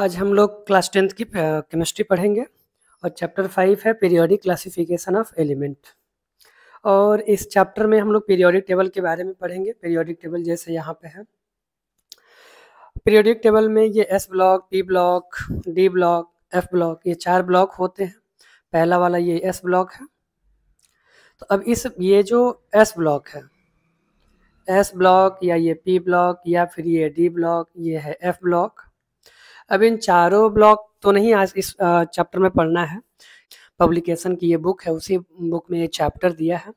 आज हम लोग क्लास 10th की केमिस्ट्री पढ़ेंगे और चैप्टर 5 है पीरियोडिक क्लासिफिकेशन ऑफ एलिमेंट। और इस चैप्टर में हम लोग पीरियोडिक टेबल के बारे में पढ़ेंगे। पीरियोडिक टेबल जैसे यहाँ पे है, पीरियोडिक टेबल में ये S block, P block, D block, F block, ये 4 ब्लॉक होते हैं। पहला वाला ये एस ब्लॉक है। तो अब ये जो एस ब्लॉक है, एस ब्लॉक या ये पी ब्लॉक या फिर ये डी ब्लॉक, ये है एफ ब्लॉक। अब इन चारों ब्लॉक तो नहीं आज इस चैप्टर में पढ़ना है। पब्लिकेशन की ये बुक है, उसी बुक में ये चैप्टर दिया है।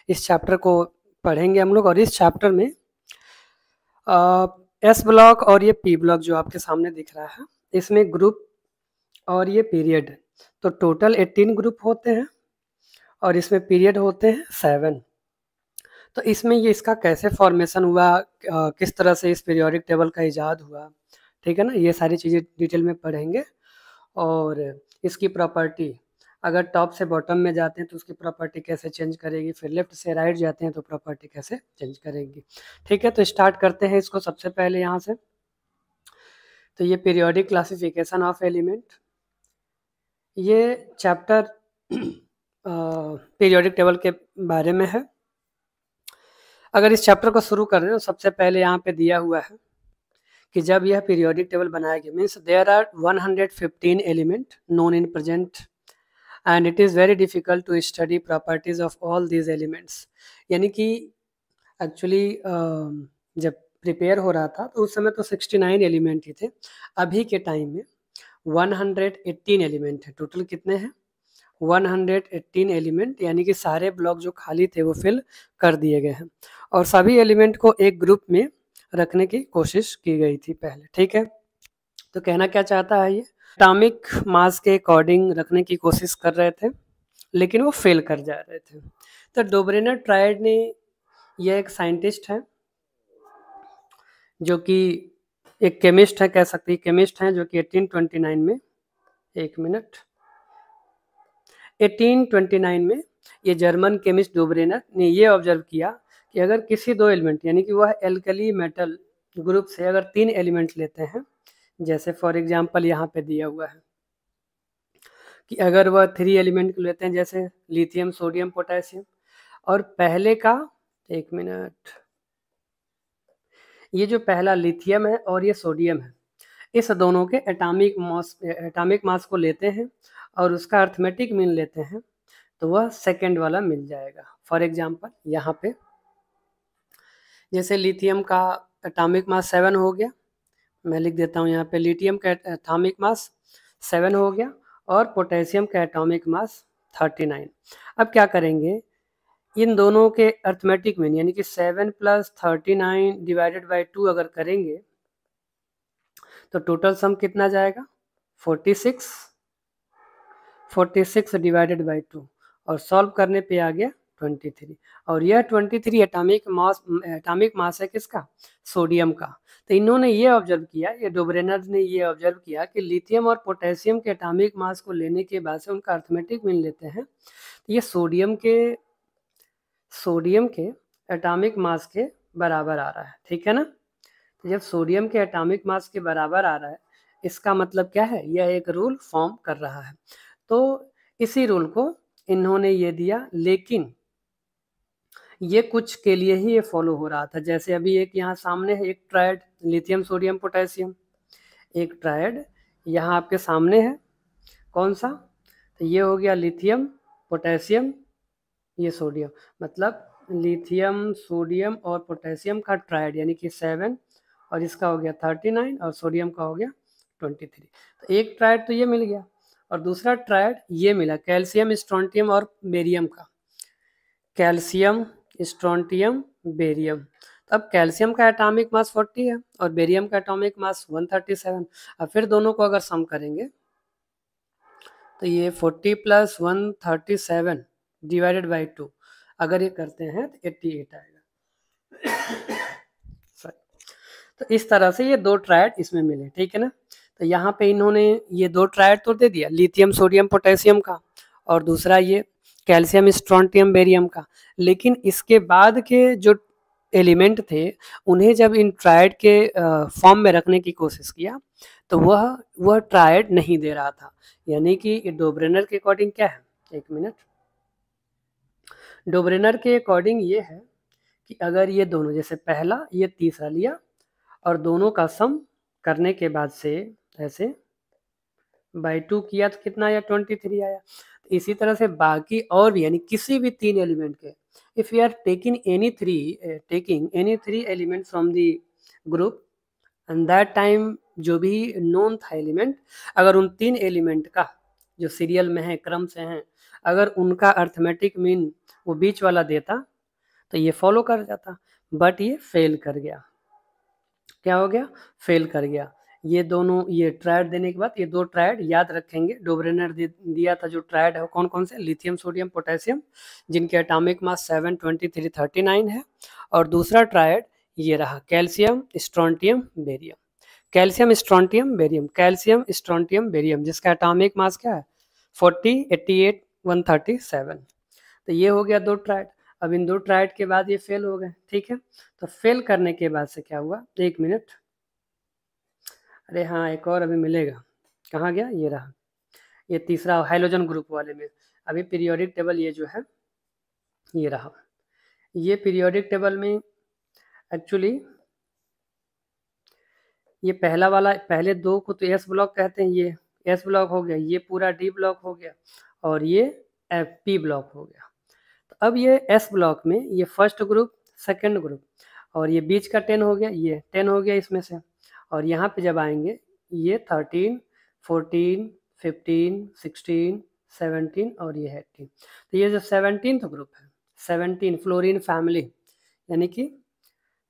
इस चैप्टर को पढ़ेंगे हम लोग। और इस चैप्टर में एस ब्लॉक और ये पी ब्लॉक जो आपके सामने दिख रहा है, इसमें ग्रुप और ये पीरियड, तो टोटल 18 ग्रुप होते हैं और इसमें पीरियड होते हैं 7। तो इसमें ये इसका कैसे फॉर्मेशन हुआ, किस तरह से इस पीरियोडिक टेबल का इजाद हुआ, ठीक है ना, ये सारी चीज़ें डिटेल में पढ़ेंगे। और इसकी प्रॉपर्टी, अगर टॉप से बॉटम में जाते हैं तो उसकी प्रॉपर्टी कैसे चेंज करेगी, फिर लेफ्ट से राइट जाते हैं तो प्रॉपर्टी कैसे चेंज करेगी। ठीक है, तो स्टार्ट करते हैं इसको सबसे पहले यहाँ से। तो ये पीरियोडिक क्लासिफिकेशन ऑफ एलिमेंट, ये चैप्टर पीरियोडिक टेबल के बारे में है। अगर इस चैप्टर को शुरू कर रहे हैं तो सबसे पहले यहाँ पे दिया हुआ है कि जब यह पीरियोडिक टेबल बनाया गया, means there are 115 element known in present and it is very difficult to study properties of all these elements. यानी कि एक्चुअली जब प्रिपेयर हो रहा था तो उस समय तो 69 एलिमेंट ही थे। अभी के टाइम में 118 एलिमेंट है। टोटल कितने हैं? 118 एलिमेंट, यानी कि सारे ब्लॉक जो खाली थे वो फिल कर दिए गए हैं और सभी एलिमेंट को एक ग्रुप में रखने की कोशिश की गई थी पहले। ठीक है, तो कहना क्या चाहता है, ये एटॉमिक मास के अकॉर्डिंग रखने की कोशिश कर रहे थे लेकिन वो फेल कर जा रहे थे। तो डोब्रेनर ट्रायड ने, यह एक साइंटिस्ट है जो कि एक केमिस्ट है, कह सकते हैं केमिस्ट हैं, जो कि 1829 में, एक मिनट, 1829 में ये जर्मन केमिस्ट डोब्रेनर ने ये ऑब्जर्व किया कि अगर किसी दो एलिमेंट, यानी कि वह एल्कली मेटल ग्रुप से अगर 3 एलिमेंट लेते हैं, जैसे फॉर एग्जांपल यहाँ पे दिया हुआ है कि अगर वह 3 एलिमेंट लेते हैं, जैसे लिथियम, सोडियम, पोटेशियम, और पहले का, एक मिनट, ये जो पहला लिथियम है और ये सोडियम है, इस दोनों के एटॉमिक मास को लेते हैं और उसका अर्थमेटिक मीन लेते हैं, तो वह सेकंड वाला मिल जाएगा। फॉर एग्जांपल यहाँ पे जैसे लिथियम का एटॉमिक मास 7 हो गया, मैं लिख देता हूँ यहाँ पे, लिथियम का एटॉमिक मास 7 हो गया और पोटेशियम का एटॉमिक मास 39। अब क्या करेंगे, इन दोनों के अर्थमेटिक मीन, यानी कि 7 + 39 डिवाइडेड बाई 2 अगर करेंगे तो टोटल सम कितना जाएगा, 46 डिवाइडेड बाई 2, और सॉल्व करने पे आ गया 23। और यह 23 एटॉमिक मास है किसका? सोडियम का। तो इन्होंने ये ऑब्जर्व किया, ये डोब्रेनर ने ये ऑब्जर्व किया कि लिथियम और पोटेशियम के एटॉमिक मास को लेने के बाद से उनका अर्थमेटिक मीन लेते हैं, तो ये सोडियम के एटॉमिक मास के बराबर आ रहा है। ठीक है ना, तो जब सोडियम के एटॉमिक मास के बराबर आ रहा है, इसका मतलब क्या है, यह एक रूल फॉर्म कर रहा है। तो इसी रूल को इन्होंने ये दिया, लेकिन ये कुछ के लिए ही ये फॉलो हो रहा था। जैसे अभी एक यहाँ सामने है, एक ट्रायड, लिथियम, सोडियम, पोटेशियम, एक ट्रायड यहाँ आपके सामने है, कौन सा? तो ये हो गया लिथियम, पोटेशियम, ये सोडियम, मतलब लिथियम, सोडियम और पोटेशियम का ट्रायड, यानी कि 7, और इसका हो गया 39 और सोडियम का हो गया 23। तो एक ट्रायड तो ये मिल गया और दूसरा ट्रायड ये मिला, कैल्शियम, स्ट्रोंटियम और बेरियम का, कैल्शियम, स्ट्रोंटियम, बेरियम। अब कैल्शियम का एटॉमिक मास 40 है और बेरियम का एटॉमिक मास 137। अब फिर दोनों को अगर सम करेंगे तो ये 40 + 137 डिवाइडेड बाई 2 अगर ये करते हैं तो 88 आएगा। तो इस तरह से ये 2 ट्रायड इसमें मिले। ठीक है ना, तो यहाँ पे इन्होंने ये 2 ट्रायड तो दे दिया, लिथियम, सोडियम, पोटेशियम का, और दूसरा ये कैल्शियम, स्ट्रोंटियम, बेरियम का। लेकिन इसके बाद के जो एलिमेंट थे उन्हें जब इन ट्रायड के फॉर्म में रखने की कोशिश किया तो वह ट्रायड नहीं दे रहा था। यानी कि डोब्रेनर के अकॉर्डिंग क्या है, एक मिनट, डोब्रेनर के अकॉर्डिंग ये है कि अगर ये दोनों, जैसे पहला ये तीसरा लिया और दोनों का सम करने के बाद से ऐसे बाई 2 किया तो कितना आया, 23 आया। इसी तरह से बाकी और भी, यानी किसी भी 3 एलिमेंट के, if you are taking any three element from the group and that time जो भी नोन था एलिमेंट, अगर उन 3 एलिमेंट का जो सीरियल में है, क्रम से हैं, अगर उनका अर्थमेटिक मीन वो बीच वाला देता तो ये फॉलो कर जाता, बट ये फेल कर गया। क्या हो गया, फेल कर गया। ये दोनों, ये ट्रायड देने के बाद ये दो ट्रायड याद रखेंगे, डोब्रेनर दिया था जो ट्रायड है कौन कौन से, लिथियम सोडियम पोटेशियम, जिनके एटॉमिक मास 7, 23, 39 है। और दूसरा ट्रायड ये रहा, calcium strontium barium, calcium strontium barium, calcium strontium barium, जिसका एटॉमिक मास क्या है 40, 88, 137। तो ये हो गया दो ट्रायड। अब इन दो ट्रायड के बाद ये फेल हो गए, ठीक है। तो फेल करने के बाद से क्या हुआ, एक मिनट, अरे हाँ एक और अभी मिलेगा, कहाँ गया, ये रहा, ये तीसरा हाइड्रोजन ग्रुप वाले में। अभी पीरियोडिक टेबल ये जो है ये रहा, ये पीरियोडिक टेबल में एक्चुअली ये पहला वाला, पहले दो को तो एस ब्लॉक कहते हैं, ये एस ब्लॉक हो गया, ये पूरा डी ब्लॉक हो गया और ये एफ पी ब्लॉक हो गया। तो अब ये एस ब्लॉक में ये फर्स्ट ग्रुप, सेकंड ग्रुप, और ये बीच का 10 हो गया, ये 10 हो गया इसमें से, और यहाँ पे जब आएंगे ये 13, 14, 15, 16, 17 और ये 18। तो ये जो 17th ग्रुप है, 17 फ्लोरीन फैमिली, यानी कि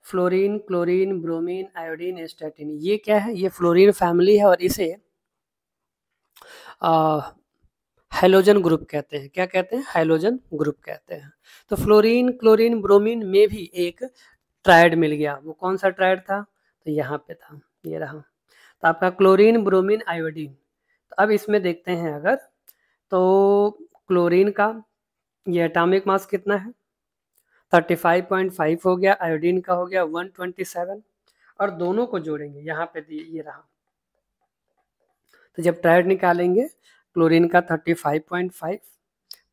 फ्लोरीन, क्लोरीन, ब्रोमीन, आयोडीन, एस्टेटिन, ये क्या है, ये फ्लोरीन फैमिली है और इसे हैलोजन ग्रुप कहते हैं। क्या कहते हैं, हैलोजन ग्रुप कहते हैं। तो फ्लोरीन, क्लोरीन, ब्रोमीन में भी एक ट्रायड मिल गया, वो कौन सा ट्रायड था, तो यहाँ पे था, ये रहा। तो आपका क्लोरीन, ब्रोमीन, आयोडीन। तो अब इसमें देखते हैं अगर, तो क्लोरीन का ये एटॉमिक मास कितना है 35.5 हो गया, आयोडीन का हो गया 127, और दोनों को जोड़ेंगे, यहाँ पे ये रहा। तो जब ट्रायड निकालेंगे, क्लोरीन का 35.5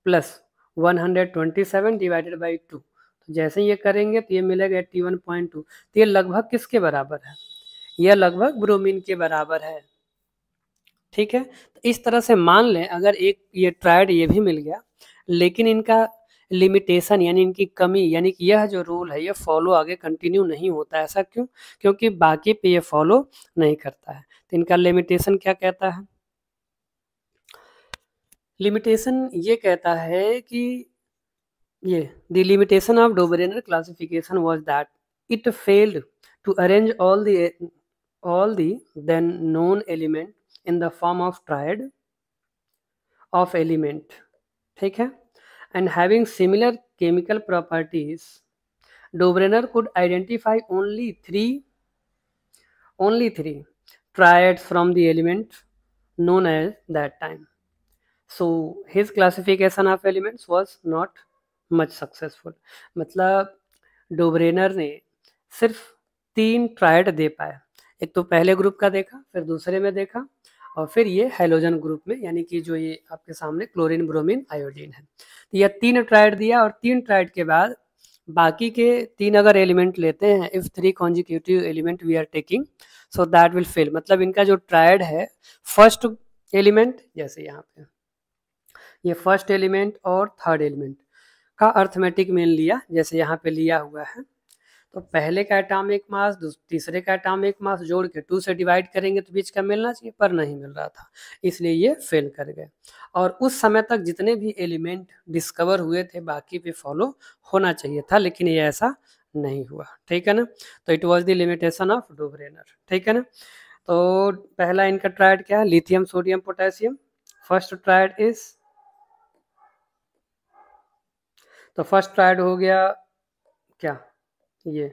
प्लस 127 डिवाइडेड बाई 2, तो जैसे ये करेंगे तो ये मिलेगा 81.2। तो ये लगभग किसके बराबर है, यह लगभग ब्रोमीन के बराबर है, ठीक है। तो इस तरह से मान लें अगर एक ये ट्रायड ये भी मिल गया, लेकिन इनका लिमिटेशन यानी इनकी कमी, यानी कि यह जो रूल है ये फॉलो आगे कंटिन्यू नहीं होता, ऐसा क्यों, क्योंकि बाकी पे ये फॉलो नहीं करता है। तो इनका लिमिटेशन क्या कहता है, लिमिटेशन ये कहता है कि ये the limitation of Dobereiner classification was that it failed to arrange all the then known element in the form of triad of element, ठीक है, and having similar chemical properties, Dobrener could identify only three triads from the element known as that time. So his classification of elements was not much successful. मतलब डोब्रेनर ने सिर्फ 3 triad दे पाए, एक तो पहले group का देखा, फिर दूसरे में देखा, और फिर ये हैलोजन ग्रुप में, यानी कि जो ये आपके सामने क्लोरीन, ब्रोमीन, आयोडीन है। तो यह 3 ट्रायड दिया, और 3 ट्रायड के बाद बाकी के 3 अगर एलिमेंट लेते हैं, if 3 consecutive element we are taking, so that will fail. मतलब इनका जो ट्रायड है, फर्स्ट एलिमेंट, जैसे यहाँ पे ये फर्स्ट एलिमेंट और थर्ड एलिमेंट का अर्थमेटिक मीन लिया, जैसे यहाँ पे लिया हुआ है, तो पहले का एटॉमिक मास तीसरे का एटॉमिक मास जोड़ के 2 से डिवाइड करेंगे तो बीच का मिलना चाहिए, पर नहीं मिल रहा था, इसलिए ये फेल कर गए। और उस समय तक जितने भी एलिमेंट डिस्कवर हुए थे बाकी पे फॉलो होना चाहिए था, लेकिन ये ऐसा नहीं हुआ, ठीक है ना। तो it was the limitation of Dobereiner, ठीक है ना। तो पहला इनका ट्रायड क्या है, lithium sodium potassium, first triad is, तो फर्स्ट ट्रायड हो गया क्या, ये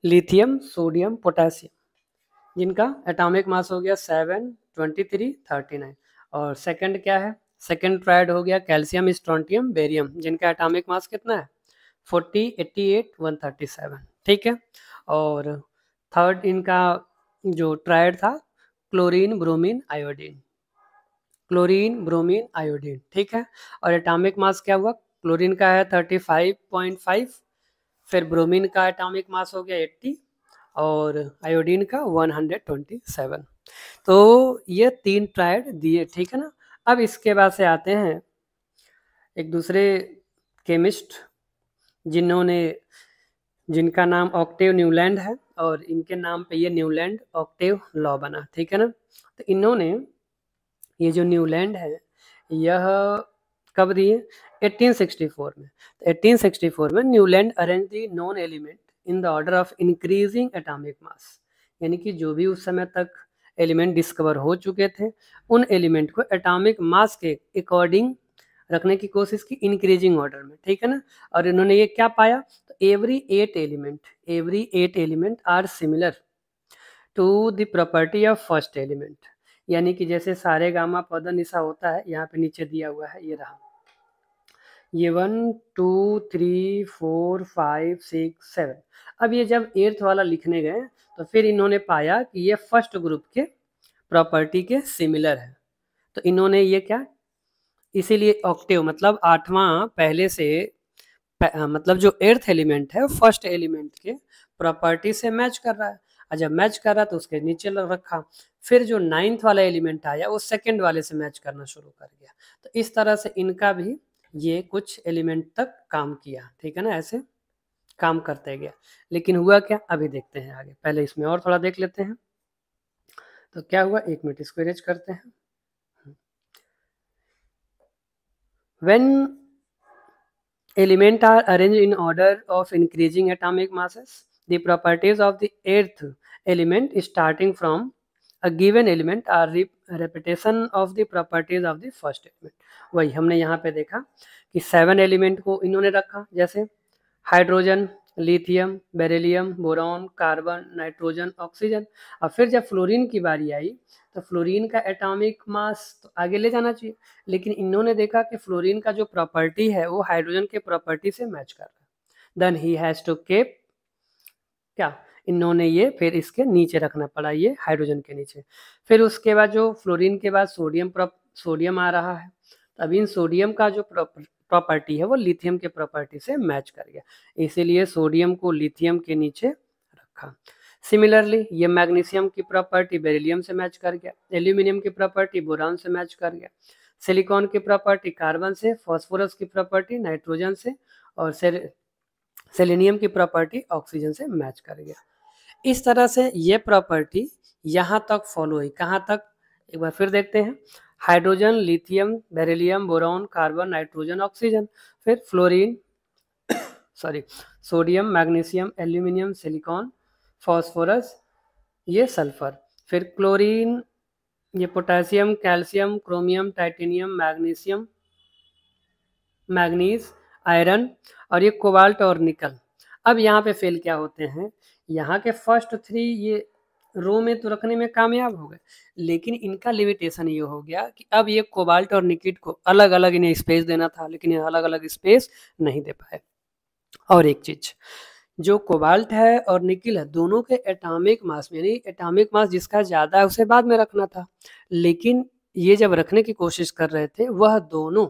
लिथियम सोडियम पोटेशियम, जिनका एटॉमिक मास हो गया 7, 23, 39, और सेकंड क्या है, सेकंड ट्रायड हो गया कैल्शियम स्ट्रोंटियम बेरियम, जिनका एटॉमिक मास कितना है 40, 88, 137, ठीक है। और थर्ड इनका जो ट्रायड था chlorine bromine iodine, chlorine bromine iodine, ठीक है। और एटॉमिक मास क्या हुआ, क्लोरीन का है 35.5, फिर ब्रोमीन का एटॉमिक मास हो गया 80 और आयोडीन का 127। तो ये 3 ट्रायड दिए, ठीक है ना। अब इसके बाद से आते हैं एक दूसरे केमिस्ट जिनका नाम ऑक्टेव न्यूलैंड है, और इनके नाम पे ये न्यूलैंड ऑक्टेव लॉ बना, ठीक है ना। तो इन्होंने ये जो न्यूलैंड है यह कब दिए, 1864 में। तो 1864 में Newland arrange the known element in the order of increasing atomic mass, यानी कि जो भी उस समय तक एलिमेंट डिस्कवर हो चुके थे उन एलिमेंट को एटॉमिक मास के अकॉर्डिंग रखने की कोशिश की, इंक्रीजिंग ऑर्डर में, ठीक है ना। और इन्होंने ये क्या पाया, तो every 8 element are similar to the property of first element, यानी कि जैसे सारे गामा पद निशा होता है, यहाँ पे नीचे दिया हुआ है, ये रहा, ये 1 2 3 4 5 6 7। अब ये जब 8th वाला लिखने गए तो फिर इन्होंने पाया कि ये फर्स्ट ग्रुप के प्रॉपर्टी के सिमिलर है, तो इन्होंने ये क्या, इसीलिए ऑक्टेव मतलब 8वां पहले से मतलब जो 8th एलिमेंट है फर्स्ट एलिमेंट के प्रॉपर्टी से मैच कर रहा है, और जब मैच कर रहा तो उसके नीचे रखा, फिर जो 9th वाला एलिमेंट आया वो सेकंड वाले से मैच करना शुरू कर गया। तो इस तरह से इनका भी ये कुछ एलिमेंट तक काम किया, ठीक है ना, ऐसे काम करते गया। लेकिन हुआ क्या, अभी देखते हैं आगे, पहले इसमें और थोड़ा देख लेते हैं। तो क्या हुआ, 1 मिनट इसको इरेज करते हैं। When elements are arranged in order of increasing atomic masses, the properties of the 8th element starting from a given element are repetition of the properties of the first element। वही हमने यहाँ पे देखा कि 7 element को इन्होंने रखा, जैसे hydrogen, lithium, beryllium, boron, carbon, nitrogen, oxygen. और फिर जब फ्लोरीन की बारी आई तो फ्लोरीन का एटॉमिक मास तो आगे ले जाना चाहिए, लेकिन इन्होंने देखा कि फ्लोरीन का जो प्रॉपर्टी है वो हाइड्रोजन के प्रॉपर्टी से मैच कर रहा है, then he has to keep क्या, इन्होंने ये फिर इसके नीचे रखना पड़ा, ये हाइड्रोजन के नीचे। फिर उसके बाद जो फ्लोरीन के बाद सोडियम आ रहा है, अब इन सोडियम का जो प्रॉपर्टी है वो लिथियम के प्रॉपर्टी से मैच कर गया, इसीलिए सोडियम को लिथियम के नीचे रखा। सिमिलरली ये मैग्नीशियम की प्रॉपर्टी बेरिलियम से मैच कर गया, एल्यूमिनियम की प्रॉपर्टी बोरान से मैच कर गया, सिलिकॉन की प्रॉपर्टी कार्बन से, फास्फोरस की प्रॉपर्टी नाइट्रोजन से, और सेलेनियम की प्रॉपर्टी ऑक्सीजन से मैच कर गया। इस तरह से ये प्रॉपर्टी यहाँ तक फॉलो हुई, कहाँ तक, एक बार फिर देखते हैं। Hydrogen, lithium, beryllium, boron, carbon, nitrogen, oxygen, फिर fluorine sodium, magnesium, aluminium, silicon, phosphorus, ये सल्फर, फिर क्लोरीन, ये potassium, calcium, chromium, titanium, manganese, iron, और ये कोबाल्ट और निकल। अब यहाँ पे फेल क्या होते हैं, यहाँ के फर्स्ट 3 ये रो में तो रखने में कामयाब हो गए, लेकिन इनका लिमिटेशन ये हो गया कि अब ये कोबाल्ट और निकिल को अलग अलग इन्हें स्पेस देना था, लेकिन ये अलग अलग स्पेस नहीं दे पाए। और एक चीज, जो कोबाल्ट है और निकिल है दोनों के एटॉमिक मास यानी एटॉमिक मास जिसका ज्यादा है उसे बाद में रखना था, लेकिन ये जब रखने की कोशिश कर रहे थे वह दोनों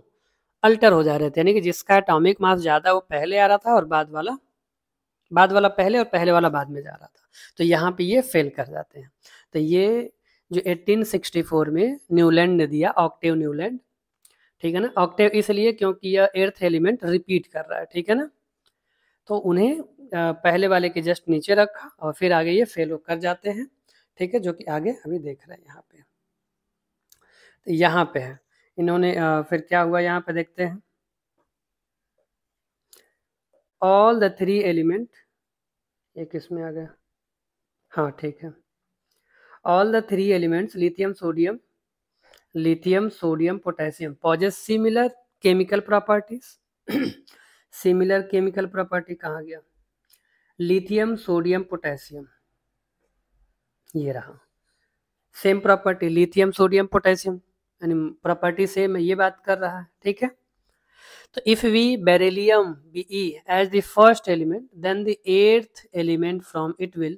अल्टर हो जा रहे थे, यानी कि जिसका एटॉमिक मास ज्यादा वो पहले आ रहा था और बाद वाला पहले और पहले वाला बाद में जा रहा था, तो यहाँ पे ये फेल कर जाते हैं। तो ये जो 1864 में न्यूलैंड ने दिया, ऑक्टेव न्यूलैंड, ठीक है ना, ऑक्टेव इसलिए क्योंकि यह 8th एलिमेंट रिपीट कर रहा है, ठीक है ना, तो उन्हें पहले वाले के जस्ट नीचे रखा और फिर आगे ये फेल कर जाते हैं, ठीक है, जो कि आगे अभी देख रहे हैं यहाँ पे। तो यहाँ पे है इन्होंने फिर क्या हुआ यहाँ पे देखते हैं, ऑल द 3 एलिमेंट, एक इसमें आ गया, हाँ ठीक है, all the 3 elements lithium sodium potassium possess similar chemical properties similar chemical property कहाँ गया, लिथियम सोडियम पोटेशियम, ये रहा same property lithium sodium potassium, यानी प्रॉपर्टी सेम है, ये बात कर रहा है, ठीक है। तो if we beryllium Be as the first element, then the 8th element from it will,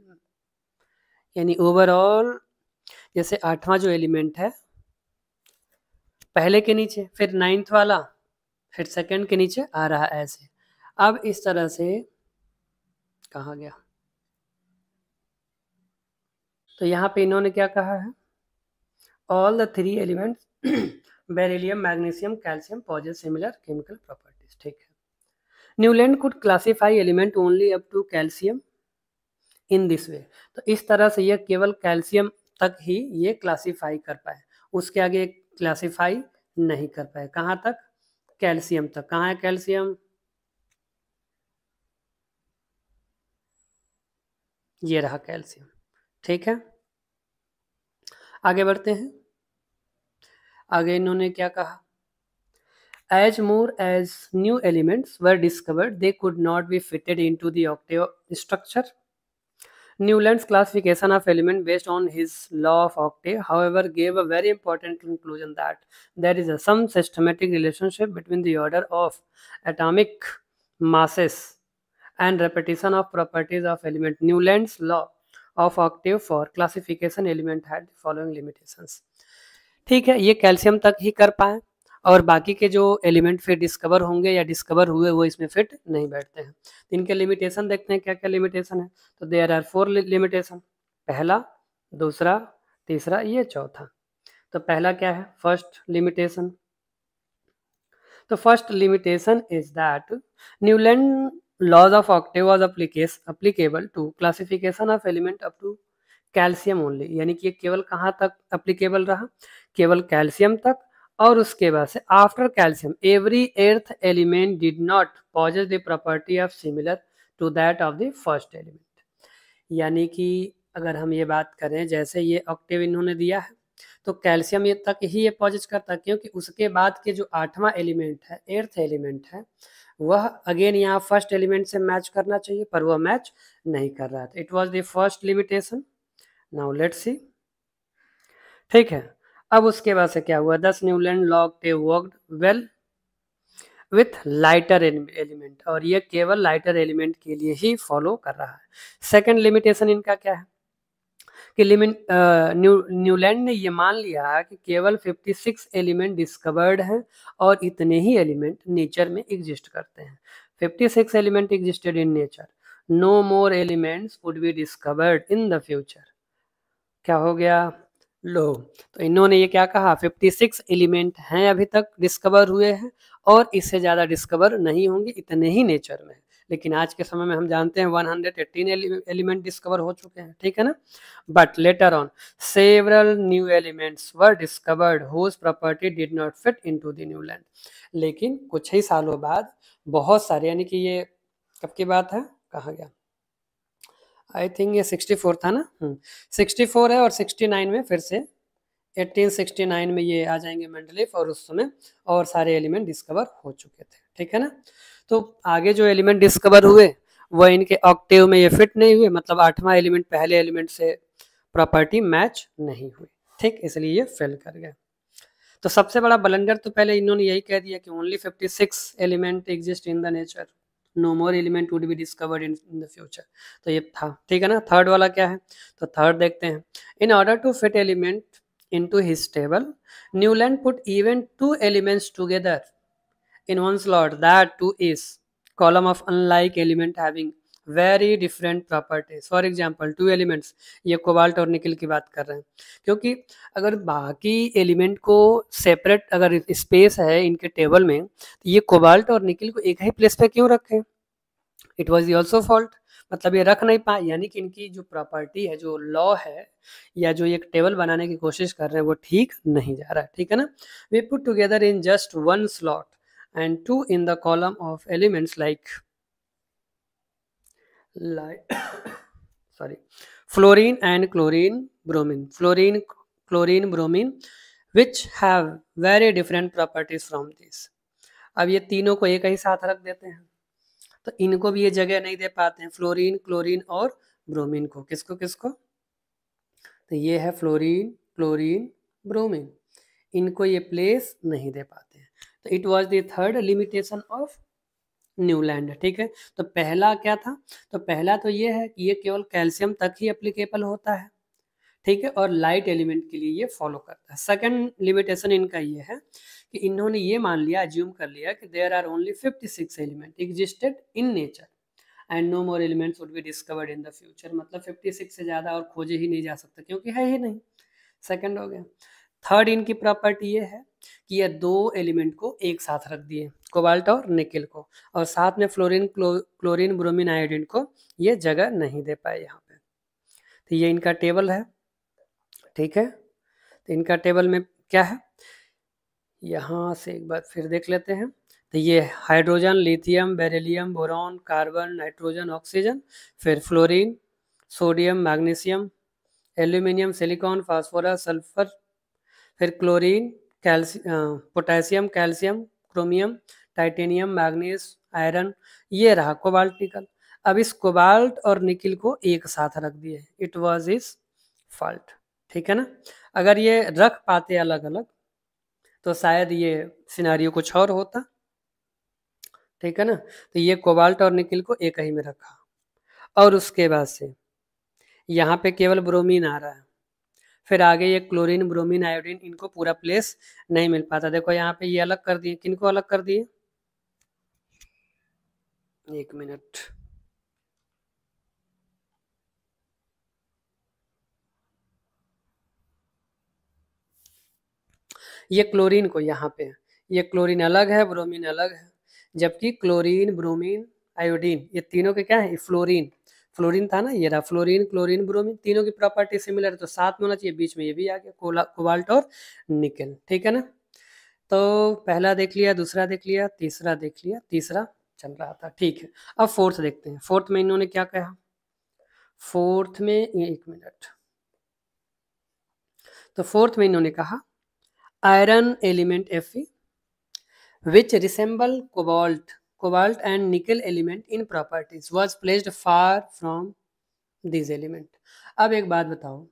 यानी ओवरऑल जैसे 8वां जो एलिमेंट है पहले के नीचे, फिर 9th वाला, फिर सेकंड के नीचे आ रहा है ऐसे। अब इस तरह से कहा गया, तो यहाँ पे इन्होंने क्या कहा है, all the 3 elements beryllium, magnesium, calcium possess similar chemical properties. ठीक है, Newland could classify element only up to calcium in this way. तो इस तरह से यह केवल कैल्शियम तक ही ये क्लासिफाई कर पाए, उसके आगे क्लासिफाई नहीं कर पाए। कहाँ तक? कैल्शियम तक। कहाँ है कैल्शियम? ये रहा कैल्शियम। ठीक है, आगे बढ़ते हैं। आगे इन्होंने क्या कहा, as more as new elements were discovered they could not be fitted into the octave structure. Newland's classification of element based on his law of octave, however, gave a very important conclusion that there is some systematic relationship between the order of atomic masses and repetition of properties of element. Newland's law of octave for classification element had the following limitations. ठीक है, ये calcium तक ही कर पाए और बाकी के जो एलिमेंट फिर डिस्कवर होंगे या डिस्कवर हुए वो इसमें फिट नहीं बैठते हैं। इनके लिमिटेशन देखते हैं क्या क्या लिमिटेशन है। तो देयर आर 4 लिमिटेशन, पहला, दूसरा, तीसरा, ये चौथा। तो पहला क्या है, फर्स्ट लिमिटेशन। तो first limitation is that Newland laws of octave was applicable to classification of element up to calcium only, यानी कि ये केवल कहाँ तक अप्लीकेबल रहा, केवल कैल्शियम तक। और उसके बाद से after calcium every eighth element did not possess the property of similar to that of the first element. यानी कि अगर हम ये बात करें, जैसे ये ऑक्टेव इन्होंने दिया है तो कैल्शियम ये तक ही ये पॉजेस करता है, क्योंकि उसके बाद के जो 8वां एलिमेंट है, एर्थ एलिमेंट है, वह अगेन यहाँ फर्स्ट एलिमेंट से मैच करना चाहिए, पर वह मैच नहीं कर रहा था। It was the first limitation. Now let's see. ठीक है, अब उसके बाद से क्या हुआ, thus Newland law octave worked well with lighter element, और ये केवल लाइटर एलिमेंट के लिए ही फॉलो कर रहा है। सेकंड लिमिटेशन इनका क्या है कि न्यूलैंड ने ये मान लिया कि केवल 56 एलिमेंट डिस्कवर्ड हैं और इतने ही एलिमेंट नेचर में एग्जिस्ट करते हैं। 56 element existed in nature, no more elements would be discovered in the future. क्या हो गया, लो। तो इन्होंने ये क्या कहा, 56 एलिमेंट हैं अभी तक डिस्कवर हुए हैं और इससे ज़्यादा डिस्कवर नहीं होंगे, इतने ही नेचर में। लेकिन आज के समय में हम जानते हैं 118 एलिमेंट डिस्कवर हो चुके हैं। ठीक है ना, but later on several new elements were discovered whose property did not fit into the Newland. लेकिन कुछ ही सालों बाद बहुत सारे, यानी कि ये कब की बात है, कहाँ गया, आई थिंक ये 64 था ना, 64 है और 69 में फिर से 1869 में ये आ जाएंगे मेंडलीफ, और उस समय और सारे एलिमेंट डिस्कवर हो चुके थे। ठीक है ना, तो आगे जो एलिमेंट डिस्कवर हुए वह इनके ऑक्टेव में ये फिट नहीं हुए, मतलब 8वां एलिमेंट पहले एलिमेंट से प्रॉपर्टी मैच नहीं हुई। ठीक, इसलिए ये फेल कर गया। तो सबसे बड़ा ब्लंडर तो पहले इन्होंने यही कह दिया कि only 56 element exist in the nature, no more element would be discovered in the future. तो ये था। ठीक है ना, थर्ड वाला क्या है, तो थर्ड देखते हैं। In order to fit element into his table, Newland put even 2 elements together in one slot. That too is column of unlike element having very different properties. For example, 2 elements, ये cobalt और निकल की बात कर रहे हैं, क्योंकि अगर बाकी एलिमेंट को सेपरेट अगर स्पेस है इनके टेबल में, तो ये कोबाल्ट और निकल को एक ही प्लेस पे क्यों रखें। इट वॉज ऑल्सो फॉल्ट, मतलब ये रख नहीं पाए, यानी कि इनकी जो प्रॉपर्टी है, जो लॉ है, या जो एक टेबल बनाने की कोशिश कर रहे हैं वो ठीक नहीं जा रहा है। ठीक है ना, we put together in just one slot and 2 in the column of elements like fluorine and chlorine bromine which have very different properties from this. अब ये तीनों को एक ही साथ रख देते हैं, तो इनको भी ये जगह नहीं दे पाते हैं, फ्लोरीन, क्लोरीन और ब्रोमीन को। किसको किसको, तो ये है फ्लोरीन, क्लोरीन, ब्रोमीन, इनको ये प्लेस नहीं दे पाते हैं। तो it was the third limitation of Newland. ठीक है, तो पहला क्या था? तो पहला तो ये है कि ये केवल कैल्शियम तक ही एप्लीकेबल होता है, ठीक है, और लाइट एलिमेंट के लिए ये फॉलो करता है। सेकंड लिमिटेशन इनका ये है कि इन्होंने ये मान लिया, अज्यूम कर लिया कि there are only 56 element existed in nature and no more elements would be discovered in the future. मतलब 56 से ज़्यादा और खोजे ही नहीं जा सकते क्योंकि है ही नहीं। सेकंड हो गया। थर्ड इनकी प्रॉपर्टी ये है कि ये दो एलिमेंट को एक साथ रख दिए, कोबाल्ट और निकेल को, और साथ में फ्लोरीन क्लोरीन ब्रोमीन आयोडीन को ये जगह नहीं दे पाए यहाँ पे। तो ये इनका टेबल है, ठीक है। तो इनका टेबल में क्या है, यहाँ से एक बार फिर देख लेते हैं। तो ये hydrogen, lithium, beryllium, boron, carbon, nitrogen, oxygen, फिर fluorine, sodium, magnesium, aluminium, silicon, phosphorus, sulphur, फिर chlorine, potassium, calcium, chromium, titanium, manganese, iron, ये रहा कोबाल्ट निकल। अब इस कोबाल्ट और निकिल को एक साथ रख दिए, इट वाज इज फॉल्ट, ठीक है ना। अगर ये रख पाते अलग अलग तो शायद ये सिनारियो कुछ और होता, ठीक है ना। तो ये कोबाल्ट और निकिल को एक ही में रखा, और उसके बाद से यहाँ पे केवल ब्रोमीन आ रहा है, फिर आगे ये क्लोरीन, ब्रोमीन, आयोडीन, इनको पूरा प्लेस नहीं मिल पाता। देखो यहाँ पे ये अलग कर दिए, किनको अलग कर दिए, एक मिनट, ये क्लोरीन को यहाँ पे, ये क्लोरीन अलग है, ब्रोमीन अलग है, जबकि क्लोरीन, ब्रोमीन, आयोडीन, ये तीनों के क्या है, फ्लोरीन, फ्लोरीन था ना, ये रहा फ्लोरीन, क्लोरीन, ब्रोमीन, तीनों की प्रॉपर्टी सिमिलर है, तो साथ में होना चाहिए, बीच में ये भी आ गया कोबाल्ट और निकेल, ठीक है ना। तो पहला देख लिया, दूसरा देख लिया, तीसरा देख लिया, तीसरा चल रहा था, ठीक है। अब फोर्थ देखते हैं, फोर्थ में इन्होंने क्या कहा, फोर्थ में एक मिनट, तो फोर्थ में इन्होंने कहा iron element Fe which resemble cobalt and nickel element in properties was placed far from these element। अब एक बात बताओ,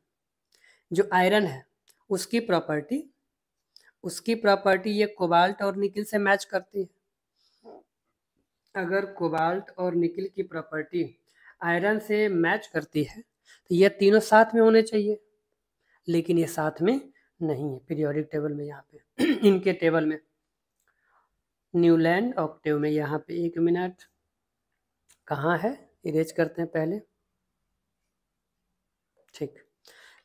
जो आयरन है उसकी प्रॉपर्टी ये कोबाल्ट और निकिल से मैच करती है। अगर कोबाल्ट और निकिल की प्रॉपर्टी आयरन से मैच करती है तो ये तीनों साथ में होने चाहिए, लेकिन ये साथ में नहीं है पीरियोडिक टेबल में। यहाँ पे इनके टेबल में न्यूलैंड ऑक्टेव में, यहाँ पे एक मिनट, कहाँ है, इरेज करते हैं पहले, ठीक।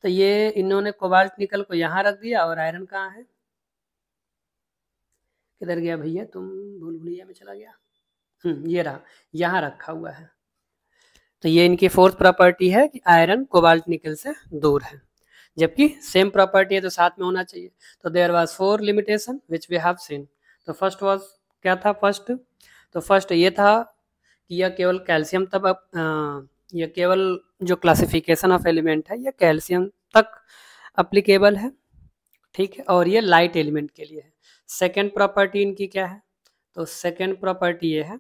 तो ये इन्होंने कोबाल्ट निकल को यहाँ रख दिया, और आयरन कहाँ है, किधर गया भैया तुम, भूल भुलैया में चला गया, ये रहा, यहाँ रखा हुआ है। तो ये इनकी फोर्थ प्रॉपर्टी है कि आयरन कोबाल्ट निकल से दूर है, जबकि सेम प्रॉपर्टी है तो साथ में होना चाहिए। तो there was 4 limitation which we have seen. तो फर्स्ट वाज क्या था, फर्स्ट ये था कि यह केवल कैल्शियम तक, यह केवल जो क्लासिफिकेशन ऑफ एलिमेंट है यह कैल्शियम तक अप्लीकेबल है, ठीक है, और ये लाइट एलिमेंट के लिए है। सेकेंड प्रॉपर्टी इनकी क्या है, तो सेकेंड प्रॉपर्टी ये है,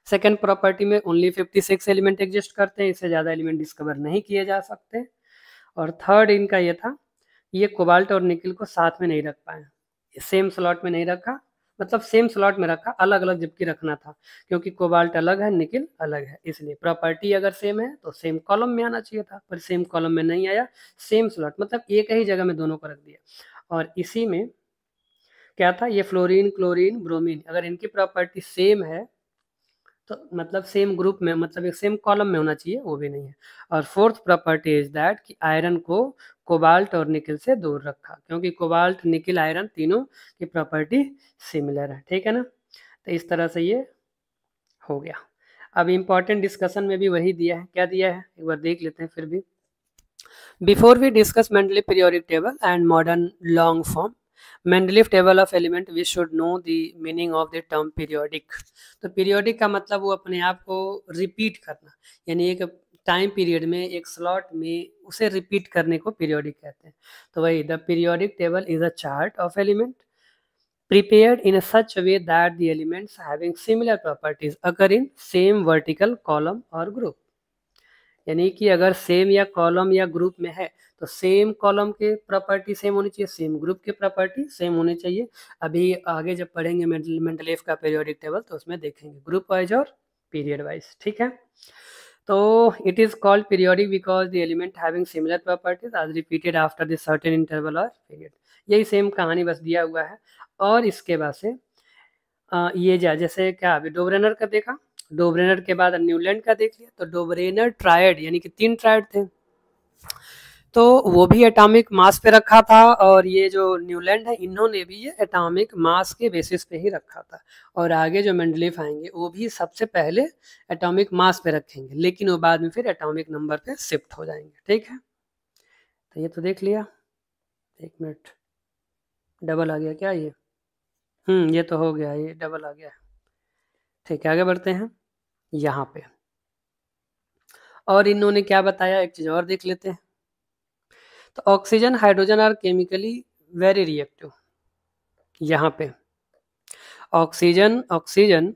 सेकेंड प्रॉपर्टी में ओनली 56 एलिमेंट एग्जिस्ट करते हैं, इससे ज़्यादा एलिमेंट डिस्कवर नहीं किए जा सकते। और थर्ड इनका ये था, ये कोबाल्ट और निकिल को साथ में नहीं रख पाए, सेम स्लॉट में नहीं रखा, मतलब सेम स्लॉट में रखा, अलग अलग जबकि रखना था, क्योंकि कोबाल्ट अलग है, निकिल अलग है, इसलिए प्रॉपर्टी अगर सेम है तो सेम कॉलम में आना चाहिए था, पर सेम कॉलम में नहीं आया, सेम स्लॉट, मतलब एक ही जगह में दोनों को रख दिया। और इसी में क्या था, ये फ्लोरीन, क्लोरीन, ब्रोमीन, अगर इनकी प्रॉपर्टी सेम है तो मतलब सेम ग्रुप में, मतलब एक सेम कॉलम में होना चाहिए, वो भी नहीं है। और फोर्थ प्रॉपर्टी इज दैट कि आयरन को कोबाल्ट और निकिल से दूर रखा, क्योंकि कोबाल्ट, निकिल, आयरन तीनों की प्रॉपर्टी सिमिलर है, ठीक है ना। तो इस तरह से ये हो गया। अब इम्पॉर्टेंट डिस्कशन में भी वही दिया है, क्या दिया है एक बार देख लेते हैं फिर भी। Before we discuss Mendeleev periodic table and modern long form Mendeleev table of element we should know the meaning of the term periodic. तो पीरियोडिक का मतलब वो अपने आप को रिपीट करना, यानी एक टाइम पीरियड में, एक स्लॉट में उसे रिपीट करने को पीरियोडिक कहते हैं। तो वही, the periodic table is a chart of element prepared in such a way that the elements having similar properties occur in same vertical column or group। यानी कि अगर सेम या कॉलम या ग्रुप में है तो सेम कॉलम के property same होनी चाहिए, सेम ग्रुप के प्रॉपर्टी सेम होने चाहिए। अभी आगे जब पढ़ेंगे मेंडलीफ का पीरियोडिक टेबल तो उसमें देखेंगे ग्रुप वाइज और पीरियड वाइज, ठीक है। तो it is called periodic because the element having similar properties are repeated after the certain interval और पीरियड। यही सेम कहानी बस दिया हुआ है। और इसके बाद से ये जैसे क्या अभी डोब्रेनर का देखा, डोब्रेनर के बाद न्यूलैंड का देख लिया। तो डोब्रेनर ट्रायड यानी कि 3 ट्रायड थे, तो वो भी एटॉमिक मास पे रखा था, और ये जो न्यूलैंड है इन्होंने भी ये एटॉमिक मास के बेसिस पे ही रखा था। और आगे जो मेंडलीफ आएंगे वो भी सबसे पहले एटॉमिक मास पे रखेंगे, लेकिन वो बाद में फिर एटॉमिक नंबर पे शिफ्ट हो जाएंगे, ठीक है। तो ये तो देख लिया, 1 मिनट, डबल आ गया क्या ये? ये तो हो गया, ये डबल आ गया, ठीक है। आगे बढ़ते हैं यहाँ पे, और इन्होंने क्या बताया एक चीज और देख लेते हैं। तो oxygen hydrogen are chemically very reactive. यहाँ पे ऑक्सीजन ऑक्सीजन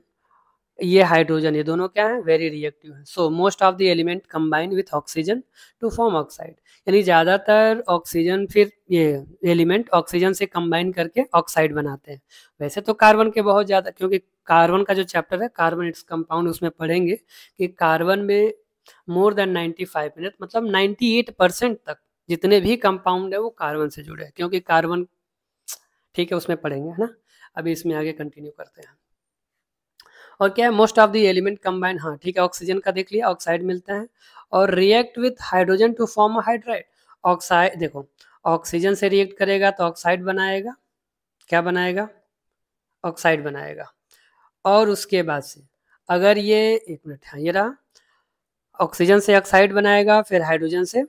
ये हाइड्रोजन, ये दोनों क्या है, वेरी रिएक्टिव है। So most of the element combine with oxygen to form oxide, यानी ज़्यादातर ऑक्सीजन फिर ये एलिमेंट ऑक्सीजन से कंबाइन करके ऑक्साइड बनाते हैं। वैसे तो कार्बन के बहुत ज़्यादा, क्योंकि कार्बन का जो चैप्टर है कार्बन इट्स कंपाउंड, उसमें पढ़ेंगे कि कार्बन में मोर देन 95 मिनट मतलब 98% तक जितने भी कंपाउंड है वो कार्बन से जुड़े हैं, क्योंकि कार्बन, ठीक है, उसमें पढ़ेंगे, है ना। अभी इसमें आगे कंटिन्यू करते हैं। और क्या है, most of the element combine, हाँ ठीक है, ऑक्सीजन का देख लिया, ऑक्साइड मिलता है, और react with hydrogen to form hydride. Oxide देखो, ऑक्सीजन से रिएक्ट करेगा तो ऑक्साइड बनाएगा, क्या बनाएगा, ऑक्साइड बनाएगा। और उसके बाद से अगर ये, एक मिनट, हाँ ये रहा, ऑक्सीजन से ऑक्साइड बनाएगा, फिर हाइड्रोजन से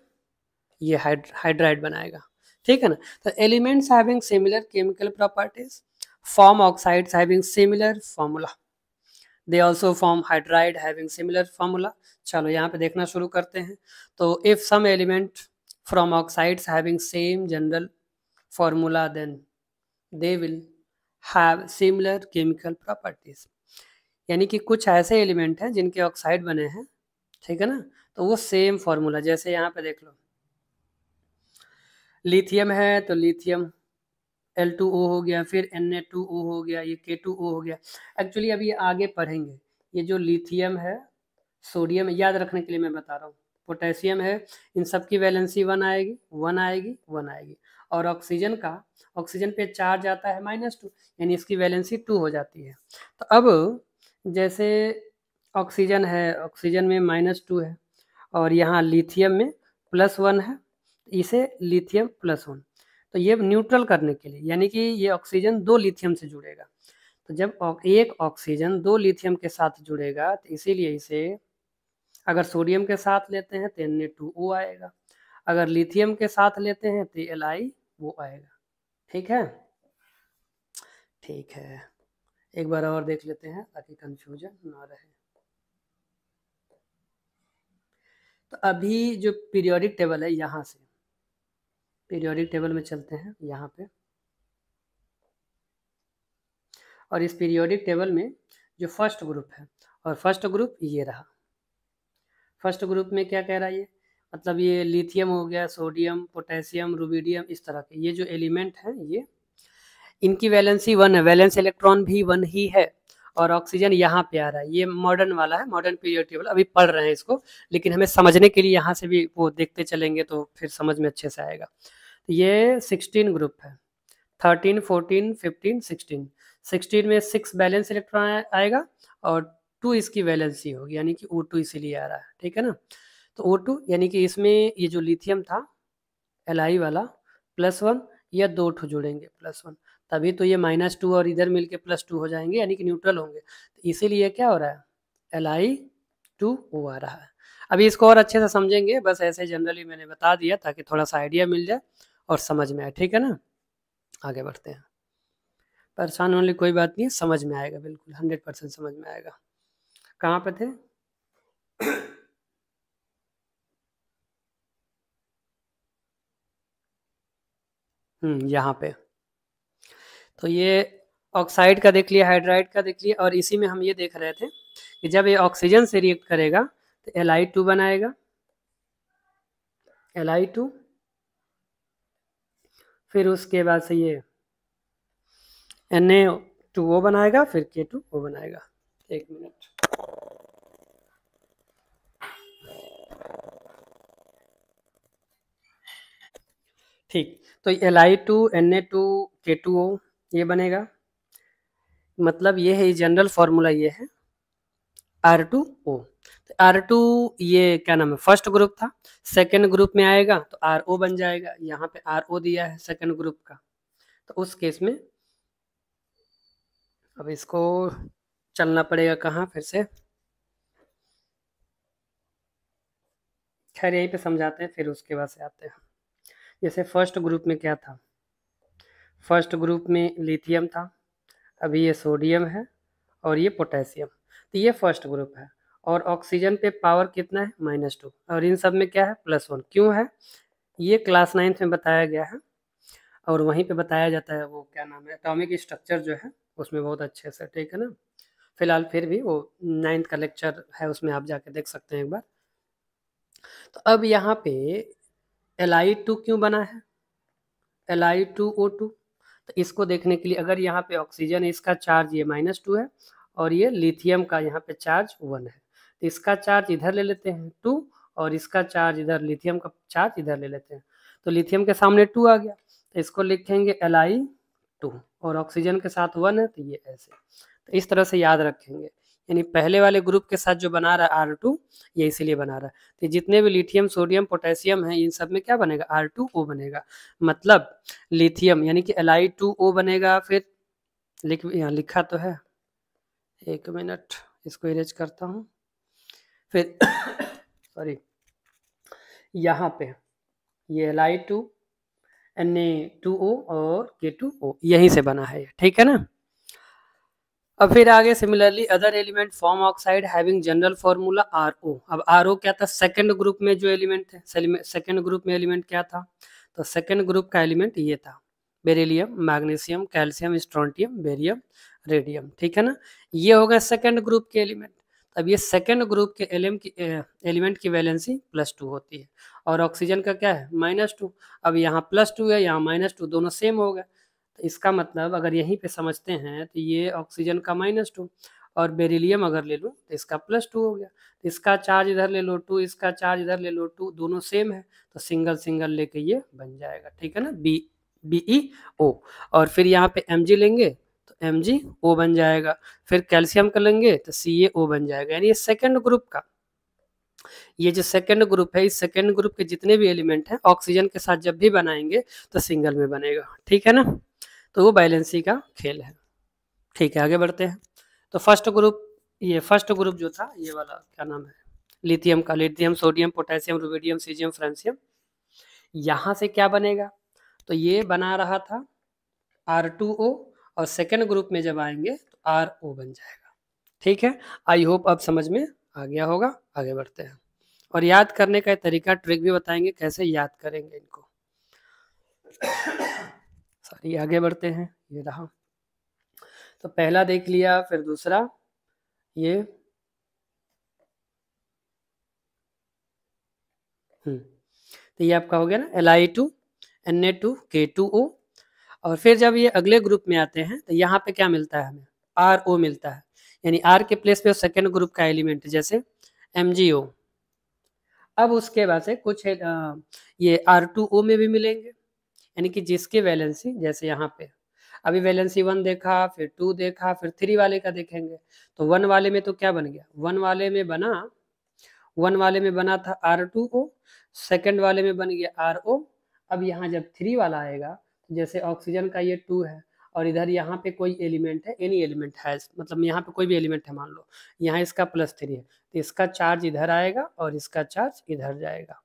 ये हाइड्राइड बनाएगा, ठीक है ना। तो elements having similar chemical properties form oxides having similar formula, they also form hydride having similar formula. चलो यहाँ पे देखना शुरू करते हैं। तो if some element from oxides having same general formula then they will have similar chemical properties, यानी कि कुछ ऐसे एलिमेंट हैं जिनके ऑक्साइड बने हैं, ठीक है ना, तो वो सेम फॉर्मूला, जैसे यहाँ पे देख लो लिथियम है तो लिथियम L2O हो गया, फिर Na2O हो गया, ये K2O हो गया। एक्चुअली अभी आगे पढ़ेंगे, ये जो लिथियम है, सोडियम, याद रखने के लिए मैं बता रहा हूँ, पोटेशियम है, इन सब की वैलेंसी 1 आएगी, 1 आएगी, 1 आएगी। और ऑक्सीजन का, ऑक्सीजन पे चार्ज आता है -2, यानी इसकी वैलेंसी 2 हो जाती है। तो अब जैसे ऑक्सीजन है, ऑक्सीजन में -2 है, और यहाँ लिथियम में +1 है, इसे लिथियम +1, तो ये न्यूट्रल करने के लिए, यानी कि ये ऑक्सीजन 2 लिथियम से जुड़ेगा। तो जब एक ऑक्सीजन 2 लिथियम के साथ जुड़ेगा तो इसीलिए इसे, अगर सोडियम के साथ लेते हैं तो Na2O आएगा, अगर लिथियम के साथ लेते हैं तो Li वो आएगा, ठीक है। ठीक है, एक बार और देख लेते हैं ताकि कंफ्यूजन ना रहे। तो अभी जो पीरियोडिक टेबल है, यहाँ से पीरियोडिक टेबल में चलते हैं यहाँ पे, और इस पीरियोडिक टेबल में जो फर्स्ट ग्रुप है, और फर्स्ट ग्रुप ये रहा, फर्स्ट ग्रुप में क्या कह रहा है ये, मतलब ये लिथियम हो गया, सोडियम, पोटेशियम, रुबिडियम, इस तरह के ये जो एलिमेंट हैं, ये इनकी वैलेंसी 1 है, वैलेंस इलेक्ट्रॉन भी 1 ही है, और ऑक्सीजन यहाँ पे आ रहा है, ये मॉडर्न वाला है, मॉडर्न पीरियोडिक टेबल, अभी पढ़ रहे हैं इसको, लेकिन हमें समझने के लिए यहाँ से भी वो देखते चलेंगे तो फिर समझ में अच्छे से आएगा। तो ये 16 ग्रुप है, 13, 14, 15, 16, 16 में 6 बैलेंस इलेक्ट्रॉन आएगा, और 2 इसकी वैलेंसी होगी, यानी कि O2 इसीलिए आ रहा है, ठीक है ना। तो O2 यानी कि इसमें ये जो लिथियम था Li वाला +1, या 2 ठो जुड़ेंगे +1, तभी तो ये -2 और इधर मिलके +2 हो जाएंगे, यानी कि न्यूट्रल होंगे। तो इसीलिए क्या हो रहा है, Li2O आ रहा है। अभी इसको और अच्छे से समझेंगे, बस ऐसे जनरली मैंने बता दिया ताकि थोड़ा सा आइडिया मिल जाए और समझ में आए, ठीक है ना। आगे बढ़ते हैं, परेशान होने की कोई बात नहीं है, समझ में आएगा, बिल्कुल 100% समझ में आएगा। कहाँ पे थे? यहाँ पे। तो ये ऑक्साइड का देख लिया, हाइड्राइड का देख लिया, और इसी में हम ये देख रहे थे कि जब ये ऑक्सीजन से रिएक्ट करेगा तो Li2 बनाएगा, Li2, फिर उसके बाद से ये Na2O बनाएगा, फिर K2O बनाएगा। एक मिनट, ठीक। तो Li2 Na2 K2O ये बनेगा, मतलब ये है जनरल फॉर्मूला, ये है R2O। तो R2 ये क्या नाम है, फर्स्ट ग्रुप था, सेकेंड ग्रुप में आएगा तो RO बन जाएगा। यहाँ पे RO दिया है सेकेंड ग्रुप का, तो उस केस में अब इसको चलना पड़ेगा कहाँ, फिर से खैर यहीं पे समझाते हैं, फिर उसके बाद से आते हैं। जैसे फर्स्ट ग्रुप में क्या था, फर्स्ट ग्रुप में लिथियम था, अभी ये सोडियम है और ये पोटेशियम, तो ये फर्स्ट ग्रुप है। और ऑक्सीजन पे पावर कितना है, -2, और इन सब में क्या है, +1। क्यों है, ये क्लास 9th में बताया गया है, और वहीं पे बताया जाता है वो क्या नाम है, एटॉमिक स्ट्रक्चर जो है उसमें बहुत अच्छे से, ठीक है ना। फिलहाल फिर भी वो 9th का लेक्चर है, उसमें आप जाके देख सकते हैं एक बार। तो अब यहाँ पे Li2 क्यों बना है, Li2O2, तो इसको देखने के लिए अगर यहाँ पे ऑक्सीजन है, इसका चार्ज ये -2 है, और ये लिथियम का यहाँ पे चार्ज 1 है, तो इसका चार्ज इधर ले लेते हैं 2, और इसका चार्ज इधर, लिथियम का चार्ज इधर ले लेते हैं, तो लिथियम के सामने 2 आ गया, तो इसको लिखेंगे Li2, और ऑक्सीजन के साथ 1 है, तो ये ऐसे, तो इस तरह से याद रखेंगे। यानी पहले वाले ग्रुप के साथ जो बना रहा है R2, ये इसीलिए बना रहा है। तो जितने भी लिथियम, सोडियम, पोटेशियम है, इन सब में क्या बनेगा, R2O बनेगा, मतलब लिथियम यानी कि Li2O बनेगा। फिर यहाँ लिखा तो है, एक मिनट इसको इरेज करता हूँ, फिर सॉरी, यहाँ पे ये Li2 Na2O और K2O यहीं से बना है, ठीक है ना। अब फिर आगे similarly other element form oxide having general formula RO। अब RO क्या था, सेकंड ग्रुप में जो एलिमेंट थे, सेकंड ग्रुप में एलिमेंट क्या था, तो सेकंड ग्रुप का एलिमेंट ये था, beryllium, magnesium, calcium, strontium, barium, radium, ठीक है ना। ये हो गया सेकंड ग्रुप के एलिमेंट। अब ये सेकंड ग्रुप के एलिमेंट की वैलेंसी +2 होती है, और ऑक्सीजन का क्या है, -2। अब यहाँ +2 है, यहाँ -2, दोनों सेम हो गए, तो इसका मतलब अगर यहीं पे समझते हैं तो ये ऑक्सीजन का -2, और बेरिलियम अगर ले लूँ तो इसका +2 हो गया, तो इसका चार्ज इधर ले लो 2, इसका चार्ज इधर ले लो 2, दोनों सेम है, तो सिंगल सिंगल लेके ये बन जाएगा, ठीक है ना, BeO। और फिर यहाँ पे Mg लेंगे तो MgO बन जाएगा, फिर कैल्शियम का लेंगे तो CaO बन जाएगा। यानी ये सेकेंड ग्रुप का, ये जो सेकेंड ग्रुप है, इस सेकेंड ग्रुप के जितने भी एलिमेंट हैं ऑक्सीजन के साथ जब भी बनाएंगे तो सिंगल में बनेगा, ठीक है ना। तो वो बैलेंसी का खेल है, ठीक है। आगे बढ़ते हैं। तो फर्स्ट ग्रुप, ये फर्स्ट ग्रुप जो था, ये वाला क्या नाम है, लिथियम का, lithium, sodium, potassium, rubidium, caesium, francium, यहाँ से क्या बनेगा, तो ये बना रहा था R2O, और सेकेंड ग्रुप में जब आएंगे तो RO बन जाएगा, ठीक है। आई होप अब समझ में आ गया होगा। आगे बढ़ते हैं, और याद करने का तरीका, ट्रिक भी बताएंगे कैसे याद करेंगे इनको। सॉरी, आगे बढ़ते हैं, ये रहा, तो पहला देख लिया, फिर दूसरा ये तो ये आपका हो गया ना, Li2 Na2 K2O। और फिर जब ये अगले ग्रुप में आते हैं तो यहाँ पे क्या मिलता है हमें, RO मिलता है, यानी R के प्लेस पे सेकेंड ग्रुप का एलिमेंट, जैसे MgO। अब उसके बाद से कुछ ये R2O में भी मिलेंगे, यानी कि जिसकी वैलेंसी, जैसे यहाँ पे अभी वैलेंसी 1 देखा, फिर 2 देखा, फिर 3 वाले का देखेंगे, तो 1 वाले में तो क्या बन गया, 1 वाले में बना था R2O, सेकंड वाले में बन गया RO। अब यहाँ जब 3 वाला आएगा, जैसे ऑक्सीजन का ये 2 है, और इधर यहाँ पे कोई एलिमेंट है, एनी एलिमेंट है, मतलब यहाँ पे कोई भी एलिमेंट है, मान लो यहाँ इसका +3 है, तो इसका चार्ज इधर आएगा और इसका चार्ज इधर जाएगा,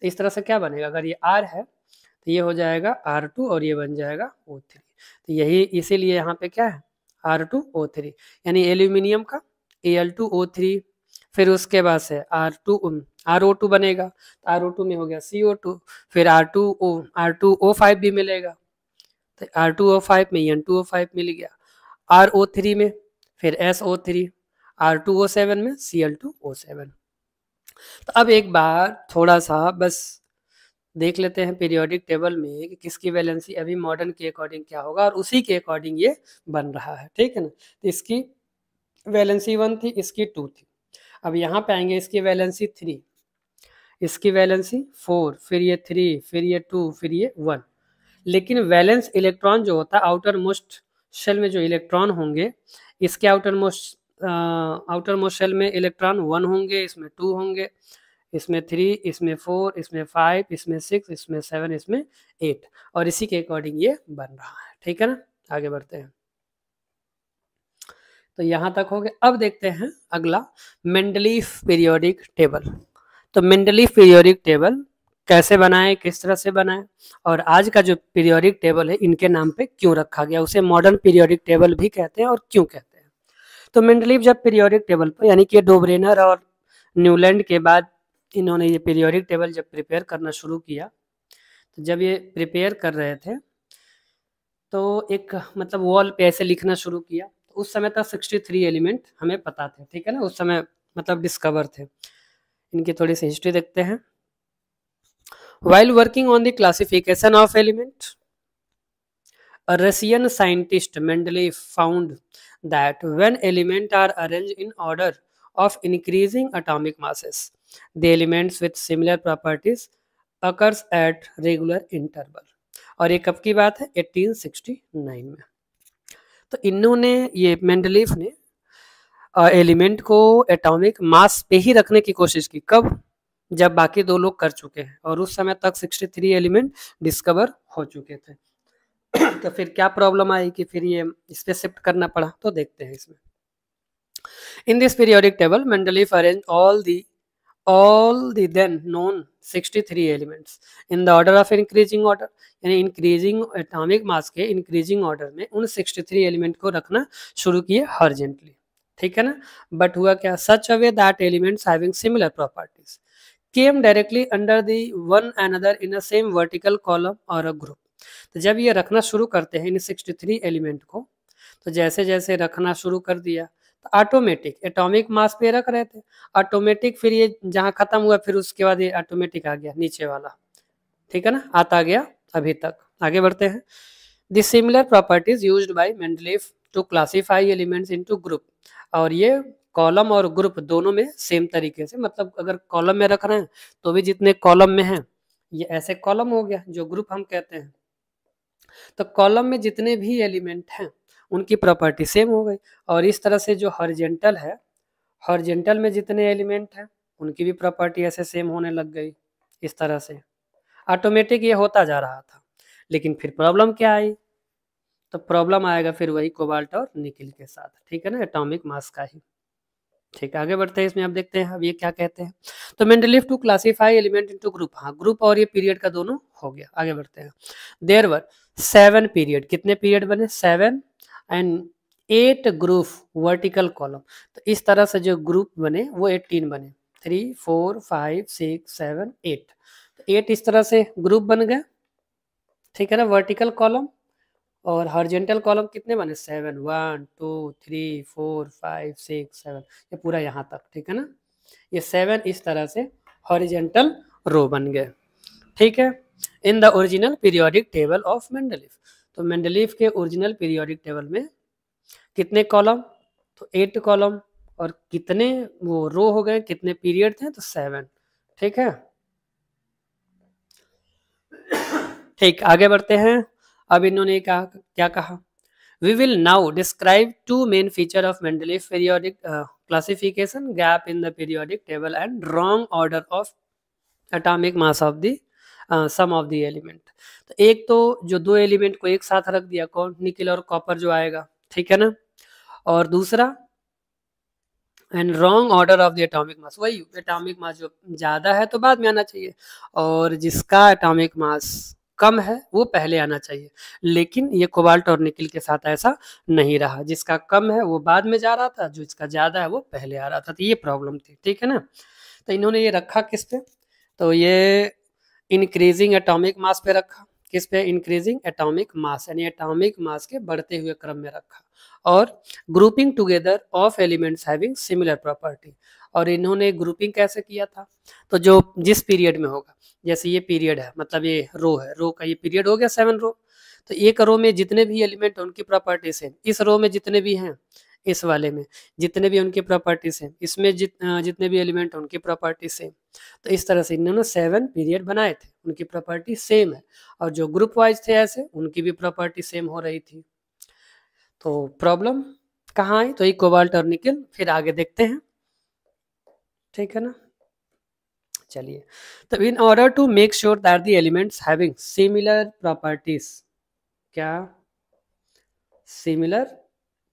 तो इस तरह से क्या बनेगा, अगर ये R है तो ये हो जाएगा R2, और ये बन जाएगा O3। तो यही इसीलिए यहाँ पे क्या है, R2O3, यानी एल्यूमिनियम का Al2O3, फिर उसके बाद से RO2 बनेगा, तो RO2 में हो गया CO2, फिर R2O5 भी मिलेगा, तो R2O5 में N2O5 मिल गया, RO3 में फिर SO3, R2O7 में Cl2O7। तो अब एक बार थोड़ा सा बस देख लेते हैं पीरियोडिक टेबल में कि किसकी वैलेंसी अभी मॉडर्न के अकॉर्डिंग क्या होगा, और उसी के अकॉर्डिंग ये बन रहा है, ठीक है ना। तो इसकी वैलेंसी 1 थी, इसकी 2 थी। अब यहाँ पे आएंगे, इसकी वैलेंसी 3, इसकी वैलेंसी 4, फिर ये 3, फिर ये 2, फिर ये 1। लेकिन वैलेंस इलेक्ट्रॉन जो होता है, आउटर मोस्ट शेल में जो इलेक्ट्रॉन होंगे, इसके आउटर मोस्ट शेल में इलेक्ट्रॉन 1 होंगे, इसमें 2 होंगे, इसमें 3, इसमें 4, इसमें 5, इसमें 6, इसमें 7, इसमें 8, और इसी के अकॉर्डिंग ये बन रहा है, ठीक है ना। आगे बढ़ते हैं। तो यहाँ तक हो गया। अब देखते हैं अगला, मेंडलीफ पीरियोडिक टेबल। तो मेंडलीफ पीरियोडिक टेबल कैसे बनाए, किस तरह से बनाए, और आज का जो पीरियोडिक टेबल है इनके नाम पे क्यों रखा गया, उसे मॉडर्न पीरियोडिक टेबल भी कहते हैं और क्यों कहते हैं। तो मेंडलीफ जब पीरियोडिक टेबल पर, यानी कि डोब्रेनर और न्यूलैंड के बाद इन्होंने ये पीरियोडिक टेबल जब प्रिपेयर करना शुरू किया, तो जब ये प्रिपेयर कर रहे थे तो एक मतलब वॉल पे ऐसे लिखना शुरू किया। तो उस समय तक 63 एलिमेंट हमें पता थे, ठीक है ना, उस समय मतलब डिस्कवर थे। इनकी थोड़ी सी हिस्ट्री देखते हैं। While working on the classification of element, a Russian scientist Mendeleev found that when elements are arranged in order of increasing atomic masses, the elements with similar properties occurs at regular interval। और ये कब की बात है, 1869 में। तो इन्होंने, ये मेंडलीफ ने एलिमेंट को एटॉमिक मास पे ही रखने की कोशिश की। कब, जब बाकी दो लोग कर चुके हैं, और उस समय तक 63 एलिमेंट डिस्कवर हो चुके थे। तो फिर क्या प्रॉब्लम आई कि फिर ये इस पे शिफ्ट करना पड़ा, तो देखते हैं इसमें। In this periodic table Mendeleev arrange all the then known 63 elements in the order of increasing order, यानी इंक्रीजिंग एटॉमिक मास के इंक्रीजिंग ऑर्डर में उन 63 एलिमेंट को रखना शुरू किए हॉरिजॉन्टली, ठीक है ना। बट हुआ क्या, such a way that elements having similar properties came directly under the one another in a same vertical column और अ ग्रुप। तो जब ये रखना शुरू करते हैं इन 63 एलिमेंट को, तो जैसे जैसे रखना शुरू कर दिया तो ऑटोमेटिक एटॉमिक मास पे रख रहे थे, ऑटोमेटिक फिर ये जहाँ खत्म हुआ फिर उसके बाद ये ऑटोमेटिक आ गया नीचे वाला, ठीक है ना, आता गया अभी तक। आगे बढ़ते हैं। The similar properties used by Mendeleev to classify elements into group. और ये कॉलम और ग्रुप दोनों में सेम तरीके से, मतलब अगर कॉलम में रख रहे हैं तो भी जितने कॉलम में हैं ये ऐसे कॉलम हो गया जो ग्रुप हम कहते हैं। तो कॉलम में जितने भी एलिमेंट हैं उनकी प्रॉपर्टी सेम हो गई, और इस तरह से जो हॉरिजॉन्टल है, हॉरिजॉन्टल में जितने एलिमेंट हैं उनकी भी प्रॉपर्टी ऐसे सेम होने लग गई। इस तरह से ऑटोमेटिक ये होता जा रहा था। लेकिन फिर प्रॉब्लम क्या आई, तो प्रॉब्लम आएगा फिर वही कोबाल्ट और निकिल के साथ, ठीक है ना, एटॉमिक मास का ही। ठीक है, आगे बढ़ते हैं। इसमें अब देखते हैं अब ये क्या कहते हैं। तो Mendeleev to classify element into group, हाँ ग्रुप और ये पीरियड का दोनों हो गया। आगे बढ़ते हैं। देयर वर 7 पीरियड, कितने पीरियड बने, 7, एंड 8 ग्रुप वर्टिकल कॉलम। तो इस तरह से जो ग्रुप बने वो 18 बने, 3, 4, 5, 6, 7, 8। तो 8 इस तरह से ग्रुप बन गए, ठीक है ना, वर्टिकल कॉलम। और हॉरिजॉन्टल कॉलम कितने बने, 7, 1, 2, 3, 4, 5, 6, 7, ये पूरा यहाँ तक, ठीक है ना। ये 7 इस तरह से हॉरिजॉन्टल रो बन गए, ठीक है। In the original periodic table of Mendeleev, तो मेंडलीफ के ओरिजिनल पीरियोडिक टेबल में कितने कॉलम, तो 8 कॉलम, और कितने वो रो हो गए, कितने पीरियड थे, तो 7, ठीक है। ठीक, आगे बढ़ते हैं। अब इन्होंने कहा, क्या कहा, we will now describe 2 main feature of Mendeleev periodic classification, gap in the periodic table and wrong order of atomic mass of the some of the element. तो एक तो जो 2 एलिमेंट को एक साथ रख दिया, कौन, निकल और कॉपर जो आएगा, ठीक है ना, और दूसरा and wrong order of the atomic mass, वही एटॉमिक मास जो ज़्यादा है तो बाद में आना चाहिए, और जिसका एटॉमिक मास कम है वो पहले आना चाहिए। लेकिन ये कोबाल्ट और निकिल के साथ ऐसा नहीं रहा, जिसका कम है वो बाद में जा रहा था, जो इसका ज़्यादा है वो पहले आ रहा था। तो ये प्रॉब्लम थी, ठीक है ना। तो इन्होंने ये रखा किस पे, तो ये इंक्रीजिंग एटॉमिक मास पे रखा, किस पे, इंक्रीजिंग एटॉमिक मास, यानी एटॉमिक मास के बढ़ते हुए क्रम में रखा। और grouping together of elements having similar property, और इन्होंने ग्रुपिंग कैसे किया था, तो जो जिस पीरियड में होगा, जैसे ये पीरियड है, मतलब ये रो है, रो का ये पीरियड हो गया 7 रो, तो एक रो में जितने भी एलिमेंट उनकी प्रॉपर्टी सेम, इस रो में जितने भी हैं, इस वाले में जितने भी उनकी प्रॉपर्टी सेम, इसमें जितने भी एलिमेंट उनकी प्रॉपर्टी सेम। तो इस तरह से इन्होंने 7 पीरियड बनाए थे, उनकी प्रॉपर्टी सेम है, और जो ग्रुप वाइज थे ऐसे उनकी भी प्रॉपर्टी सेम हो रही थी। तो प्रॉब्लम कहाँ आई, तो ये कोबाल्ट और निकल, फिर आगे देखते हैं, ठीक है ना। चलिए, तो in order to make sure that the elements having similar properties, क्या similar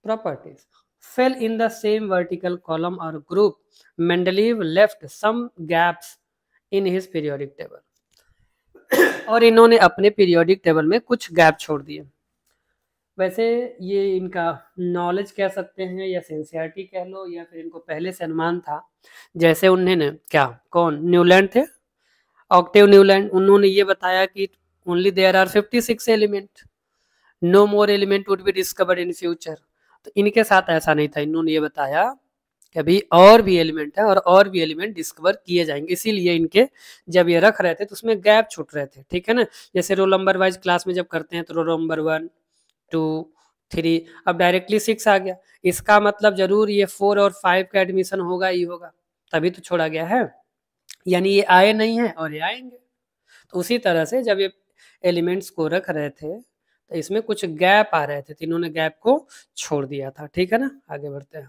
properties fell in the same vertical column or group, Mendeleev left some gaps in his periodic table। और इन्होंने अपने पीरियोडिक टेबल में कुछ gap छोड़ दिए। वैसे ये इनका नॉलेज कह सकते हैं या सिंसियरिटी कह लो, या फिर इनको पहले से अनुमान था। जैसे उन्होंने क्या, कौन न्यूलैंड थे, ऑक्टेव न्यूलैंड, उन्होंने ये बताया कि only there are 56 element, no more element would be discovered in future. तो इनके साथ ऐसा नहीं था, इन्होंने ये बताया कि अभी और भी एलिमेंट है और भी एलिमेंट डिस्कवर किए जाएंगे, इसीलिए इनके जब ये रख रहे थे तो उसमें गैप छूट रहे थे, ठीक है ना। जैसे रोल नंबर वाइज क्लास में जब करते हैं तो रोल नंबर 1 2 3, अब डायरेक्टली 6 आ गया, इसका मतलब जरूर ये 4 और 5 का एडमिशन होगा ही होगा, तभी तो छोड़ा गया है, यानी ये आए नहीं है और ये आएंगे। तो उसी तरह से जब ये एलिमेंट्स को रख रहे थे तो इसमें कुछ गैप आ रहे थे, तो इन्होंने गैप को छोड़ दिया था, ठीक है ना। आगे बढ़ते हैं,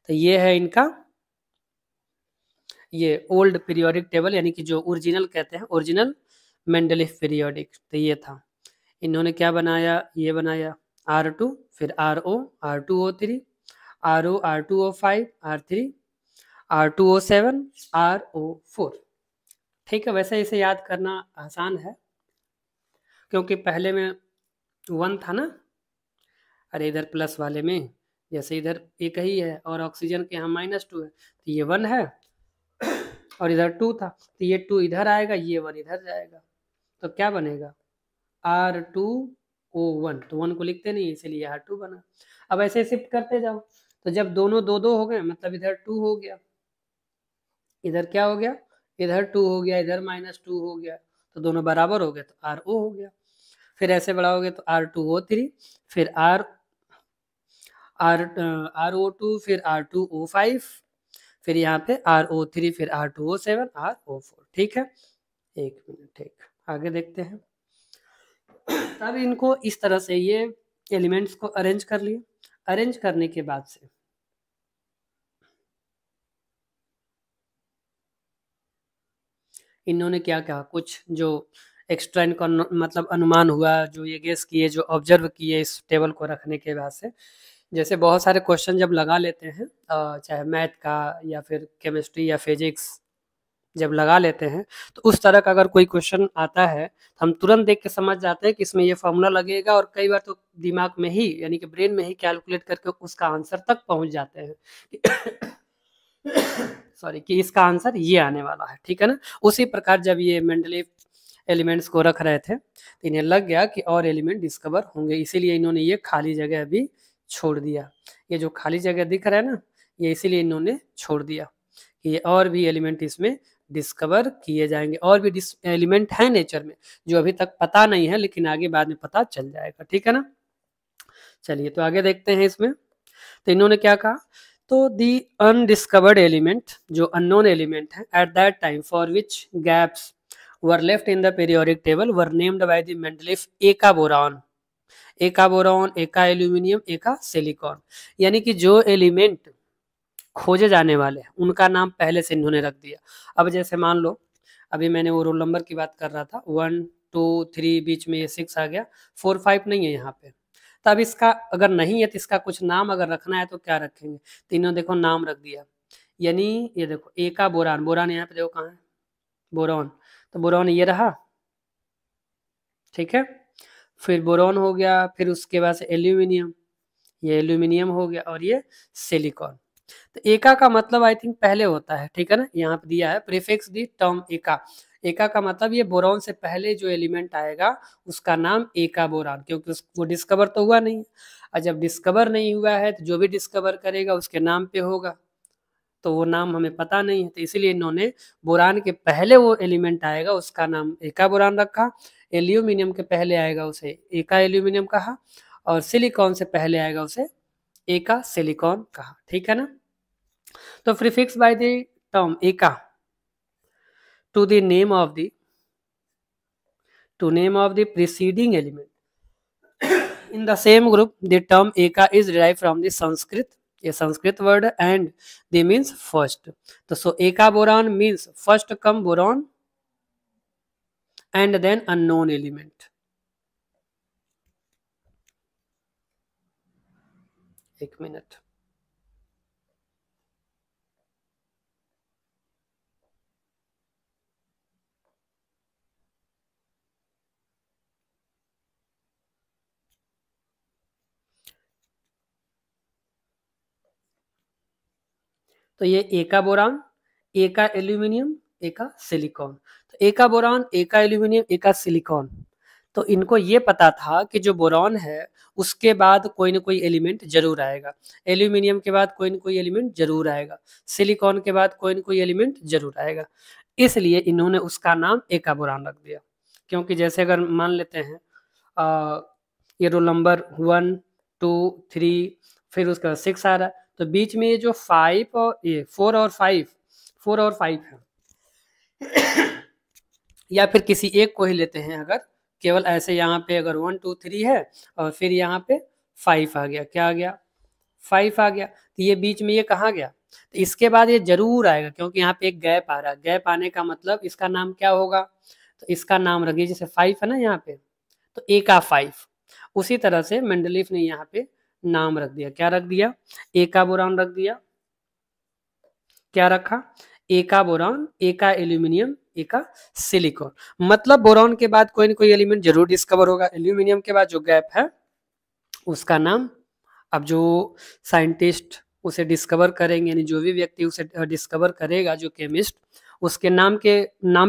तो ये है इनका ये ओल्ड पीरियोडिक टेबल, यानी कि जो ओरिजिनल कहते हैं, ओरिजिनल मेंडलीफ पीरियोडिक, तो ये था। इन्होंने क्या बनाया, ये बनाया R2, फिर RO, R2O3, RO, R2O5, R3, R2O7, RO4, ठीक है। वैसे इसे याद करना आसान है क्योंकि पहले में 1 था ना, अरे इधर प्लस वाले में जैसे इधर एक ही है और ऑक्सीजन के यहाँ -2 है, तो ये 1 है, और इधर 2 था, तो ये 2 इधर आएगा, ये 1 इधर जाएगा, तो क्या बनेगा R2O1, तो 1 को लिखते नहीं इसलिए R2 बना। अब ऐसे शिफ्ट करते जाओ, तो जब दोनों 2 हो गए, मतलब इधर 2 हो गया, इधर क्या हो गया, इधर 2 हो गया, इधर -2 हो गया, तो दोनों बराबर हो गए, तो RO हो गया। फिर ऐसे बढ़ाओगे तो R2O3, फिर RO2, फिर R2O5, फिर यहाँ पे RO3, फिर R2O7, RO4, ठीक है। एक मिनट, ठीक, आगे देखते हैं। तब इनको इस तरह से ये एलिमेंट्स को अरेंज कर लिए, अरेंज करने के बाद से इन्होंने क्या कहा, कुछ जो एक्स्ट्रा इनका मतलब अनुमान हुआ, जो ये गेस किए, जो ऑब्जर्व किए इस टेबल को रखने के बाद से, जैसे बहुत सारे क्वेश्चन जब लगा लेते हैं, चाहे मैथ का या फिर केमिस्ट्री या फिजिक्स, जब लगा लेते हैं तो उस तरह का अगर कोई क्वेश्चन आता है तो हम तुरंत देख के समझ जाते हैं कि इसमें ये फॉर्मूला लगेगा, और कई बार तो दिमाग में ही, यानी कि ब्रेन में ही कैलकुलेट करके उसका आंसर तक पहुंच जाते हैं सॉरी, कि इसका आंसर ये आने वाला है, ठीक है ना। उसी प्रकार जब ये मेंडलीव एलिमेंट्स को रख रहे थे तो इन्हें लग गया कि और एलिमेंट डिस्कवर होंगे, इसीलिए इन्होंने ये खाली जगह अभी छोड़ दिया। ये जो खाली जगह दिख रहा है ना, ये इसीलिए इन्होंने छोड़ दिया कि ये और भी एलिमेंट इसमें डिस्कवर किए जाएंगे, और भी एलिमेंट है नेचर में जो अभी तक पता नहीं है, लेकिन आगे बाद में पता चल जाएगा, ठीक है ना। चलिए, तो आगे देखते हैं इसमें, तो इन्होंने क्या कहा, तो दी अनडिस्कवर्ड एलिमेंट, जो अननोन एलिमेंट है at that time for which gaps were left in the periodic table were named by the Mendeleev एका बोरॉन, एका बोरॉन, एका एल्यूमिनियम, एका सिलिकॉन, यानी कि जो एलिमेंट खोजे जाने वाले उनका नाम पहले से इन्होंने रख दिया। अब जैसे मान लो, अभी मैंने वो रोल नंबर की बात कर रहा था, 1 2 3, बीच में ये 6 आ गया, 4 5 नहीं है यहाँ पे, तब इसका अगर नहीं है तो इसका कुछ नाम अगर रखना है तो क्या रखेंगे, तीनों देखो नाम रख दिया, यानी ये देखो एका बोरान, बोरान यहाँ पे देखो कहाँ है, बोरॉन, तो बोरॉन ये रहा, ठीक है। फिर बोरॉन हो गया, फिर उसके बाद से एल्यूमिनियम, ये एल्यूमिनियम हो गया, और ये सिलिकॉन। तो एका का मतलब आई थिंक पहले होता है, ठीक है ना, यहाँ पे दिया है प्रीफिक्स दी टर्म एका, एका का मतलब ये बोरॉन से पहले जो एलिमेंट आएगा उसका नाम एका बोरान, क्योंकि वो डिस्कवर तो हुआ नहीं, और जब डिस्कवर नहीं हुआ है तो जो भी डिस्कवर करेगा उसके नाम पे होगा, तो वो नाम हमें पता नहीं है, तो इसीलिए इन्होंने बोरान के पहले वो एलिमेंट आएगा उसका नाम एका बोरान रखा, एल्यूमिनियम के पहले आएगा उसे एका एल्यूमिनियम कहा, और सिलिकॉन से पहले आएगा उसे एका सिलिकॉन कहा। ठीक है ना। तो prefix by the term eka to the name of the preceding element in the same group, the term eka is derived from the Sanskrit, a Sanskrit word, and they means first. So eka boron means first come boron and then unknown element. एक minute. तो ये एका boron, एका aluminium, एका silicon. तो एका boron, एका aluminium, एका सिलिकॉन, तो इनको ये पता था कि जो बोरॉन है उसके बाद कोई ना कोई एलिमेंट जरूर आएगा, एल्यूमिनियम के बाद कोई ना कोई एलिमेंट जरूर आएगा, सिलिकॉन के बाद कोई ना कोई एलिमेंट जरूर आएगा, इसलिए इन्होंने उसका नाम एका बोरान रख दिया। क्योंकि जैसे अगर मान लेते हैं ये रोल नंबर 1 2 3 फिर उसका 6 आ रहा है, तो बीच में ये जो 5 और ये 4 और 5 है या फिर किसी एक को ही लेते हैं, अगर केवल ऐसे यहाँ पे अगर 1 2 3 है और फिर यहाँ पे 5 आ गया, क्या आ गया 5 आ गया, तो ये बीच में ये कहाँ गया, तो इसके बाद ये जरूर आएगा क्योंकि यहाँ पे एक गैप आ रहा है, गैप आने का मतलब इसका नाम क्या होगा, तो इसका नाम रखिए, जैसे 5 है ना यहाँ पे, तो एका 5, उसी तरह से मेंडलीफ ने यहाँ पे नाम रख दिया, क्या रख दिया, एका बोरान रख दिया, क्या रखा, एका बोरान, एका एल्यूमिनियम, एका सिलिकॉन। मतलब बोरॉन के बाद कोई ना कोई एलिमेंट जरूर डिस्कवर होगा, एल्यूमिनियम के बाद जो गैप है उसका नाम, अब जो साइंटिस्ट उसे डिस्कवर करेंगे, यानी जो भी व्यक्ति उसे डिस्कवर करेगा, जो केमिस्ट, उसके नाम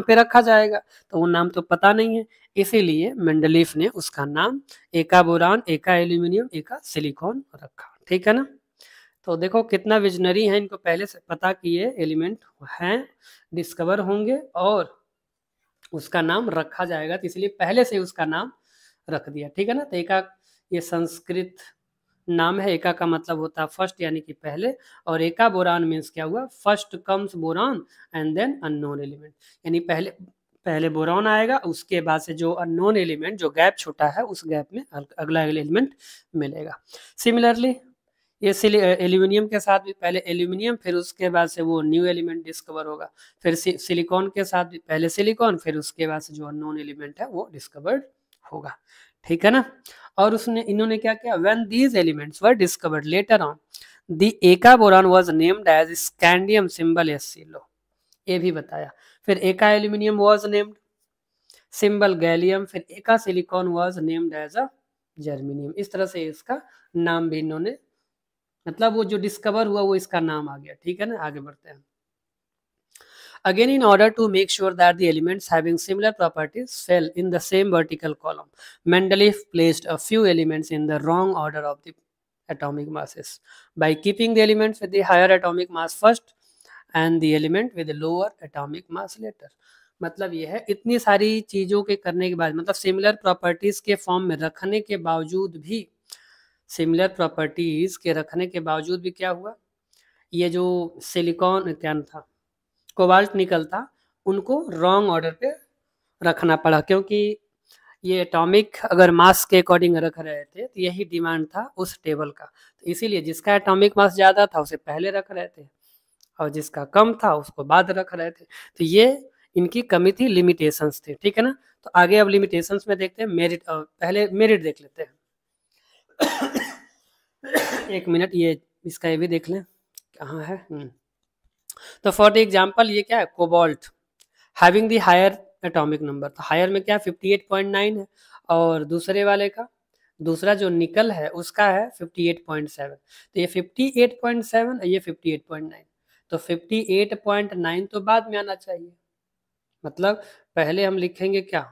पे रखा जाएगा, तो वो नाम तो पता नहीं है, इसीलिए मेंडलीफ ने उसका नाम एका बोरान, एका एल्यूमिनियम, एका सिलिकॉन रखा। ठीक है ना। तो देखो कितना विजनरी है, इनको पहले से पता कि ये एलिमेंट हैं, डिस्कवर होंगे और उसका नाम रखा जाएगा, तो इसलिए पहले से उसका नाम रख दिया। ठीक है ना। तो एका ये संस्कृत नाम है, एका का मतलब होता है फर्स्ट यानी कि पहले, और एका बोरान मीन्स क्या हुआ, first comes boron and then unknown element, यानी पहले बोरॉन आएगा, उसके बाद से जो अननोन एलिमेंट, जो गैप छोटा है, उस गैप में अगला एलिमेंट मिलेगा। सिमिलरली ये एल्यूमिनियम के साथ भी पहले एल्यूमिनियम, फिर उसके बाद से वो न्यू एलिमेंट डिस्कवर होगा, फिर सिलिकॉन के साथ भी पहले सिलिकॉन, फिर उसके बाद से जो अननोन एलिमेंट है वो डिस्कवर्ड होगा। ठीक है ना। और इन्होंने क्या किया, when these elements were discovered later on the eka boron was named as scandium symbol Sc, लो ये भी बताया। फिर eka aluminium was named symbol gallium, फिर eka silicon was named as a germanium. इस तरह से इसका नाम भी इन्होंने, मतलब वो जो डिस्कवर हुआ वो इसका नाम आ गया। ठीक है ना। आगे बढ़ते हैं। Again, in order to make sure that the elements having similar properties fell in the same vertical column, Mendeleev placed a few elements in the wrong order of the atomic masses by keeping the elements with the higher atomic mass first and the element with the lower atomic mass later. मतलब ये है, इतनी सारी चीजों के करने के बाद, मतलब सिमिलर प्रॉपर्टीज के फॉर्म में रखने के बावजूद भी, सिमिलर प्रॉपर्टीज के रखने के बावजूद भी क्या हुआ, ये जो सिलिकॉन क्या था, कोबाल्ट निकल था, उनको रॉन्ग ऑर्डर पे रखना पड़ा, क्योंकि ये एटॉमिक अगर मास के अकॉर्डिंग रख रहे थे तो यही डिमांड था उस टेबल का, तो इसीलिए जिसका एटॉमिक मास ज़्यादा था उसे पहले रख रहे थे और जिसका कम था उसको बाद रख रहे थे। तो ये इनकी कमी थी, लिमिटेशंस थे। ठीक है ना। तो आगे अब लिमिटेशंस में देखते हैं, मेरिट, पहले मेरिट देख लेते हैं। एक मिनट, ये इसका ये भी देख लें कहाँ है। तो फॉर द एग्जाम्पल ये क्या है, cobalt having the higher atomic number, तो हायर में क्या 58.9 है, और दूसरे वाले का, दूसरा जो निकल है उसका है 58.7, तो ये 58.7 और ये 58.9, तो 58.9 तो बाद में आना चाहिए, मतलब पहले हम लिखेंगे क्या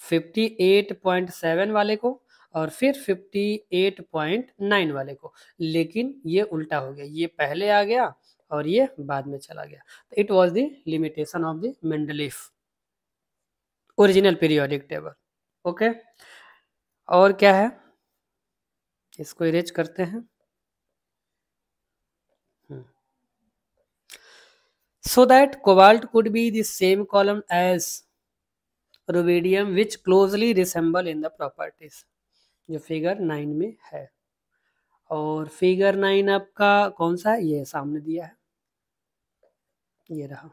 58.7 वाले को और फिर 58.9 वाले को, लेकिन ये उल्टा हो गया, ये पहले आ गया और ये बाद में चला गया। तो it was the limitation of the Mendeleev original periodic table. Okay, और क्या है, इसको इरेज करते हैं। So that cobalt could be the same column as rubidium which closely resemble in the properties, जो फिगर 9 में है। और फिगर 9 आपका कौन सा है, ये सामने दिया है, ये रहा,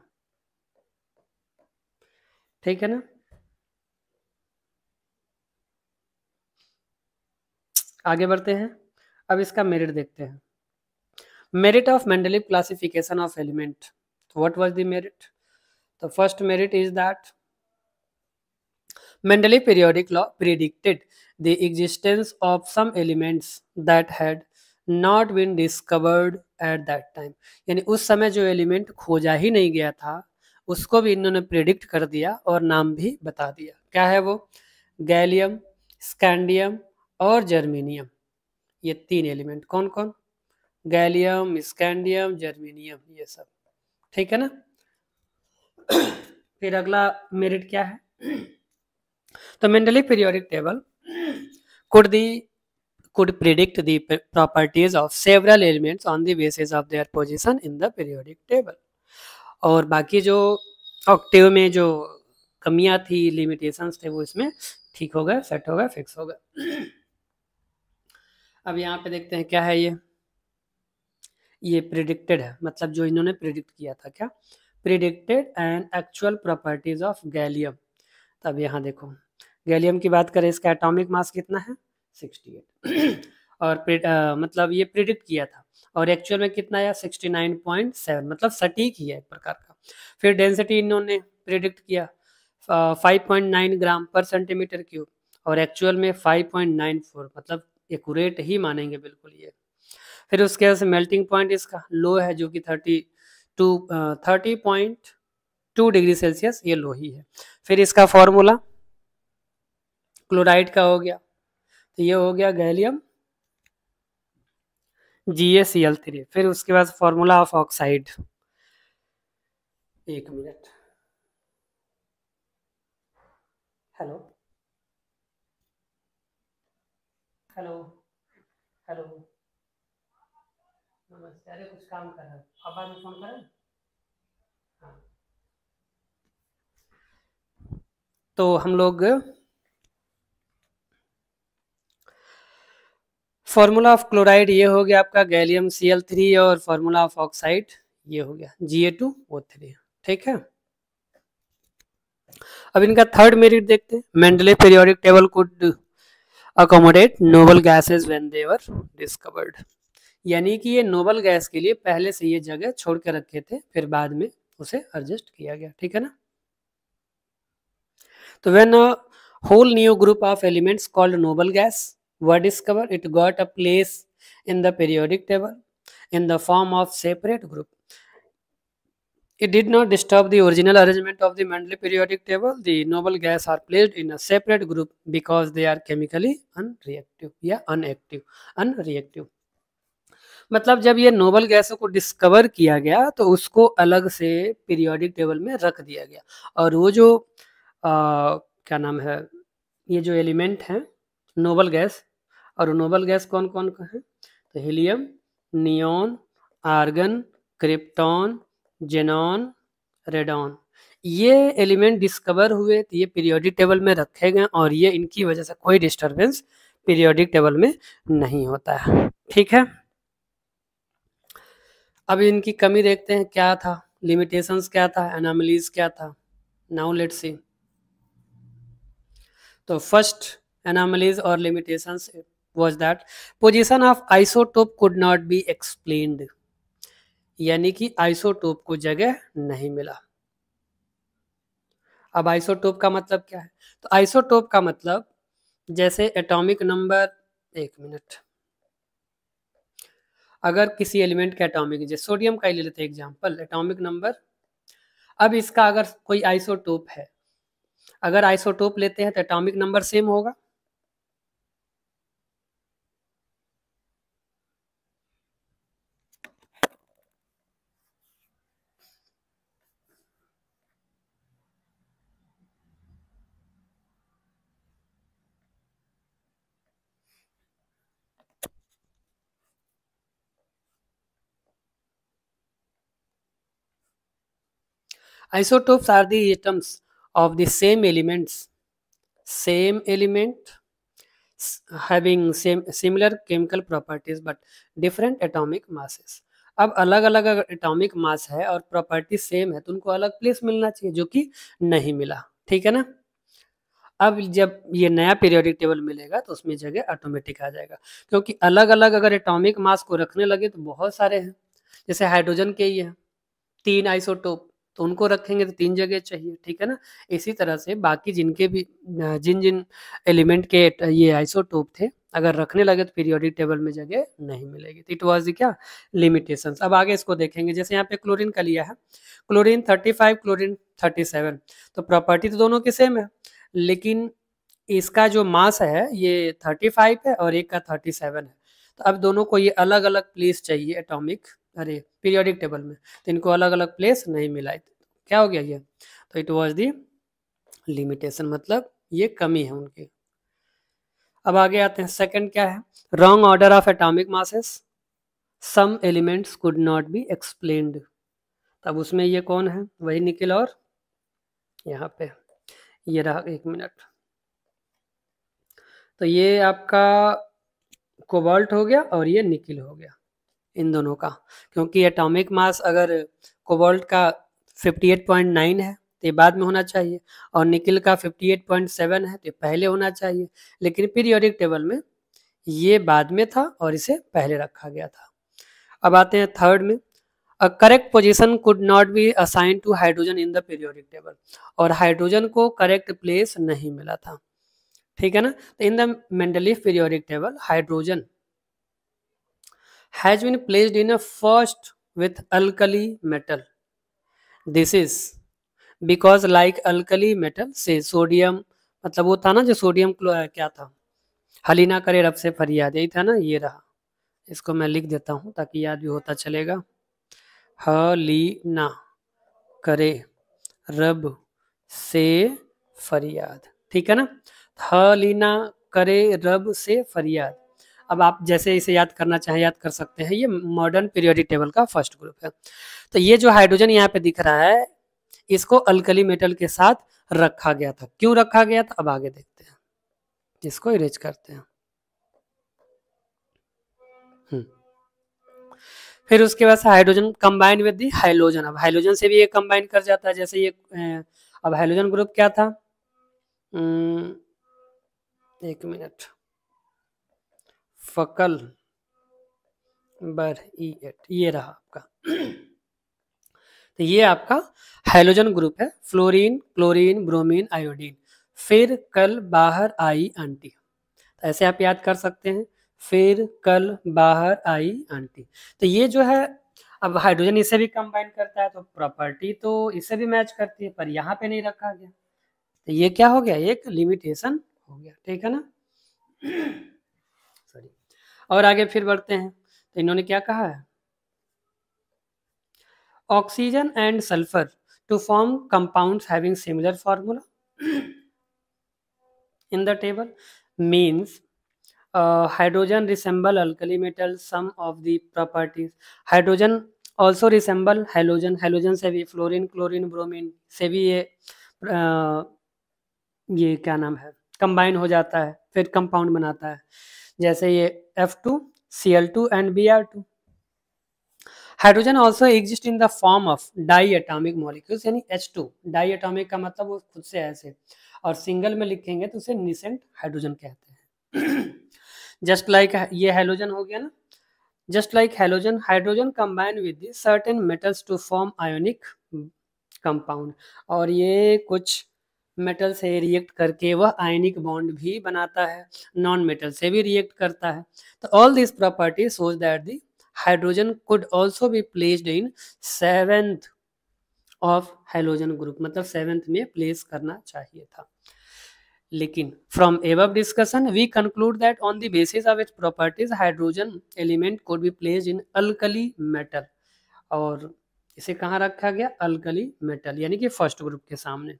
ठीक है ना। आगे बढ़ते हैं, अब इसका मेरिट देखते हैं। Merit of Mendeleev classification of element, what was the merit? The first merit is that Mendeleev periodic law predicted the existence of some elements that had not been discovered at that time। यानी उस समय जो element खोजा ही नहीं गया था उसको भी इन्होंने प्रिडिक्ट कर दिया और नाम भी बता दिया। क्या है वो? गैलियम, स्कैंडियम और जर्मेनियम, ये 3 एलिमेंट। कौन कौन? गैलियम, स्कैंडियम, जर्मेनियम, ये सब, ठीक है ना। फिर अगला मेरिट क्या है? तो Mendeleev periodic table could predict the properties of several elements on the basis of their position in the periodic table। और बाकी जो ऑक्टेव में जो कमियां थी, लिमिटेशंस थे, वो इसमें ठीक हो गए, सेट हो गए, फिक्स हो गए। अब यहाँ पे देखते हैं क्या है ये प्रिडिक्टेड है, मतलब जो इन्होंने प्रिडिक्ट किया था। क्या? Predicted and actual properties of gallium. तब यहाँ देखो, गैलियम की बात करें, इसका एटॉमिक मास कितना है? 68 और मतलब ये प्रिडिक्ट किया था और एक्चुअल में कितना आया? 69.7, मतलब सटीक ही है एक प्रकार का। फिर डेंसिटी इन्होंने प्रिडिक्ट किया 5.9 ग्राम पर सेंटीमीटर क्यूब और एक्चुअल में 5.94, मतलब एक्यूरेट ही मानेंगे बिल्कुल ये। फिर उसके बाद से मेल्टिंग पॉइंट इसका लो है जो कि 30.2 डिग्री सेल्सियस, ये लो ही है। फिर इसका फॉर्मूला क्लोराइड का हो गया, तो ये हो गया गैलियम GaCl3। फिर उसके बाद फॉर्मूला ऑफ ऑक्साइड, एक मिनट, हेलो हेलो हेलो, नमस्ते। अरे कुछ काम कर रहा है, अब बाद में फोन करें। हाँ, तो हम लोग फॉर्मूला ऑफ क्लोराइड ये हो गया आपका गैलियम Cl3 और फॉर्मूला ऑफ ऑक्साइड ये हो गया Ga2O3, ठीक है। अब इनका थर्ड मेरिट देखते हैं। Mendeleev periodic table could accommodate noble gases when they were discovered, यानी कि ये नोबल गैस के लिए पहले से ये जगह छोड़ के रखे थे, फिर बाद में उसे एडजस्ट किया गया, ठीक है ना। तो when a whole new group of elements called noble gas were discovered, it got a place in the periodic table in the form of separate group. It did not disturb the original arrangement of the Mendeleev periodic table. The noble gas are placed in a separate group because they are chemically unreactive या unreactive। मतलब जब ये Nobel गैसों को discover किया गया तो उसको अलग से पीरियोडिक टेबल में रख दिया गया, और वो जो क्या नाम है, ये जो एलिमेंट हैं नोबल गैस, और नोबल गैस कौन कौन का है? तो helium, neon, argon, krypton, xenon, radon, ये एलिमेंट डिस्कवर हुए तो ये पीरियोडिक टेबल में रखे गए और ये इनकी वजह से कोई डिस्टरबेंस पीरियोडिक टेबल में नहीं होता है, ठीक है। अब इनकी कमी देखते हैं क्या था, लिमिटेशंस क्या था, एनोमलीज क्या था। नाउ लेट्स सी। तो फर्स्ट एनोमलीज और limitations was that position of isotope could not be explained, यानी कि आइसोटोप को जगह नहीं मिला। अब आइसोटोप का मतलब क्या है? तो आइसोटोप का मतलब जैसे एटॉमिक नंबर, एक मिनट, अगर किसी एलिमेंट का एटॉमिक, जैसे सोडियम का ही ले लेते हैं एग्जांपल, एटॉमिक नंबर, अब इसका अगर कोई आइसोटोप है, अगर आइसोटोप लेते हैं तो एटॉमिक नंबर सेम होगा, Isotopes are the atoms of the same element having similar chemical properties but different atomic masses. अब अलग अलग अगर एटॉमिक मास है और प्रॉपर्टी सेम है तो उनको अलग प्लेस मिलना चाहिए, जो कि नहीं मिला। ठीक है ना। अब जब ये नया पीरियोडिक टेबल मिलेगा तो उसमें जगह ऑटोमेटिक आ जाएगा, क्योंकि अलग अलग अगर एटॉमिक मास को रखने लगे तो बहुत सारे हैं। जैसे हाइड्रोजन के ही है 3 आइसोटोप, तो उनको रखेंगे तो 3 जगह चाहिए। ठीक है ना। इसी तरह से बाकी जिनके भी जिन जिन एलिमेंट के ये आइसोटोप थे, अगर रखने लगे तो पीरियोडिक टेबल में जगह नहीं मिलेगी। तो इट वाज द क्या लिमिटेशंस। अब आगे इसको देखेंगे। जैसे यहाँ पे क्लोरीन का लिया है, क्लोरीन 35, क्लोरीन 37, तो प्रॉपर्टी तो दोनों की सेम है, लेकिन इसका जो मास है ये 35 है और एक का 37 है। तो अब दोनों को ये अलग अलग प्लेस चाहिए एटॉमिक पीरियोडिक टेबल में, तो इनको अलग अलग प्लेस नहीं मिला। क्या हो गया ये, तो इट वाज दी लिमिटेशन, मतलब ये कमी है उनकी। अब आगे आते हैं। सेकंड क्या है, wrong order of atomic masses, some elements could not be explained. तब उसमें ये कौन है, वही निकिल और यहाँ पे ये रहा, 1 मिनट। तो ये आपका कोबाल्ट हो गया और ये निकिल हो गया, इन दोनों का। क्योंकि एटॉमिक मास अगर कोबाल्ट का 58.9 है तो ये बाद में होना चाहिए, और निकिल का 58.7 है तो ये पहले होना चाहिए, लेकिन पीरियोडिक टेबल में ये बाद में था और इसे पहले रखा गया था। अब आते हैं थर्ड में, a correct position could not be assign to hydrogen in the periodic table, और हाइड्रोजन को करेक्ट प्लेस नहीं मिला था। ठीक है ना। तो in the Mendeleev periodic table hydrogen has been placed in a first with alkali metal. This is because like alkali metal से सोडियम, मतलब वो था ना जो सोडियम क्या था, हलीना करे रब से फरियाद, यही था ना, ये रहा। इसको मैं लिख देता हूँ ताकि याद भी होता चलेगा। हलीना करे रब से फरियाद। ठीक है ना। हलीना करे रब से फरियाद। अब आप जैसे इसे याद करना चाहें याद कर सकते हैं। ये मॉडर्न पीरियोडिक टेबल का फर्स्ट ग्रुप है। तो ये जो हाइड्रोजन यहाँ पे दिख रहा है, इसको अल्कली मेटल के साथ रखा गया था। क्यों रखा गया था, अब आगे देखते हैं। इसको इरेज करते हैं। फिर उसके बाद hydrogen combine with the halogen. अब हाइलोजन से भी ये कंबाइन कर जाता है, जैसे ये अब हाइलोजन ग्रुप क्या था, 1 मिनट, फकल बर ये रहा आपका। तो ये आपका हाइलोजन ग्रुप है, फ्लोरीन, क्लोरीन, ब्रोमीन, आयोडीन। फिर कल बाहर आई आंटी, तो ऐसे आप याद कर सकते हैं, फिर कल बाहर आई आंटी। तो ये जो है, अब हाइड्रोजन इससे भी कंबाइन करता है तो प्रॉपर्टी तो इससे भी मैच करती है, पर यहाँ पे नहीं रखा गया, तो ये क्या हो गया, एक लिमिटेशन हो गया। ठीक है ना। सॉरी। और आगे फिर बढ़ते हैं। तो इन्होंने क्या कहा है, oxygen and sulphur to form compounds having similar formula in the table means hydrogen resemble alkali metal, some of the properties hydrogen also resemble halogen, halogen से भी फ्लोरीन, क्लोरीन, ब्रोमीन से भी ये क्या नाम है कंबाइन हो जाता है, फिर कंपाउंड बनाता है, जैसे ये F2Cl2 and Br2। Hydrogen also exist in the form of diatomic molecules, यानी H2। डाई एटॉमिक का मतलब वो खुद से ऐसे, और सिंगल में लिखेंगे तो उसे निसेंट हाइड्रोजन कहते हैं। जस्ट लाइक ये हाइड्रोजन हो गया ना, just like hydrogen, hydrogen combine with certain metals to form ionic compound, और ये कुछ मेटल से रिएक्ट करके वह आयनिक बॉन्ड भी बनाता है, नॉन मेटल से भी रिएक्ट करता है। तो all this property shows that the hydrogen could also be placed in 7th of hydrogen group, मतलब 7th में प्लेस करना चाहिए था। लेकिन from above discussion we conclude that on the basis of its properties hydrogen element could be placed in alkali metal, और इसे कहाँ रखा गया, अल्कली मेटल, यानी कि फर्स्ट ग्रुप के सामने,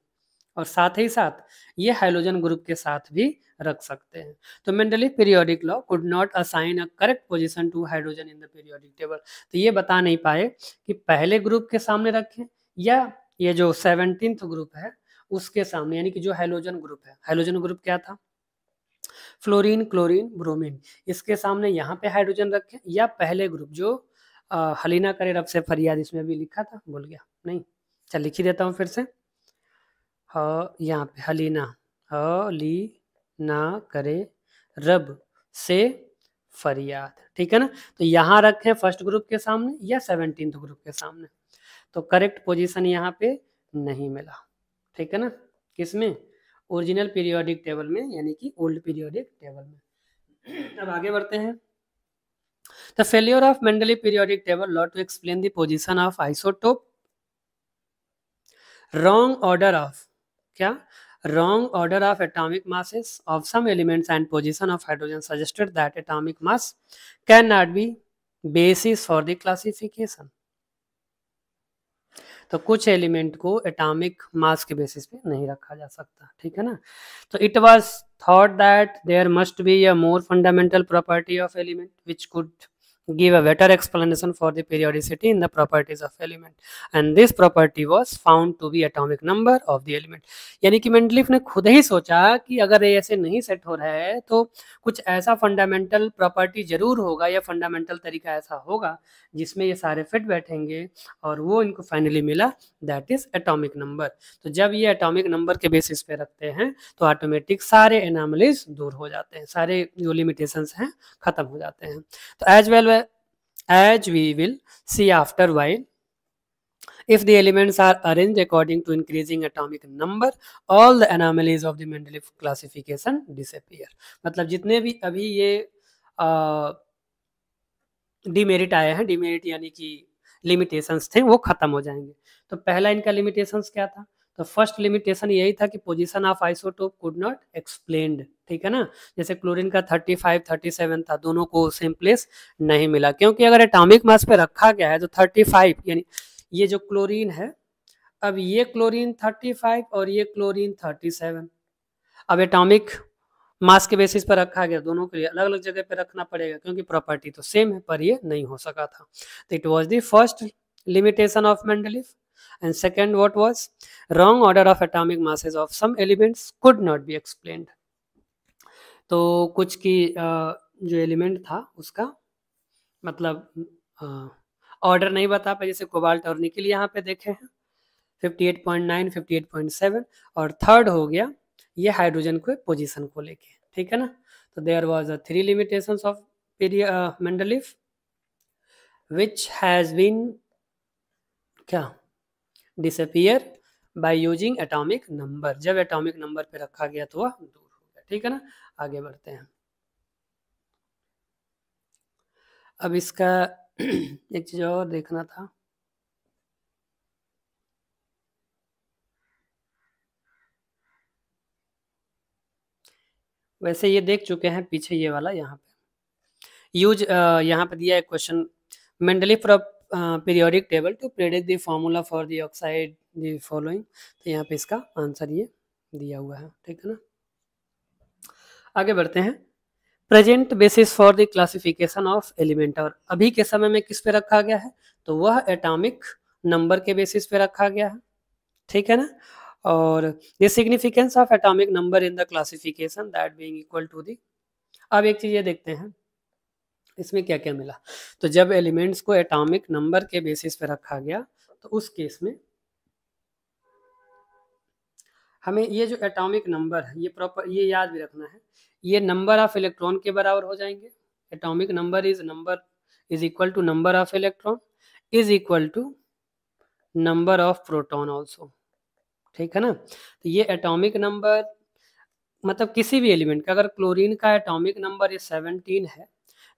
और साथ ही साथ ये हाइड्रोजन ग्रुप के साथ भी रख सकते हैं। तो Mendeleev periodic law could not assign a correct position to hydrogen in the periodic table. तो ये बता नहीं पाए कि पहले ग्रुप के सामने रखें या ये जो 17th ग्रुप है उसके सामने, यानी कि जो हैलोजन ग्रुप है, हैलोजन ग्रुप क्या था, फ्लोरीन, क्लोरीन, ब्रोमीन, इसके सामने यहाँ पे हाइड्रोजन रखें, या पहले ग्रुप जो हलीना करे रब से फरियाद, इसमें भी लिखा था, भूल गया नहीं, चल लिख ही देता हूँ फिर से, यहाँ पे हलीना, हलीना करे रब से फरियाद, ठीक है ना। तो यहाँ रखें फर्स्ट ग्रुप के सामने या 17th ग्रुप के सामने, तो करेक्ट पोजीशन यहाँ पे नहीं मिला, ठीक है ना, किसमें, ओरिजिनल पीरियोडिक टेबल में, यानी कि ओल्ड पीरियोडिक टेबल में। अब आगे बढ़ते हैं। The failure of Mendeleev periodic table law to explain the position of isotope, wrong order of, क्या, wrong order of atomic masses of some elements and position of hydrogen suggested that atomic mass cannot be basis for the classification। तो कुछ element को atomic mass के basis पे नहीं रखा जा सकता, ठीक है ना। तो it was thought that there must be a more fundamental property of element which could give a better explanation for the periodicity in the properties of element, and this property was found to be atomic number of the element। यानी कि Mendeleev ने खुद ही सोचा कि अगर ये ऐसे नहीं सेट हो रहा है तो कुछ ऐसा फंडामेंटल प्रॉपर्टी जरूर होगा, या फंडामेंटल तरीका ऐसा होगा जिसमें ये सारे फिट बैठेंगे, और वो इनको फाइनली मिला, दैट इज एटॉमिक नंबर। तो जब ये एटॉमिक नंबर के बेसिस पे रखते हैं तो ऑटोमेटिक सारे एनॉमलीज दूर हो जाते हैं, सारे जो लिमिटेशंस हैं खत्म हो जाते हैं। तो as we will see after while, if the elements are arranged according to increasing atomic number, all the anomalies of the Mendeleev classification disappear। मतलब जितने भी अभी ये डिमेरिट आए हैं, डिमेरिट यानी कि लिमिटेशंस थे, वो खत्म हो जाएंगे। तो पहला इनका लिमिटेशंस क्या था, तो फर्स्ट लिमिटेशन यही था कि position of isotope could not explained, ठीक है ना। जैसे क्लोरीन का 35, 37 था, दोनों को सेम प्लेस नहीं मिला, क्योंकि अगर एटॉमिक मास पे रखा गया है तो 35, यानी ये जो क्लोरीन है, अब ये क्लोरीन 35 और ये क्लोरीन 37, अब एटॉमिक मास के बेसिस पर रखा गया, दोनों के लिए अलग अलग जगह पे रखना पड़ेगा, क्योंकि प्रॉपर्टी तो सेम है, पर ये नहीं हो सका था। तो it was the first limitation of Mendeleev. And second, what was wrong order of atomic masses of some elements could not be explained। तो कुछ की जो एलिमेंट था उसका मतलब ऑर्डर नहीं बता पाए, जैसे कोबाल्ट और निकल यहाँ पे देखे हैं 58.9, 58.7, और थर्ड हो गया ये हाइड्रोजन को पोजीशन को लेके, ठीक है ना। तो there was a 3 limitations of Mendeleev which has been क्या disappear by using atomic number. जब एटॉमिक नंबर पे रखा गया तो वह दूर हो गया, ठीक है ना। आगे बढ़ते हैं। अब इसका एक चीज और देखना था, वैसे ये देख चुके हैं पीछे ये वाला, यहाँ पे यूज यहाँ पे दिया है question, Mendeleev periodic table to predict the formula for the oxide the following. तो यहाँ पे इसका आंसर ये दिया हुआ है, ठीक है ना। आगे बढ़ते हैं। Present basis for the classification of element, और अभी के समय में किस पे रखा गया है, तो वह एटॉमिक नंबर के बेसिस पे रखा गया है, ठीक है ना। और the significance of atomic number in the classification that being equal to the. अब एक चीज ये देखते हैं इसमें क्या क्या मिला। तो जब एलिमेंट्स को एटॉमिक नंबर के बेसिस पे रखा गया तो उस केस में हमें ये जो एटॉमिक नंबर है, ये प्रॉपर ये याद भी रखना है, ये नंबर ऑफ इलेक्ट्रॉन के बराबर हो जाएंगे। Atomic number is equal to number of electron is equal to number of proton also, ठीक है ना। तो ये एटॉमिक नंबर मतलब किसी भी एलिमेंट का, अगर क्लोरीन का एटॉमिक नंबर ये 17 है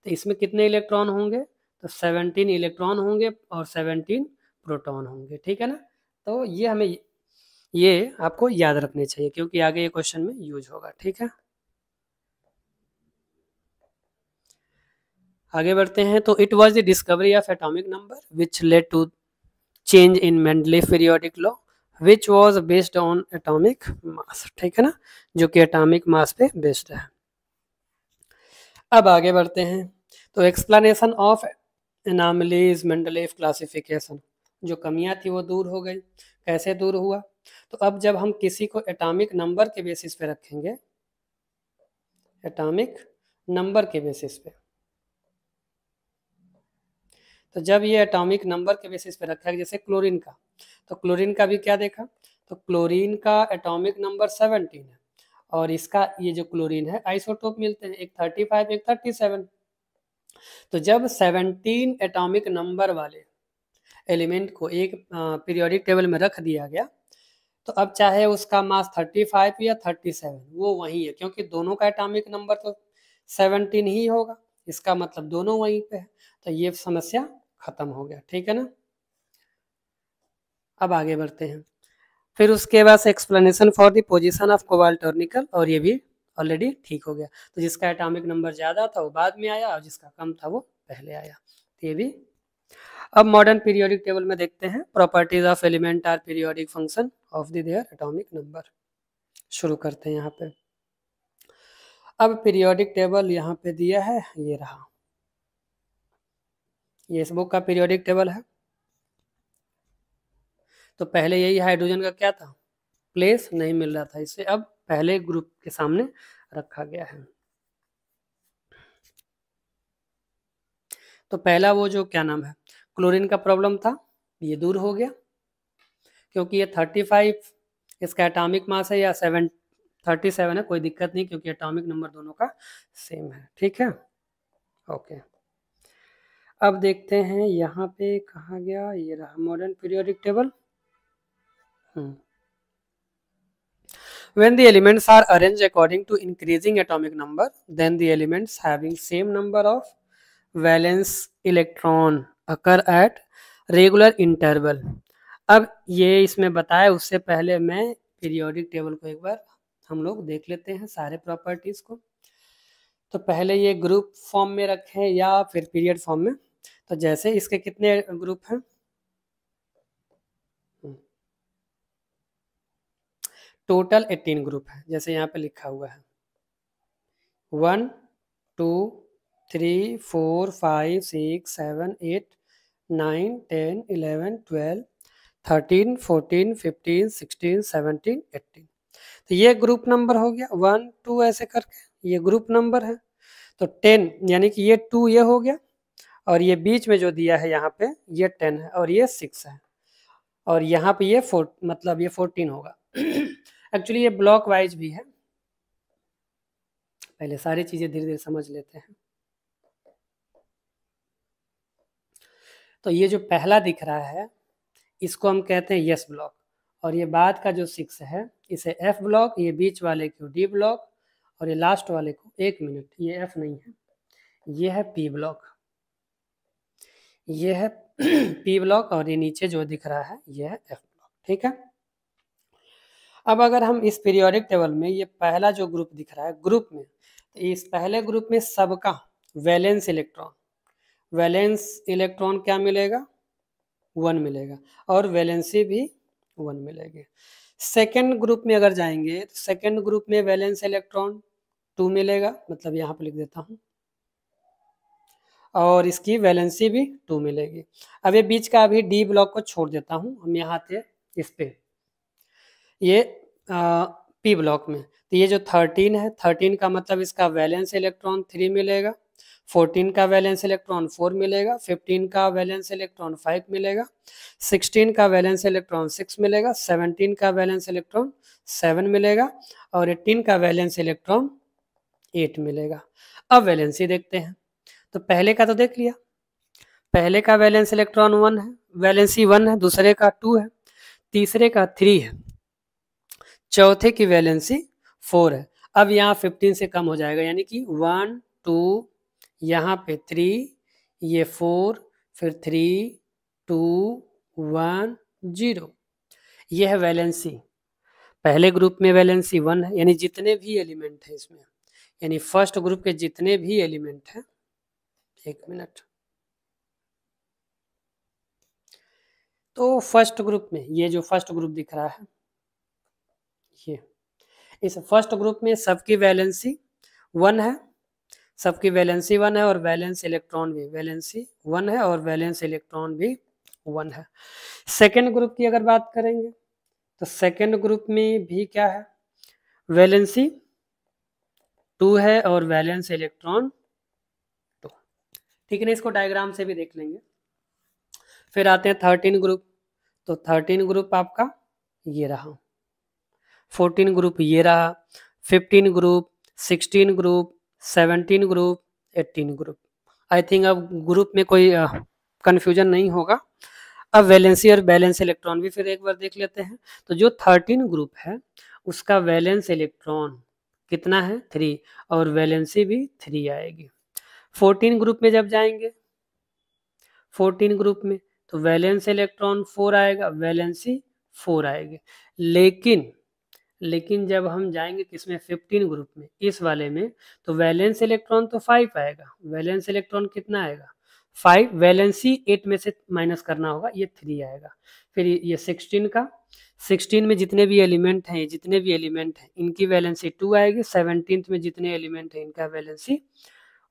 तो इसमें कितने इलेक्ट्रॉन होंगे, तो 17 इलेक्ट्रॉन होंगे और 17 प्रोटॉन होंगे, ठीक है ना। तो ये हमें ये आपको याद रखने चाहिए, क्योंकि आगे ये क्वेश्चन में यूज होगा, ठीक है। आगे बढ़ते हैं। तो it was the discovery of atomic number which led to change in Mendeleev periodic law which was based on atomic mass, ठीक है ना, जो कि एटॉमिक मास पे बेस्ड है। अब आगे बढ़ते हैं। तो explanation of anomalies Mendeleev classification, जो कमियां थी वो दूर हो गई। कैसे दूर हुआ? तो अब जब हम किसी को एटॉमिक नंबर के बेसिस पे रखेंगे, एटॉमिक नंबर के बेसिस पे, तो जब ये एटॉमिक नंबर के बेसिस पे रखा है, जैसे क्लोरीन का, तो क्लोरीन का भी क्या देखा, तो क्लोरीन का एटॉमिक नंबर 17 है, और इसका ये जो क्लोरीन है आइसोटोप मिलते हैं, एक 35 एक 37। तो जब 17 एटॉमिक नंबर वाले एलिमेंट को एक पीरियोडिक टेबल में रख दिया गया, तो अब चाहे उसका मास 35 या 37 वो वही है, क्योंकि दोनों का एटॉमिक नंबर तो 17 ही होगा, इसका मतलब दोनों वहीं पे है। तो ये समस्या खत्म हो गया, ठीक है ना। अब आगे बढ़ते हैं। फिर उसके बाद explanation for the position of cobalt और निकल, और ये भी ऑलरेडी ठीक हो गया। तो जिसका एटॉमिक नंबर ज़्यादा था वो बाद में आया, और जिसका कम था वो पहले आया, तो ये भी। अब मॉडर्न पीरियोडिक टेबल में देखते हैं, properties of element are periodic function of the their atomic number. शुरू करते हैं यहाँ पे। अब पीरियोडिक टेबल यहाँ पे दिया है, ये रहा, ये इस बुक का पीरियोडिक टेबल है। तो पहले यही हाइड्रोजन का क्या था, प्लेस नहीं मिल रहा था, इसे अब पहले ग्रुप के सामने रखा गया है। तो पहला वो जो क्या नाम है, क्लोरीन का प्रॉब्लम था, ये दूर हो गया, क्योंकि ये 35 इसका एटॉमिक मास है, या 37 है, कोई दिक्कत नहीं, क्योंकि एटॉमिक नंबर दोनों का सेम है, ठीक है, ओके। अब देखते हैं यहाँ पे कहा गया, ये रहा modern periodic table. When the elements are arranged according to increasing atomic number, then the elements having same number of valence electron occur at regular interval। अब ये इसमें बताया, उससे पहले मैं पीरियोडिक टेबल को एक बार हम लोग देख लेते हैं सारे प्रॉपर्टीज को। तो पहले ये ग्रुप फॉर्म में रखें या फिर पीरियड फॉर्म में, तो जैसे इसके कितने ग्रुप हैं, टोटल 18 ग्रुप है, जैसे यहाँ पे लिखा हुआ है 1 2 3 4 5 6 7 8 9 10 11 12 13 14 15 16 17 18। तो ये ग्रुप नंबर हो गया, 1 2 ऐसे करके ये ग्रुप नंबर है। तो 10 यानी कि ये 2 ये हो गया, और ये बीच में जो दिया है यहाँ पे ये 10 है, और ये 6 है, और यहाँ पे ये 4 मतलब ये 14 होगा। एक्चुअली ये ब्लॉक वाइज भी है, पहले सारी चीजें धीरे धीरे समझ लेते हैं। तो ये जो पहला दिख रहा है इसको हम कहते हैं यस ब्लॉक, और ये बाद का जो 6 है इसे एफ ब्लॉक, ये बीच वाले को डी ब्लॉक, और ये लास्ट वाले को, एक मिनट, ये एफ नहीं है, ये है पी ब्लॉक, ये है पी ब्लॉक, और ये नीचे जो दिख रहा है ये है एफ ब्लॉक, ठीक है। अब अगर हम इस पीरियोडिक टेबल में ये पहला जो ग्रुप दिख रहा है ग्रुप में, तो इस पहले ग्रुप में सबका वैलेंस इलेक्ट्रॉन, वैलेंस इलेक्ट्रॉन क्या मिलेगा, 1 मिलेगा, और वैलेंसी भी 1 मिलेगी। सेकेंड ग्रुप में अगर जाएंगे तो सेकेंड ग्रुप में वैलेंस इलेक्ट्रॉन 2 मिलेगा, मतलब यहाँ पे लिख देता हूँ, और इसकी वैलेंसी भी 2 मिलेगी। अब ये बीच का अभी डी ब्लॉक को छोड़ देता हूँ, हम यहाँ थे इस पे, ये पी ब्लॉक में, तो ये जो 13 है, 13 का मतलब इसका वैलेंस इलेक्ट्रॉन 3 मिलेगा, 14 का वैलेंस इलेक्ट्रॉन 4 मिलेगा, 15 का वैलेंस इलेक्ट्रॉन 5 मिलेगा, 16 का वैलेंस इलेक्ट्रॉन 6 मिलेगा, 17 का वैलेंस इलेक्ट्रॉन 7 मिलेगा, और 18 का वैलेंस इलेक्ट्रॉन 8 मिलेगा। अब वैलेंसी देखते हैं, तो पहले का तो देख लिया, पहले का वैलेंस इलेक्ट्रॉन 1 है, वैलेंसी 1 है, दूसरे का 2 है, तीसरे का 3 है, चौथे की वैलेंसी 4 है। अब यहाँ 15 से कम हो जाएगा, यानी कि 1 2 यहाँ पे 3, ये 4, फिर 3 2 1 0, ये है वैलेंसी। पहले ग्रुप में वैलेंसी 1 है, यानी जितने भी एलिमेंट है इसमें, यानी फर्स्ट ग्रुप के जितने भी एलिमेंट हैं, एक मिनट, तो फर्स्ट ग्रुप में ये जो फर्स्ट ग्रुप दिख रहा है, ये इस फर्स्ट ग्रुप में सबकी वैलेंसी 1 है, सबकी वैलेंसी 1 है, और वैलेंस इलेक्ट्रॉन भी वैलेंसी 1 है, और वैलेंस इलेक्ट्रॉन भी 1 है। सेकेंड ग्रुप की अगर बात करेंगे तो सेकेंड ग्रुप में भी क्या है, वैलेंसी 2 है और वैलेंस इलेक्ट्रॉन 2, ठीक है ना। इसको डायग्राम से भी देख लेंगे। फिर आते हैं 13 ग्रुप, तो 13 ग्रुप आपका ये रहा, 14 ग्रुप ये रहा, 15 group, 16 group, 17 group, 18 group. I think अब ग्रुप में कोई कंफ्यूजन नहीं होगा। अब वैलेंसी और बैलेंस इलेक्ट्रॉन भी फिर एक बार देख लेते हैं। तो जो 13 ग्रुप है उसका वैलेंस इलेक्ट्रॉन कितना है, 3, और वैलेंसी भी 3 आएगी। 14 ग्रुप में जब जाएंगे, 14 ग्रुप में तो वैलेंस इलेक्ट्रॉन 4 आएगा, वैलेंसी 4 आएगी। लेकिन जब हम जाएंगे किसमें, 15 ग्रुप में, इस वाले में, तो वैलेंस इलेक्ट्रॉन तो 5 आएगा, वैलेंस इलेक्ट्रॉन कितना आएगा, 5, वैलेंसी 8 में से माइनस करना होगा, ये 3 आएगा। फिर ये 16 का, 16 में जितने भी एलिमेंट हैं, इनकी वैलेंसी 2 आएगी। 17 में जितने एलिमेंट हैं इनका वैलेंसी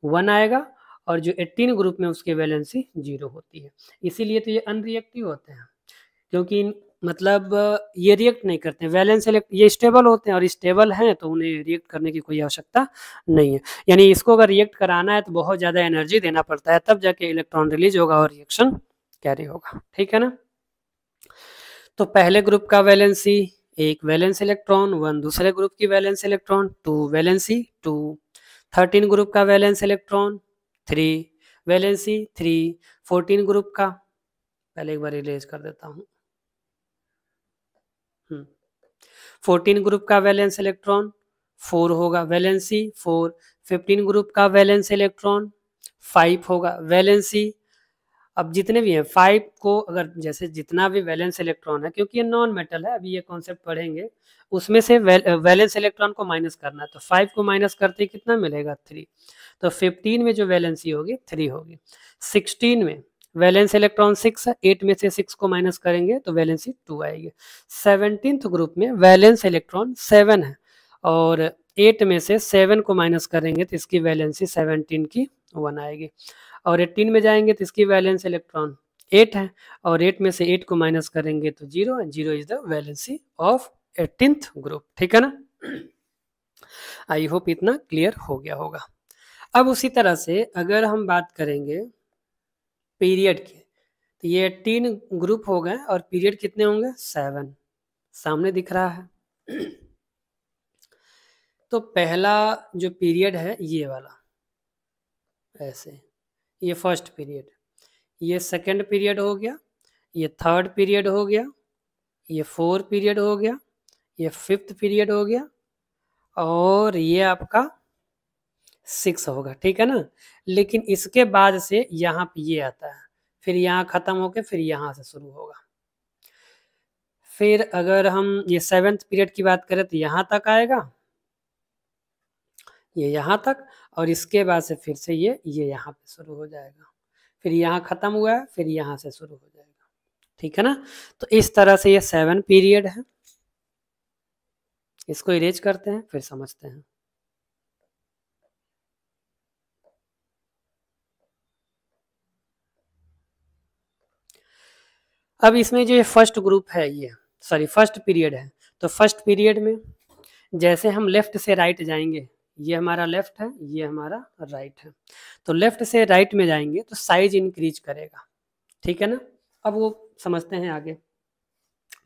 1 आएगा, और जो 18 ग्रुप में उसकी वैलेंसी 0 होती है। इसीलिए तो ये अनरिएक्टिव होते हैं, क्योंकि मतलब ये रिएक्ट नहीं करते हैं। वैलेंस ये स्टेबल होते हैं, और स्टेबल हैं तो उन्हें रिएक्ट करने की कोई आवश्यकता नहीं है। यानी इसको अगर रिएक्ट कराना है तो बहुत ज़्यादा एनर्जी देना पड़ता है, तब जाके इलेक्ट्रॉन रिलीज होगा और रिएक्शन कैरी होगा, ठीक है ना। तो पहले ग्रुप का वैलेंसी 1 वैलेंस इलेक्ट्रॉन 1, दूसरे ग्रुप की वैलेंस इलेक्ट्रॉन 2 वैलेंसी 2, 13 ग्रुप का वैलेंस इलेक्ट्रॉन 3 वैलेंसी 3, 14 ग्रुप का, पहले एक बार इरेज कर देता हूँ, 14 ग्रुप का वैलेंस इलेक्ट्रॉन 4 होगा, वैलेंसी 4, 15 ग्रुप का वैलेंस इलेक्ट्रॉन 5 होगा, वैलेंसी, अब जितने भी हैं 5 को, अगर जैसे जितना भी वैलेंस इलेक्ट्रॉन है, क्योंकि ये नॉन मेटल है, अभी ये कॉन्सेप्ट पढ़ेंगे, उसमें से वैलेंस इलेक्ट्रॉन को माइनस करना है। तो 5 को माइनस करते कितना मिलेगा, 3। तो 15 में जो वैलेंसी होगी 3 होगी। 16 में वैलेंस इलेक्ट्रॉन 6 है, 8 में से 6 को माइनस करेंगे तो वैलेंसी 2 आएगी। 17th ग्रुप में वैलेंस इलेक्ट्रॉन 7 है, और 8 में से 7 को माइनस करेंगे तो इसकी वैलेंसी 17 की 1 आएगी। और 18 में जाएंगे तो इसकी वैलेंस इलेक्ट्रॉन 8 है, और 8 में से 8 को माइनस करेंगे तो 0 है। 0 is the valency of 18th group, ठीक है ना। आई होप इतना क्लियर हो गया होगा। अब उसी तरह से अगर हम बात करेंगे पीरियड की, तो ये 18 ग्रुप हो गए और पीरियड कितने होंगे, 7, सामने दिख रहा है। तो पहला जो पीरियड है ये वाला, ऐसे, ये फर्स्ट पीरियड, ये सेकंड पीरियड हो गया, ये थर्ड पीरियड हो गया, ये 4 पीरियड हो गया, ये 5th पीरियड हो गया, और ये आपका 6 होगा, ठीक है ना। लेकिन इसके बाद से यहाँ पे ये आता है, फिर यहाँ खत्म होके फिर यहाँ से शुरू होगा। फिर अगर हम ये 7th पीरियड की बात करें तो यहाँ तक आएगा, ये यहाँ तक, और इसके बाद से फिर से ये यहाँ पे शुरू हो जाएगा, फिर यहाँ खत्म हुआ है, फिर यहाँ से शुरू हो जाएगा, ठीक है ना। तो इस तरह से ये 7 पीरियड है। इसको इरेज करते हैं फिर समझते हैं। अब इसमें जो ये फर्स्ट ग्रुप है, ये फर्स्ट पीरियड है, तो फर्स्ट पीरियड में जैसे हम लेफ्ट से राइट जाएंगे, ये हमारा लेफ्ट है, ये हमारा राइट है, तो लेफ्ट से राइट में जाएंगे तो साइज इंक्रीज करेगा, ठीक है ना। अब वो समझते हैं आगे,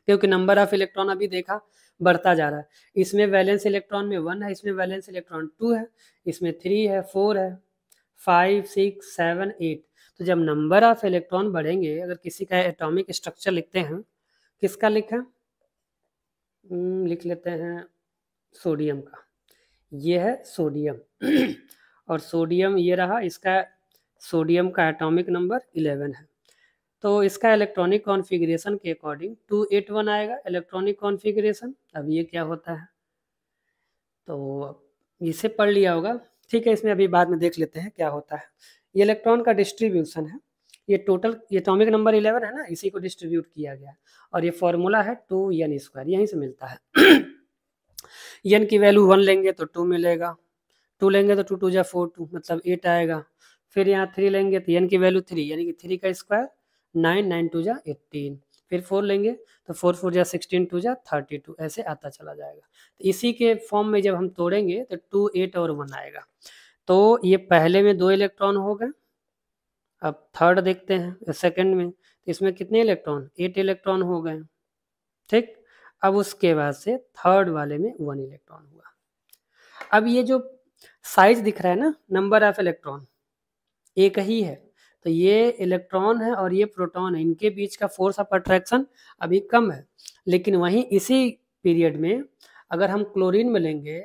क्योंकि नंबर ऑफ इलेक्ट्रॉन अभी देखा बढ़ता जा रहा है। इसमें वैलेंस इलेक्ट्रॉन में 1 है, इसमें वैलेंस इलेक्ट्रॉन 2 है, इसमें 3 है, 4 है, 5, 6, 7, 8। तो जब नंबर ऑफ इलेक्ट्रॉन बढ़ेंगे, अगर किसी का एटॉमिक स्ट्रक्चर लिखते हैं, किसका लिखा, लिख लेते हैं सोडियम का, ये है सोडियम। और सोडियम ये रहा, इसका सोडियम का एटॉमिक नंबर 11 है। तो इसका इलेक्ट्रॉनिक कॉन्फ़िगरेशन के अकॉर्डिंग 281 आएगा इलेक्ट्रॉनिक कॉन्फ़िगरेशन। अब ये क्या होता है, तो इसे पढ़ लिया होगा, ठीक है। इसमें अभी बाद में देख लेते हैं क्या होता है। ये इलेक्ट्रॉन का डिस्ट्रीब्यूशन है, ये टोटल एटॉमिक नंबर 11 है ना, इसी को डिस्ट्रीब्यूट किया गया, और ये फॉर्मूला है 2n², यहीं से मिलता है। n की वैल्यू 1 लेंगे तो 2 मिलेगा, 2 लेंगे तो 2 2 4 2 मतलब 8 आएगा। फिर यहाँ 3 लेंगे तो n की वैल्यू 3, यानी कि 3 का स्क्वायर 9 9 2 जा 18, फिर 4 लेंगे तो 4 4 जा 16, 2 जा 32, ऐसे आता चला जाएगा। तो इसी के फॉर्म में जब हम तोड़ेंगे तो 2 8 और 1 आएगा। तो ये पहले में 2 इलेक्ट्रॉन हो गए। अब थर्ड देखते हैं, सेकंड में, तो इसमें कितने इलेक्ट्रॉन, 8 इलेक्ट्रॉन हो गए। ठीक, अब उसके बाद से थर्ड वाले में 1 इलेक्ट्रॉन हुआ। अब ये जो साइज दिख रहा है ना, नंबर ऑफ इलेक्ट्रॉन एक ही है, तो ये इलेक्ट्रॉन है और ये प्रोटॉन है, इनके बीच का फोर्स ऑफ अट्रैक्शन अभी कम है। लेकिन वहीं इसी पीरियड में अगर हम क्लोरीन में लेंगे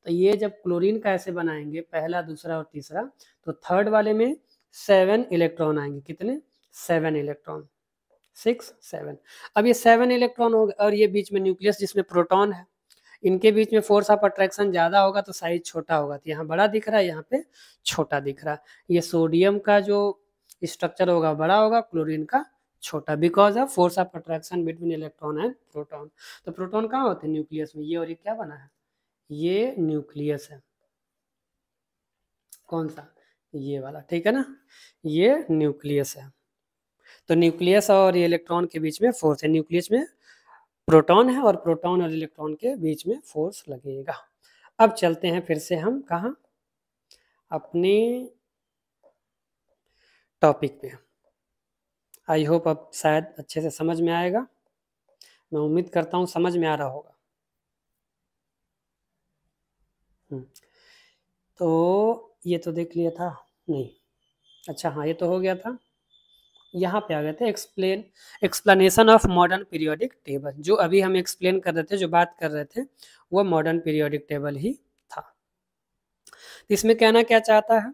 तो ये जब क्लोरीन का ऐसे बनाएंगे पहला, दूसरा और तीसरा, तो थर्ड वाले में 7 इलेक्ट्रॉन आएंगे। कितने, 7 इलेक्ट्रॉन, 6 7। अब ये 7 इलेक्ट्रॉन हो गए और ये बीच में न्यूक्लियस जिसमें प्रोटॉन है, इनके बीच में फोर्स ऑफ अट्रैक्शन ज़्यादा होगा तो साइज छोटा होगा। तो यहाँ बड़ा दिख रहा है, यहाँ पे छोटा दिख रहा है। ये सोडियम का जो स्ट्रक्चर होगा बड़ा होगा, क्लोरीन का छोटा, because of force of attraction between electron and proton. तो प्रोटॉन कहाँ होते हैं, न्यूक्लियस में। ये और ये क्या बना है, ये न्यूक्लियस है। कौन सा, ये वाला, ठीक है ना, ये न्यूक्लियस है। तो न्यूक्लियस और ये इलेक्ट्रॉन के बीच में फोर्स है, न्यूक्लियस में प्रोटॉन है और प्रोटॉन और इलेक्ट्रॉन के बीच में फोर्स लगेगा। अब चलते हैं फिर से हम कहाँ, अपने टॉपिक पे। आई होप अब शायद अच्छे से समझ में आएगा, मैं उम्मीद करता हूँ समझ में आ रहा होगा। तो ये तो देख लिया था, नहीं, अच्छा हाँ ये तो हो गया था। यहाँ पे आ गए थे explanation of modern periodic table. जो अभी हम एक्सप्लेन कर रहे थे, जो बात कर रहे थे, वो मॉडर्न पीरियोडिक टेबल ही था। इसमें कहना क्या चाहता है,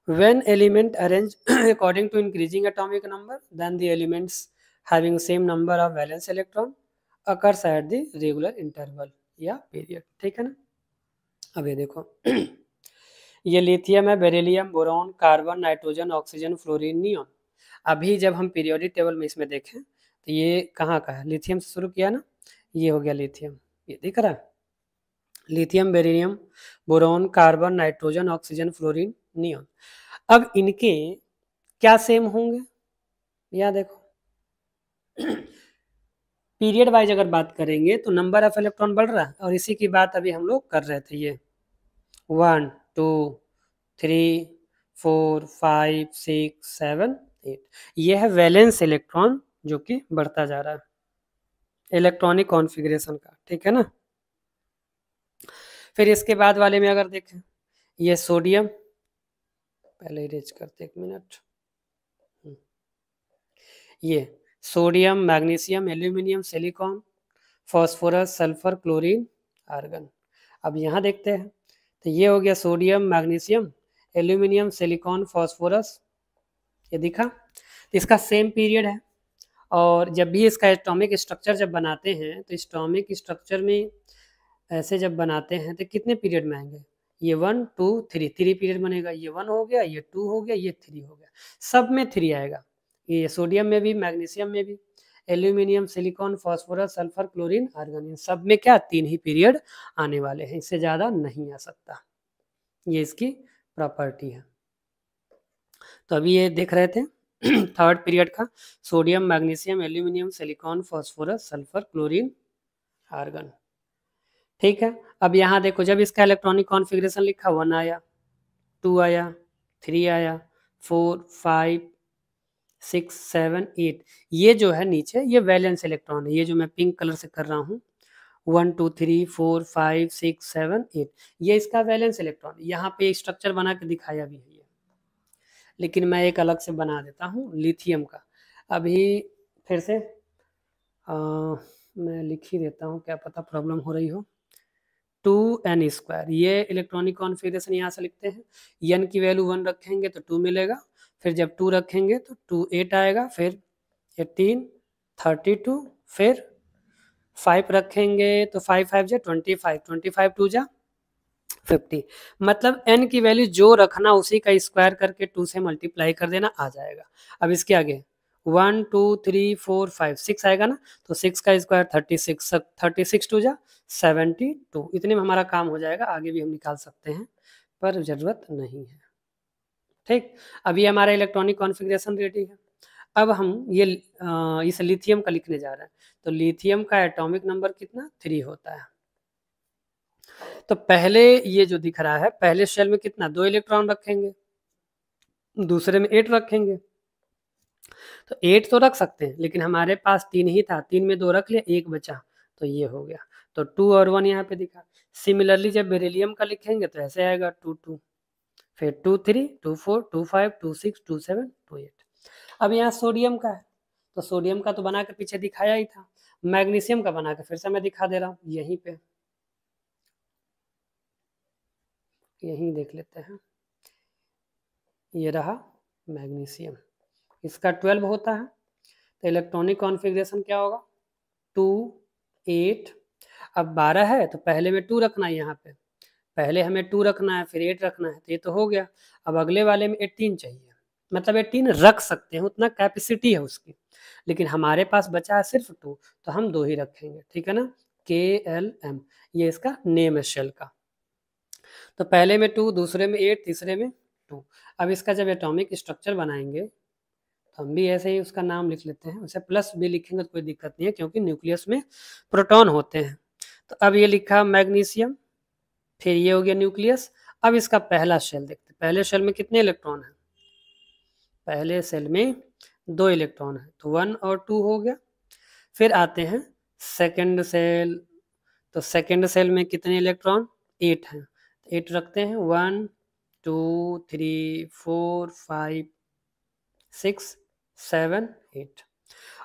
when element arranged according to increasing atomic number, then the elements having same number of valence electron occurs at the regular interval या period, ठीक है ना। अब ये देखो ये लिथियम है, beryllium, boron, carbon, nitrogen, oxygen, fluorine, neon. अभी जब हम पीरियोडिक टेबल में इसमें देखें तो ये कहाँ का है, लिथियम से शुरू किया ना, ये हो गया लिथियम, ये दिख रहा है, lithium, beryllium, boron, carbon, nitrogen, oxygen, fluorine, neon. अब इनके क्या सेम होंगे, या देखो पीरियड वाइज अगर बात करेंगे तो नंबर ऑफ इलेक्ट्रॉन बढ़ रहा है, और इसी की बात अभी हम लोग कर रहे थे। ये 1 2 3 4 5 6 7 8, ये है वैलेंस इलेक्ट्रॉन जो कि बढ़ता जा रहा है इलेक्ट्रॉनिक कॉन्फ़िगरेशन का, ठीक है ना। फिर इसके बाद वाले में अगर देखें, ये सोडियम, पहले इरेज करते एक मिनट, ये sodium, magnesium, aluminium, silicon, phosphorus, sulphur, chlorine, argon. अब यहाँ देखते हैं तो ये हो गया sodium, magnesium, aluminium, silicon, phosphorus, ये दिखा। इसका सेम पीरियड है, और जब भी इसका एटॉमिक स्ट्रक्चर जब बनाते हैं तो एटॉमिक स्ट्रक्चर में ऐसे जब बनाते हैं तो कितने पीरियड में आएंगे, ये 1 2 3 पीरियड बनेगा। ये 1 हो गया, ये 2 हो गया, ये 3 हो गया, सब में 3 आएगा। ये सोडियम में भी, मैग्नीशियम में भी, aluminium, silicon, phosphorus, sulphur, chlorine, argon, इन सब में क्या 3 ही पीरियड आने वाले हैं, इससे ज़्यादा नहीं आ सकता। ये इसकी प्रॉपर्टी है। तो अभी ये देख रहे थे थर्ड पीरियड का, sodium, magnesium, aluminium, silicon, phosphorus, sulphur, chlorine, argon, ठीक है। अब यहाँ देखो, जब इसका इलेक्ट्रॉनिक कॉन्फ़िगरेशन लिखा 1 आया, 2 आया, 3 आया, 4 5 6 7 8, ये जो है नीचे ये वैलेंस इलेक्ट्रॉन है, ये जो मैं पिंक कलर से कर रहा हूँ 1 2 3 4 5 6 7 8, ये इसका वैलेंस इलेक्ट्रॉन। यहाँ पे स्ट्रक्चर बना के दिखाया भी है, लेकिन मैं एक अलग से बना देता हूँ लिथियम का। अभी फिर से मैं लिख ही देता हूँ, क्या पता प्रॉब्लम हो रही हो। 2n², ये इलेक्ट्रॉनिक कॉन्फ़िगरेशन यहाँ से लिखते हैं। n की वैल्यू 1 रखेंगे तो 2 मिलेगा, फिर जब 2 रखेंगे तो 2 8 आएगा, फिर 18 32, फिर 5 रखेंगे तो 5 5 जा 25, 25 2 जा 50। मतलब n की वैल्यू जो रखना उसी का स्क्वायर करके 2 से मल्टीप्लाई कर देना, आ जाएगा। अब इसके आगे 1 2 3 4 5 6 आएगा ना, तो 6 का स्क्वायर 36, 36 2 जा 72, इतने में हमारा काम हो जाएगा। आगे भी हम निकाल सकते हैं पर ज़रूरत नहीं है, ठीक। अभी हमारा इलेक्ट्रॉनिक कॉन्फ़िगरेशन रेडी है। अब हम ये इस लिथियम का लिखने जा रहे हैं। तो लिथियम का एटॉमिक नंबर कितना 3 होता है। तो पहले ये जो दिख रहा है, पहले शेल में कितना 2 इलेक्ट्रॉन रखेंगे, दूसरे में 8 रखेंगे। तो 8 तो रख सकते हैं, लेकिन हमारे पास 3 ही था, 3 में 2 रख लिया, 1 बचा, तो ये हो गया। तो 2 और 1 यहाँ पे दिखा। सिमिलरली जब बेरिलियम का लिखेंगे तो ऐसे आएगा 2 2, फिर 2 3, 2 4, 2 5, 2 6, 2 7, 2 8। अब यहाँ सोडियम का है, तो सोडियम का तो बना के पीछे दिखाया ही था। मैग्नीशियम का बना के फिर से मैं दिखा दे रहा हूँ, यहीं पे यहीं देख लेते हैं। ये रहा मैग्नीशियम, इसका 12 होता है। तो इलेक्ट्रॉनिक कॉन्फ़िगरेशन क्या होगा 2 8। अब 12 है तो पहले में 2 रखना है, यहाँ पे पहले हमें 2 रखना है, फिर 8 रखना है, तो ये तो हो गया। अब अगले वाले में 18 चाहिए, मतलब 18 रख सकते हैं, उतना कैपेसिटी है उसकी, लेकिन हमारे पास बचा है सिर्फ 2, तो हम 2 ही रखेंगे, ठीक है ना। KLM ये इसका नेम है शेल का। तो पहले में 2, दूसरे में 8, तीसरे में 2। अब इसका जब एटॉमिक स्ट्रक्चर बनाएंगे तो हम भी ऐसे ही उसका नाम लिख लेते हैं, उसे प्लस भी लिखेंगे तो कोई दिक्कत नहीं है, क्योंकि न्यूक्लियस में प्रोटॉन होते हैं। तो अब ये लिखा मैग्नीशियम, फिर ये हो गया न्यूक्लियस। अब इसका पहला शेल देखते हैं, पहले शेल में कितने इलेक्ट्रॉन हैं। पहले शेल में 2 इलेक्ट्रॉन है, तो 1 और 2 हो गया। फिर आते हैं सेकंड सेल, तो सेकंड सेल में कितने इलेक्ट्रॉन 8 हैं, 8 रखते हैं, 1 2 3 4 5 6 7 8।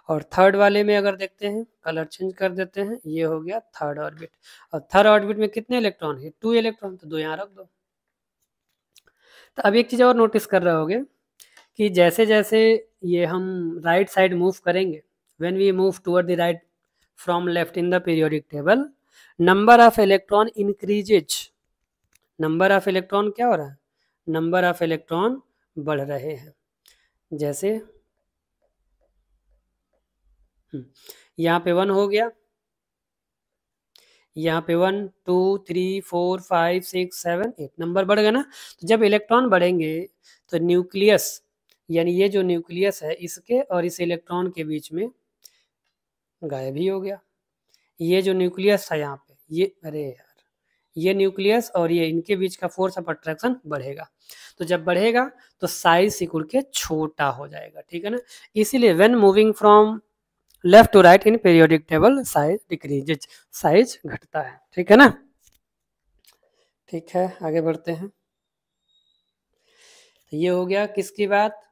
और थर्ड वाले में अगर देखते हैं, कलर चेंज कर देते हैं, ये हो गया थर्ड ऑर्बिट। और थर्ड ऑर्बिट में कितने इलेक्ट्रॉन है 2 इलेक्ट्रॉन, तो 2 यहाँ रख दो। तो अब एक चीज़ और नोटिस कर रहे होगे कि जैसे जैसे ये हम राइट साइड मूव करेंगे, when we move toward the right from left in the periodic table, number of electron increases. Number of electron क्या हो रहा है, नंबर ऑफ इलेक्ट्रॉन बढ़ रहे हैं। जैसे यहाँ पे 1 हो गया, यहाँ पे 1 2 3 4 5 6 7 8 नंबर बढ़ गया ना। तो जब इलेक्ट्रॉन बढ़ेंगे तो न्यूक्लियस, यानी ये जो न्यूक्लियस है इसके और इस इलेक्ट्रॉन के बीच में गायब ही हो गया। ये जो न्यूक्लियस था यहाँ पे, ये अरे यार, ये न्यूक्लियस और ये इनके बीच का फोर्स ऑफ अट्रैक्शन बढ़ेगा। तो जब बढ़ेगा तो साइज सिकुड़ के छोटा हो जाएगा, ठीक है ना। इसीलिए when moving from left to right in periodic table size decreases, size घटता है, ठीक है ना। ठीक है, आगे बढ़ते हैं। तो ये हो गया किसकी बात,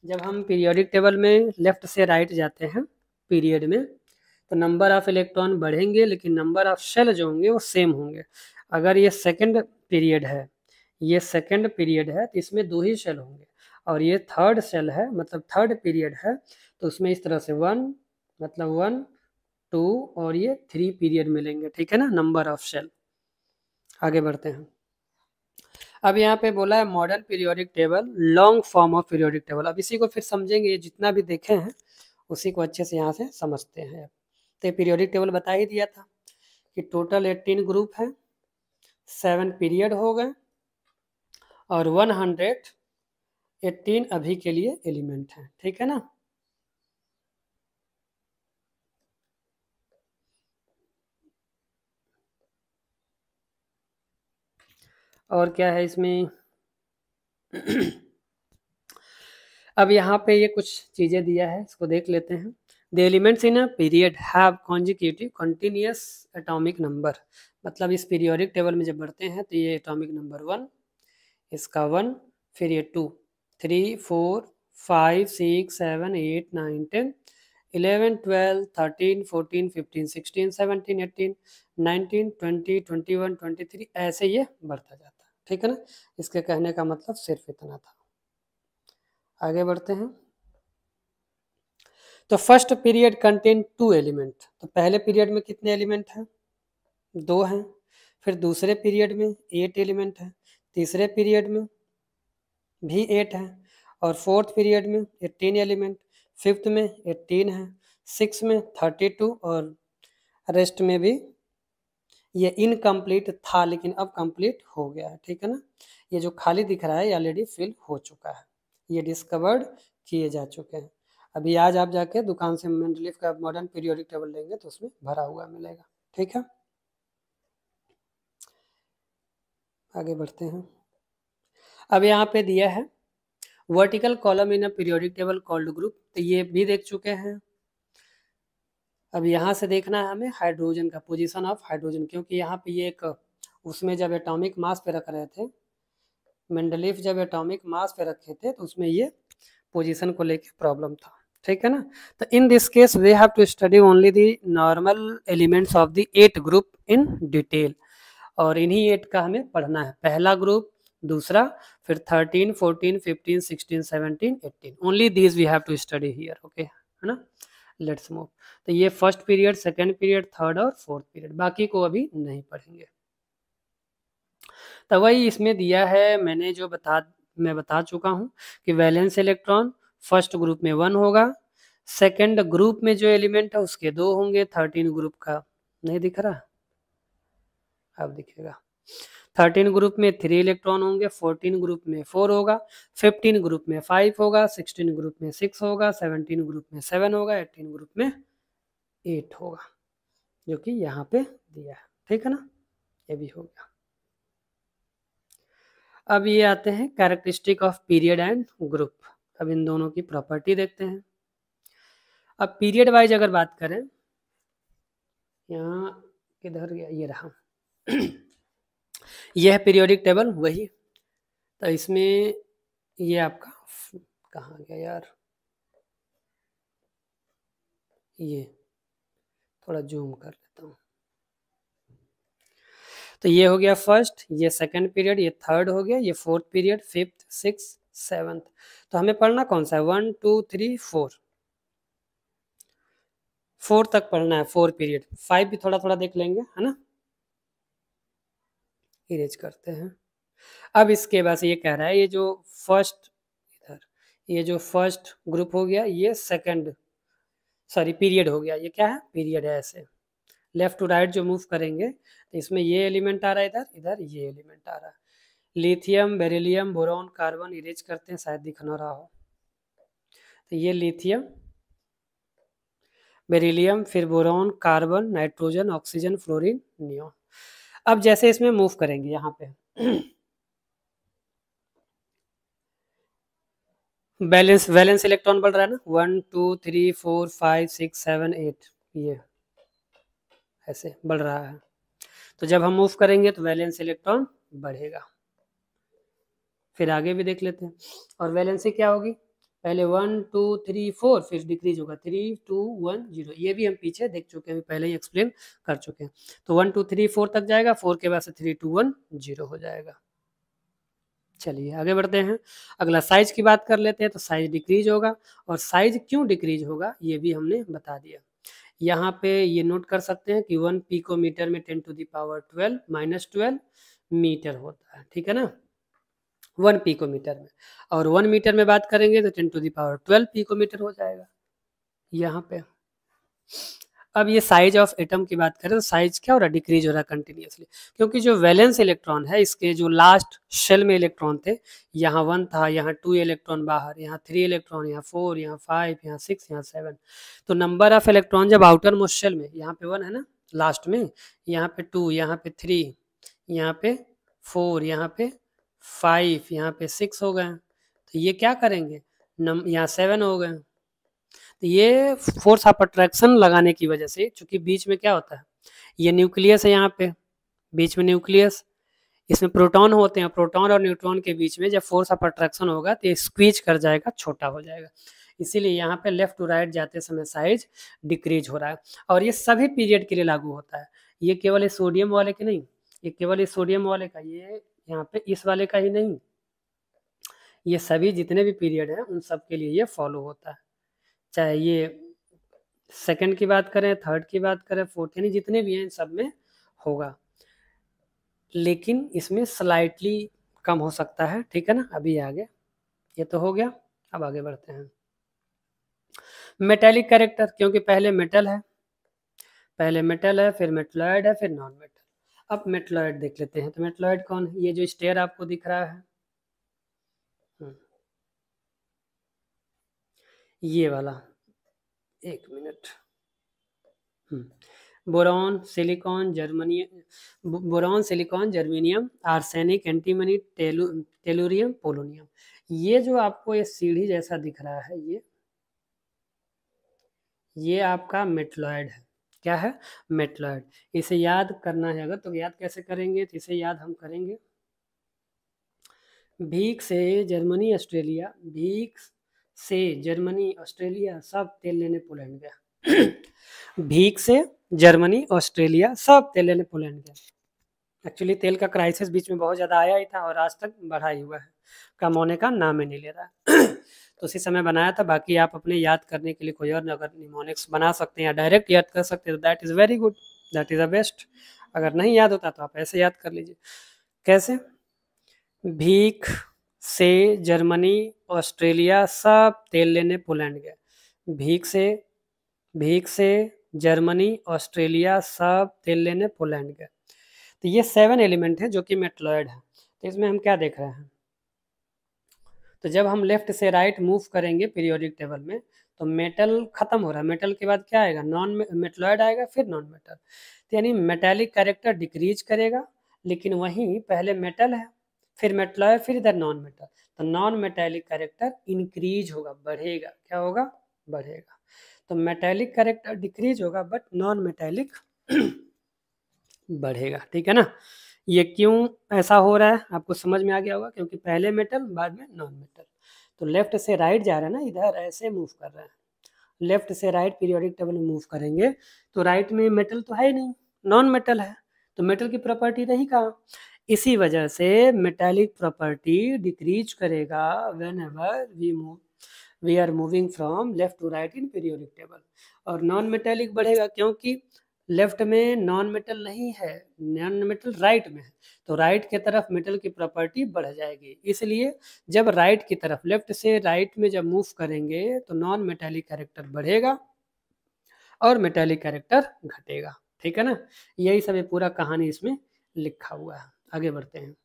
जब हम पीरियोडिक टेबल में लेफ्ट से राइट जाते हैं पीरियड में, तो नंबर ऑफ इलेक्ट्रॉन बढ़ेंगे, लेकिन नंबर ऑफ शेल जो होंगे वो सेम होंगे। अगर ये सेकंड पीरियड है, ये सेकंड पीरियड है, तो इसमें 2 ही शेल होंगे, और ये थर्ड शेल है, मतलब थर्ड पीरियड है, तो उसमें इस तरह से 1 मतलब 1 2 और ये 3 पीरियड मिलेंगे, ठीक है ना, नंबर ऑफ शेल। आगे बढ़ते हैं। अब यहाँ पे बोला है modern periodic table, long form of periodic table. अब इसी को फिर समझेंगे, ये जितना भी देखे हैं उसी को अच्छे से यहाँ से समझते हैं। तो पीरियोडिक टेबल बता ही दिया था कि टोटल 18 ग्रुप है, 7 पीरियड हो गए, और 118 अभी के लिए एलिमेंट है, ठीक है ना। और क्या है इसमें अब यहाँ पे ये कुछ चीज़ें दिया है, इसको देख लेते हैं। The elements in a period have consecutive continuous atomic number, मतलब इस पीरियोडिक टेबल में जब बढ़ते हैं तो ये एटॉमिक नंबर 1, इसका 1, फिर ये 2 3 4 5 6 7 8 9 10 11 12 13 14 15 16 17 18 19 20 21 23 ऐसे ये बढ़ता जाता है, ठीक है ना। इसके कहने का मतलब सिर्फ इतना था। आगे बढ़ते हैं। तो फर्स्ट पीरियड कंटेन 2 एलिमेंट, तो पहले पीरियड में कितने एलिमेंट हैं 2 हैं, फिर दूसरे पीरियड में 8 एलिमेंट हैं, तीसरे पीरियड में भी 8 है, और फोर्थ पीरियड में 18 एलिमेंट, फिफ्थ में 18 है, सिक्स में 32, और रेस्ट में भी ये इनकम्प्लीट था लेकिन अब कंप्लीट हो गया है, ठीक है ना। ये जो खाली दिख रहा है ये ऑलरेडी फिल हो चुका है, ये डिस्कवर्ड किए जा चुके हैं। अभी आज आप जाके दुकान से मेंडलीफ का मॉडर्न पीरियोडिक टेबल लेंगे तो उसमें भरा हुआ मिलेगा। ठीक है, आगे बढ़ते हैं। अब यहाँ पे दिया है vertical column in a periodic table called group, तो ये भी देख चुके हैं। अब यहाँ से देखना है हमें हाइड्रोजन का पोजीशन ऑफ हाइड्रोजन, क्योंकि यहाँ पे ये एक उसमें जब एटॉमिक मास पे रख रहे थे, मेंडलीफ जब एटॉमिक मास पे रखे थे तो उसमें ये पोजीशन को लेके प्रॉब्लम था। ठीक है ना, तो in this case we have to study only the normal elements of the 8 group in detail, और इन्हीं 8 का हमें पढ़ना है, पहला ग्रुप, दूसरा, फिर 13, 14, 15, 16, 17, 18, only these we have to study here. Okay, है ना, लेट्स मूव। तो ये first period, second period, third और फोर्थ पीरियड, बाकी को अभी नहीं पढ़ेंगे। तो वही इसमें दिया है, मैं बता चुका हूँ कि वैलेंस इलेक्ट्रॉन फर्स्ट ग्रुप में 1 होगा, सेकेंड ग्रुप में जो एलिमेंट है उसके 2 होंगे, 13 ग्रुप का नहीं दिख रहा, अब दिखेगा। 13 ग्रुप में 3 इलेक्ट्रॉन होंगे, 14 ग्रुप में 4 होगा, 15 ग्रुप में 5 होगा, 16 ग्रुप में 6 होगा, 17 ग्रुप में 7 होगा, 18 ग्रुप में 8 होगा, जो कि यहाँ पे दिया है। ठीक है ना, ये भी हो गया। अब ये आते हैं characteristic of period and group. अब इन दोनों की प्रॉपर्टी देखते हैं। अब पीरियड वाइज अगर बात करें, यहाँ किधर गया, ये रहा यह है पीरियोडिक टेबल वही, तो इसमें ये आपका कहाँ गया यार, ये थोड़ा जूम कर लेता हूँ। तो ये हो गया फर्स्ट, ये सेकंड पीरियड, ये थर्ड हो गया, ये fourth period, fifth, six, seventh. तो हमें पढ़ना कौन सा है, 1 2 3 4, 4 तक पढ़ना है, 4 पीरियड। 5 भी थोड़ा थोड़ा देख लेंगे, है ना, इरेज करते हैं। अब इसके बाद ये कह रहा है, ये जो फर्स्ट इधर, ये जो फर्स्ट ग्रुप हो गया, ये सेकंड सॉरी पीरियड हो गया, ये क्या है, पीरियड है। ऐसे लेफ्ट टू राइट जो मूव करेंगे तो इसमें ये एलिमेंट आ रहा है, इधर इधर ये एलिमेंट आ रहा है, lithium, beryllium, boron, carbon, erase करते हैं, शायद दिख ना रहा हो। तो ये लिथियम, बेरिलियम, फिर boron, carbon, nitrogen, oxygen, fluorine, neon. अब जैसे इसमें मूव करेंगे यहाँ पे बैलेंस वैलेंस इलेक्ट्रॉन बढ़ रहा है ना, 1 2 3 4 5 6 7 8, ये ऐसे बढ़ रहा है। तो जब हम मूव करेंगे तो वैलेंस इलेक्ट्रॉन बढ़ेगा। फिर आगे भी देख लेते हैं। और वैलेंसी क्या होगी, पहले 1 2 3 4, फिर डिक्रीज होगा 3 2 1 0, ये भी हम पीछे देख चुके हैं, पहले ही एक्सप्लेन कर चुके हैं। तो 1 2 3 4 तक जाएगा, 4 के बाद से 3 2 1 0 हो जाएगा। चलिए आगे बढ़ते हैं। अगला साइज की बात कर लेते हैं, तो साइज डिक्रीज होगा, और साइज क्यों डिक्रीज होगा ये भी हमने बता दिया। यहाँ पे ये नोट कर सकते हैं कि 1 पिकोमीटर में 10 to the power 12 minus 12 metre होता है। ठीक है ना, 1 पिकोमीटर में, और 1 मीटर में बात करेंगे तो 10 टू द पावर 12 पिकोमीटर हो जाएगा यहाँ पे। अब ये साइज ऑफ एटम की बात करें तो साइज क्या हो रहा है, डिक्रीज हो रहा है कंटिन्यूसली, क्योंकि जो वैलेंस इलेक्ट्रॉन है, इसके जो लास्ट शेल में इलेक्ट्रॉन थे, यहाँ 1 था, यहाँ 2 इलेक्ट्रॉन बाहर, यहाँ 3 इलेक्ट्रॉन, यहाँ 4, यहाँ 5, यहाँ 6, यहाँ 7। तो नंबर ऑफ इलेक्ट्रॉन जब आउटर मोस्ट शेल में, यहाँ पे 1 है ना लास्ट में, यहाँ पे 2, यहाँ पे 3, यहाँ पे 4, यहाँ पे 5, यहाँ पे 6 हो गए, तो ये क्या करेंगे, यहाँ 7 हो गए। तो ये फोर्स ऑफ अट्रैक्शन लगाने की वजह से, चूंकि बीच में क्या होता है, ये न्यूक्लियस है, यहाँ पे बीच में न्यूक्लियस, इसमें प्रोटॉन होते हैं, प्रोटॉन और न्यूट्रॉन के बीच में जब फोर्स ऑफ अट्रैक्शन होगा तो ये स्क्वीज कर जाएगा, छोटा हो जाएगा, इसीलिए यहाँ पे लेफ्ट टू राइट जाते समय साइज डिक्रीज हो रहा है। और ये सभी पीरियड के लिए लागू होता है, ये केवल इस सोडियम वाले के नहीं, ये केवल इस सोडियम वाले का, ये यहाँ पे इस वाले का ही नहीं, ये सभी जितने भी पीरियड हैं उन सब के लिए ये फॉलो होता है, चाहे ये सेकंड की बात करें, थर्ड की बात करें, फोर्थ, यानी जितने भी हैं इन सब में होगा, लेकिन इसमें स्लाइटली कम हो सकता है। ठीक है ना, अभी आगे ये तो हो गया, अब आगे बढ़ते हैं। मेटेलिक कैरेक्टर, क्योंकि पहले मेटल है, फिर मेटलॉइड है, फिर नॉन मेटल। अब मेटलॉइड देख लेते हैं, तो मेटलॉइड कौन है, ये जो स्टेयर आपको दिख रहा है, ये वाला, एक minute. Boron, silicon, boron, silicon, germanium, arsenic, antimony, tellurium, polonium. ये जो आपको ये सीढ़ी जैसा दिख रहा है, ये आपका मेटलॉयड है। क्या है? मेटलॉयड। इसे याद करना है अगर, तो याद कैसे करेंगे? तो इसे याद हम करेंगे, भीख से जर्मनी ऑस्ट्रेलिया, भीख से जर्मनी ऑस्ट्रेलिया सब तेल लेने पोलैंड गया। भीख से जर्मनी ऑस्ट्रेलिया सब तेल लेने पोलैंड गया। एक्चुअली तेल का क्राइसिस बीच में बहुत ज़्यादा आया ही था और आज तक बढ़ा ही हुआ है, कम होने का नाम ही नहीं ले रहा है। तो उसी समय बनाया था। बाकी आप अपने याद करने के लिए कोई और अगर निमोनिक्स बना सकते हैं या डायरेक्ट याद कर सकते हैं तो that is very good, that is the best. अगर नहीं याद होता तो आप ऐसे याद कर लीजिए। कैसे? भीख से जर्मनी ऑस्ट्रेलिया सब तेल लेने पोलैंड गए। भीख से जर्मनी ऑस्ट्रेलिया सब तेल लेने पोलैंड गए। तो ये 7 एलिमेंट है जो कि मेटलॉयड है। तो इसमें हम क्या देख रहे हैं? तो जब हम लेफ्ट से राइट मूव करेंगे पीरियोडिक टेबल में, तो मेटल खत्म हो रहा है। मेटल के बाद क्या आएगा? नॉन मेटलॉयड आएगा, फिर नॉन मेटल। तो यानी मेटेलिक कैरेक्टर डिक्रीज करेगा, लेकिन वहीं पहले मेटल है, फिर मेटलॉयड, फिर इधर नॉन मेटल। तो नॉन मेटेलिक कैरेक्टर इंक्रीज होगा, बढ़ेगा। क्या होगा? बढ़ेगा। तो मेटेलिक कैरेक्टर डिक्रीज होगा बट नॉन मेटेलिक बढ़ेगा। ठीक है ना? ये क्यों ऐसा हो रहा है आपको समझ में आ गया होगा, क्योंकि पहले मेटल बाद में नॉन मेटल। तो लेफ्ट से राइट जा रहा है ना, इधर ऐसे मूव कर रहा है। लेफ्ट से राइट पीरियोडिक टेबल में मूव करेंगे तो राइट में मेटल तो है ही नहीं, नॉन मेटल है, तो मेटल की प्रॉपर्टी नहीं कहा। इसी वजह से मेटालिक प्रॉपर्टी डिक्रीज करेगा whenever we are moving from left to right in periodic table. और नॉन मेटेलिक बढ़ेगा क्योंकि लेफ्ट में नॉन मेटल नहीं है, नॉन मेटल राइट में है, तो राइट की तरफ मेटल की प्रॉपर्टी बढ़ जाएगी। इसलिए जब राइट की तरफ, लेफ्ट से राइट में जब मूव करेंगे तो नॉन मेटेलिक कैरेक्टर बढ़ेगा और मेटेलिक कैरेक्टर घटेगा। ठीक है ना? यही सब पूरा कहानी इसमें लिखा हुआ है। आगे बढ़ते हैं।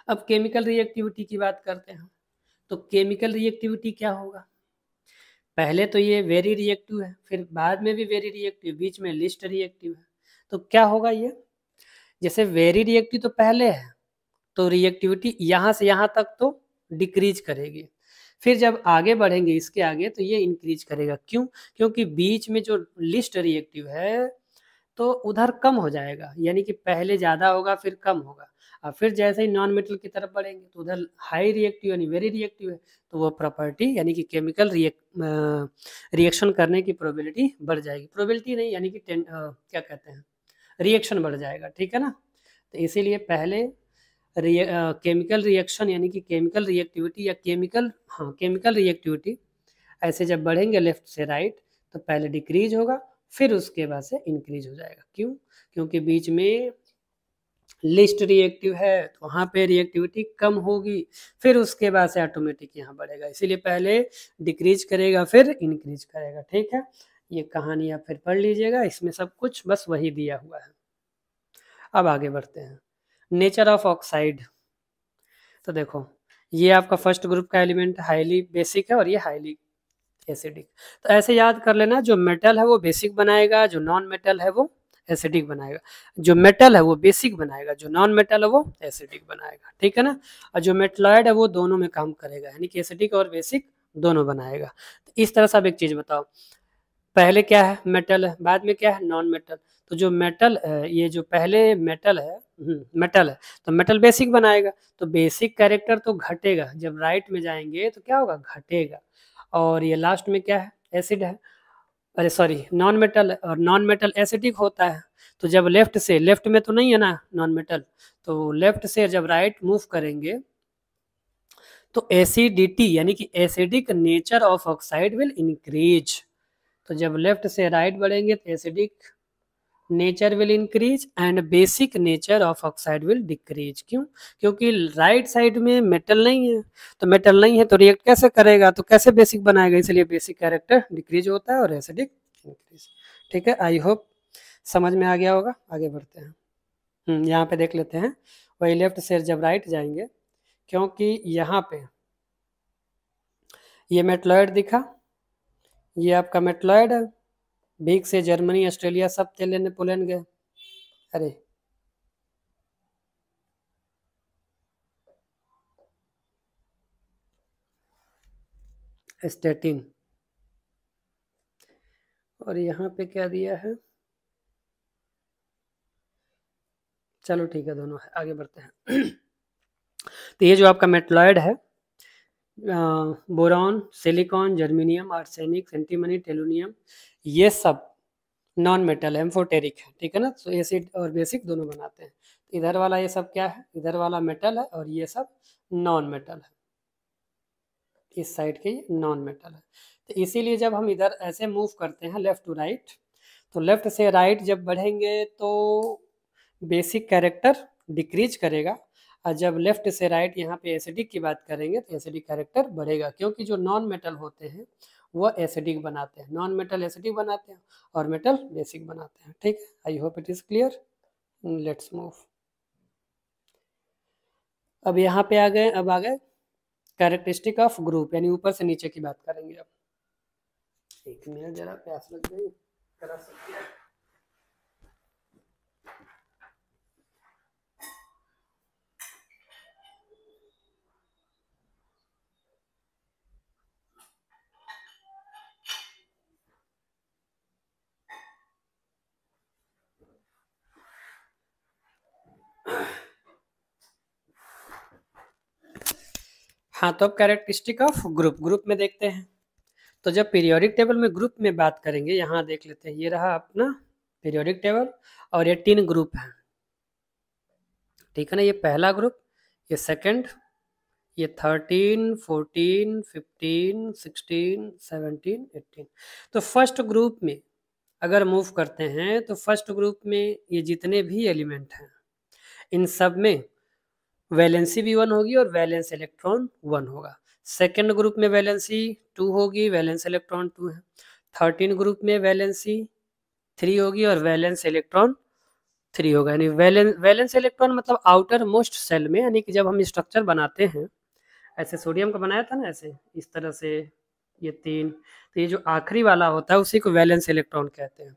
अब केमिकल रिएक्टिविटी की बात करते हैं। तो केमिकल रिएक्टिविटी क्या होगा? पहले तो ये वेरी रिएक्टिव है, फिर बाद में भी वेरी रिएक्टिव, बीच में लिस्ट रिएक्टिव है। तो क्या होगा ये? जैसे वेरी रिएक्टिव तो पहले है, तो रिएक्टिविटी यहाँ से यहाँ तक तो डिक्रीज करेगी। फिर जब आगे बढ़ेंगे इसके आगे तो ये इंक्रीज करेगा। क्यों? क्योंकि बीच में जो लिस्ट रिएक्टिव है तो उधर कम हो जाएगा, यानी कि पहले ज़्यादा होगा फिर कम होगा। और फिर जैसे ही नॉन मेटल की तरफ बढ़ेंगे तो उधर हाई रिएक्टिव यानी वेरी रिएक्टिव है, तो वो प्रॉपर्टी यानी कि केमिकल रिएक्शन करने की प्रोबेबिलिटी बढ़ जाएगी। प्रोबेबिलिटी नहीं, यानी कि क्या कहते हैं, रिएक्शन बढ़ जाएगा। ठीक है ना? तो इसीलिए पहले केमिकल रिएक्शन यानी कि केमिकल रिएक्टिविटी या केमिकल रिएक्टिविटी ऐसे जब बढ़ेंगे लेफ्ट से राइट तो पहले डिक्रीज होगा, फिर उसके बाद से इंक्रीज हो जाएगा। क्यों? क्योंकि बीच में लिस्ट रिएक्टिव है तो वहाँ पे रिएक्टिविटी कम होगी, फिर उसके बाद से ऑटोमेटिक यहाँ बढ़ेगा। इसीलिए पहले डिक्रीज करेगा फिर इंक्रीज करेगा। ठीक है? ये कहानी आप फिर पढ़ लीजिएगा, इसमें सब कुछ बस वही दिया हुआ है। अब आगे बढ़ते हैं। Nature of oxide. तो देखो, ये आपका फर्स्ट ग्रुप का एलिमेंट हाईली बेसिक है और ये हाईली एसिडिक। तो ऐसे याद कर लेना, जो मेटल है वो बेसिक बनाएगा, जो नॉन मेटल है वो एसिडिक बनाएगा। जो मेटल है वो बेसिक बनाएगा, जो नॉन मेटल है वो एसिडिक बनाएगा। ठीक है ना? और जो मेटलॉयड है वो दोनों में काम करेगा, यानी कि एसिडिक और बेसिक दोनों बनाएगा। तो इस तरह से आप एक चीज बताओ, पहले क्या है? मेटल है, बाद में क्या है? Non metal. तो जो मेटल ये जो पहले मेटल है, मेटल है, तो मेटल बेसिक बनाएगा, तो बेसिक कैरेक्टर तो घटेगा, जब राइट में जाएंगे तो क्या होगा? घटेगा। और ये लास्ट में क्या है? एसिड है, अरे सॉरी नॉन मेटल है, और नॉन मेटल एसिडिक होता है। तो जब लेफ्ट से, लेफ्ट में तो नहीं है ना नॉन मेटल, तो लेफ्ट से जब राइट मूव करेंगे तो एसिडिटी यानी कि acidic nature of oxide will increase. तो जब लेफ्ट से राइट बढ़ेंगे तो acidic nature will increase and basic nature of oxide will decrease. क्यों? क्योंकि राइट साइड में मेटल नहीं है, तो मेटल नहीं है तो रिएक्ट कैसे करेगा, तो कैसे बेसिक बनाएगा, इसलिए बेसिक कैरेक्टर डिक्रीज होता है और एसिडिक इंक्रीज। ठीक है? आई होप समझ में आ गया होगा। आगे बढ़ते हैं। यहाँ पे देख लेते हैं, वही लेफ्ट से जब राइट जाएंगे, क्योंकि यहाँ पे ये मेटलॉयड दिखा, ये आपका मेटलॉयड है। बीक से जर्मनी, ऑस्ट्रेलिया सब तेल लेने पोलैंड गए। अरे स्टेटिन। और यहाँ पे क्या दिया है, चलो ठीक है, दोनों है, आगे बढ़ते हैं। तो ये जो आपका मेटलॉयड है, boron, silicon, germanium, arsenic, antimony, tellurium, ये सब नॉन मेटल है, एम्फोटेरिक है, ठीक है ना। तो एसिड और बेसिक दोनों बनाते हैं। इधर वाला ये सब क्या है, इधर वाला मेटल है और ये सब नॉन मेटल है, इस साइड के नॉन मेटल है। तो इसीलिए जब हम इधर ऐसे मूव करते हैं लेफ्ट टू राइट, तो लेफ्ट से राइट जब बढ़ेंगे तो बेसिक कैरेक्टर डिक्रीज करेगा, और जब लेफ्ट से राइट यहाँ पे एसिडिक की बात करेंगे तो एसिडिक कैरेक्टर बढ़ेगा, क्योंकि जो नॉन मेटल होते हैं वो एसिडिक बनाते हैं, नॉन मेटल एसिडिक बनाते हैं और मेटल बेसिक बनाते हैं, ठीक है। I hope it is clear. Let's move. अब यहाँ पे आ गए, अब आ गए कैरेक्टरिस्टिक ऑफ ग्रुप, यानी ऊपर से नीचे की बात करेंगे। अब एक मिनट, जरा प्यास लग गई, करा सकते हैं। हाँ, तो अब कैरेक्टरिस्टिक ऑफ ग्रुप, ग्रुप में देखते हैं। तो जब पीरियोडिक टेबल में ग्रुप में बात करेंगे, यहाँ देख लेते हैं, ये रहा अपना पीरियोडिक टेबल और ये 3 ग्रुप हैं, ठीक है ना। ये पहला ग्रुप, ये सेकंड, ये 13, 14, 15, 16, 17, 18। तो फर्स्ट ग्रुप में अगर मूव करते हैं तो फर्स्ट ग्रुप में ये जितने भी एलिमेंट हैं इन सब में वैलेंसी भी 1 होगी और वैलेंस इलेक्ट्रॉन 1 होगा। सेकेंड ग्रुप में वैलेंसी 2 होगी, वैलेंस इलेक्ट्रॉन 2 है। 13 ग्रुप में वैलेंसी 3 होगी और वैलेंस इलेक्ट्रॉन 3 होगा। यानी वैलेंस इलेक्ट्रॉन मतलब आउटर मोस्ट सेल में, यानी कि जब हम स्ट्रक्चर बनाते हैं, ऐसे सोडियम का बनाया था ना, ऐसे इस तरह से ये 3, तो ये जो आखिरी वाला होता है उसी को वैलेंस इलेक्ट्रॉन कहते हैं।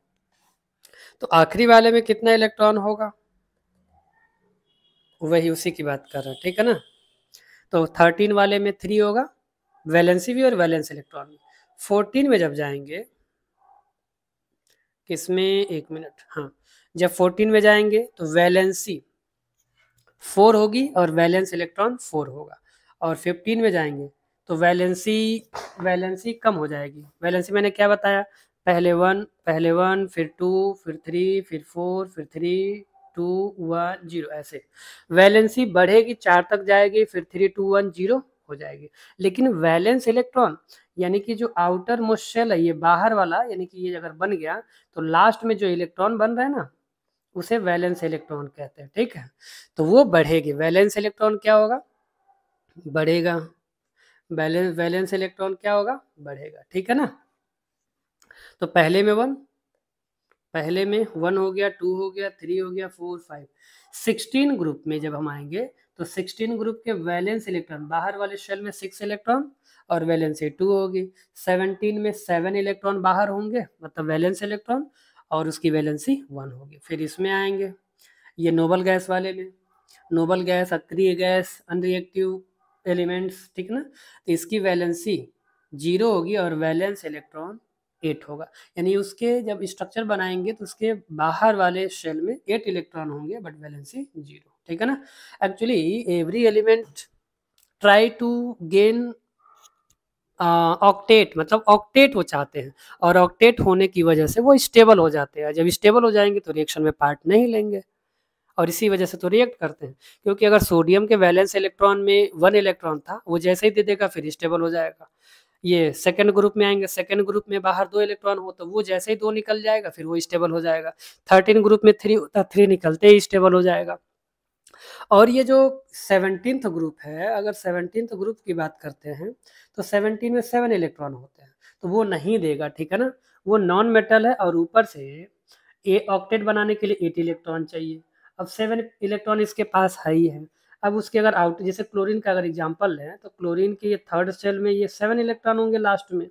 तो आखिरी वाले में कितना इलेक्ट्रॉन होगा, वही उसी की बात कर रहे हैं, ठीक है ना। तो 13 वाले में 3 होगा, वैलेंसी भी और वैलेंस इलेक्ट्रॉन भी। 14 में जब जाएंगे, किसमें, एक मिनट, हाँ, जब 14 में जाएंगे तो वैलेंसी 4 होगी और वैलेंस इलेक्ट्रॉन 4 होगा। और 15 में जाएंगे तो वैलेंसी वैलेंसी कम हो जाएगी। वैलेंसी मैंने क्या बताया, पहले वन, फिर 2, फिर 3, फिर 4, फिर 3, 2, 1, 0, ऐसे वैलेंसी बढ़ेगी, 4 तक जाएगी, फिर 3, 2, 1, 0 हो जाएगी। लेकिन वैलेंस इलेक्ट्रॉन यानी कि जो आउटर मोस्ट शेल है, ये बाहर वाला, यानी कि ये अगर बन गया तो लास्ट में जो इलेक्ट्रॉन बन रहा है ना, उसे वैलेंस इलेक्ट्रॉन कहते हैं, ठीक है। तो वो बढ़ेगी, वैलेंस इलेक्ट्रॉन क्या होगा, बढ़ेगा। वैलेंस इलेक्ट्रॉन क्या होगा, बढ़ेगा, ठीक है ना। तो पहले में 1, पहले में 1 हो गया, 2 हो गया, 3 हो गया, 4, 5। 16 ग्रुप में जब हम आएंगे तो 16 ग्रुप के वैलेंस इलेक्ट्रॉन, बाहर वाले शेल में 6 इलेक्ट्रॉन और वैलेंसी 2 होगी। 17 में 7 इलेक्ट्रॉन बाहर होंगे, मतलब वैलेंस इलेक्ट्रॉन, और उसकी वैलेंसी 1 होगी। फिर इसमें आएंगे, ये नोबल गैस वाले में, नोबल गैस, अक्रिय गैस, अनरिएक्टिव एलिमेंट्स, ठीक ना। तो इसकी वैलेंसी 0 होगी और वैलेंस इलेक्ट्रॉन 8 होगा। यानी उसके जब स्ट्रक्चर बनाएंगे तो उसके बाहर वाले शेल में 8 इलेक्ट्रॉन होंगे बट वैलेंसी 0, ठीक है ना। Actually every element try to gain octet, मतलब ऑक्टेट वो चाहते हैं, और ऑक्टेट होने की वजह से वो स्टेबल हो जाते हैं। जब स्टेबल हो जाएंगे तो रिएक्शन में पार्ट नहीं लेंगे, और इसी वजह से तो रिएक्ट करते हैं। क्योंकि अगर सोडियम के वैलेंस इलेक्ट्रॉन में 1 इलेक्ट्रॉन था, वो जैसे ही दे देगा फिर स्टेबल हो जाएगा। ये सेकंड ग्रुप में आएंगे, सेकंड ग्रुप में बाहर 2 इलेक्ट्रॉन हो तो वो जैसे ही 2 निकल जाएगा फिर वो स्टेबल हो जाएगा। 13 ग्रुप में 3 होता, 3 निकलते ही स्टेबल हो जाएगा। और ये जो 17th ग्रुप है, अगर 17th ग्रुप की बात करते हैं तो 17 में 7 इलेक्ट्रॉन होते हैं, तो वो नहीं देगा, ठीक है ना। वो नॉन मेटल है और ऊपर से ऑक्टेट बनाने के लिए 8 इलेक्ट्रॉन चाहिए। अब 7 इलेक्ट्रॉन इसके पास है ही है। अब उसके अगर आउट, जैसे क्लोरीन का अगर एग्जांपल लें तो क्लोरीन के ये थर्ड शेल में ये 7 इलेक्ट्रॉन होंगे लास्ट में।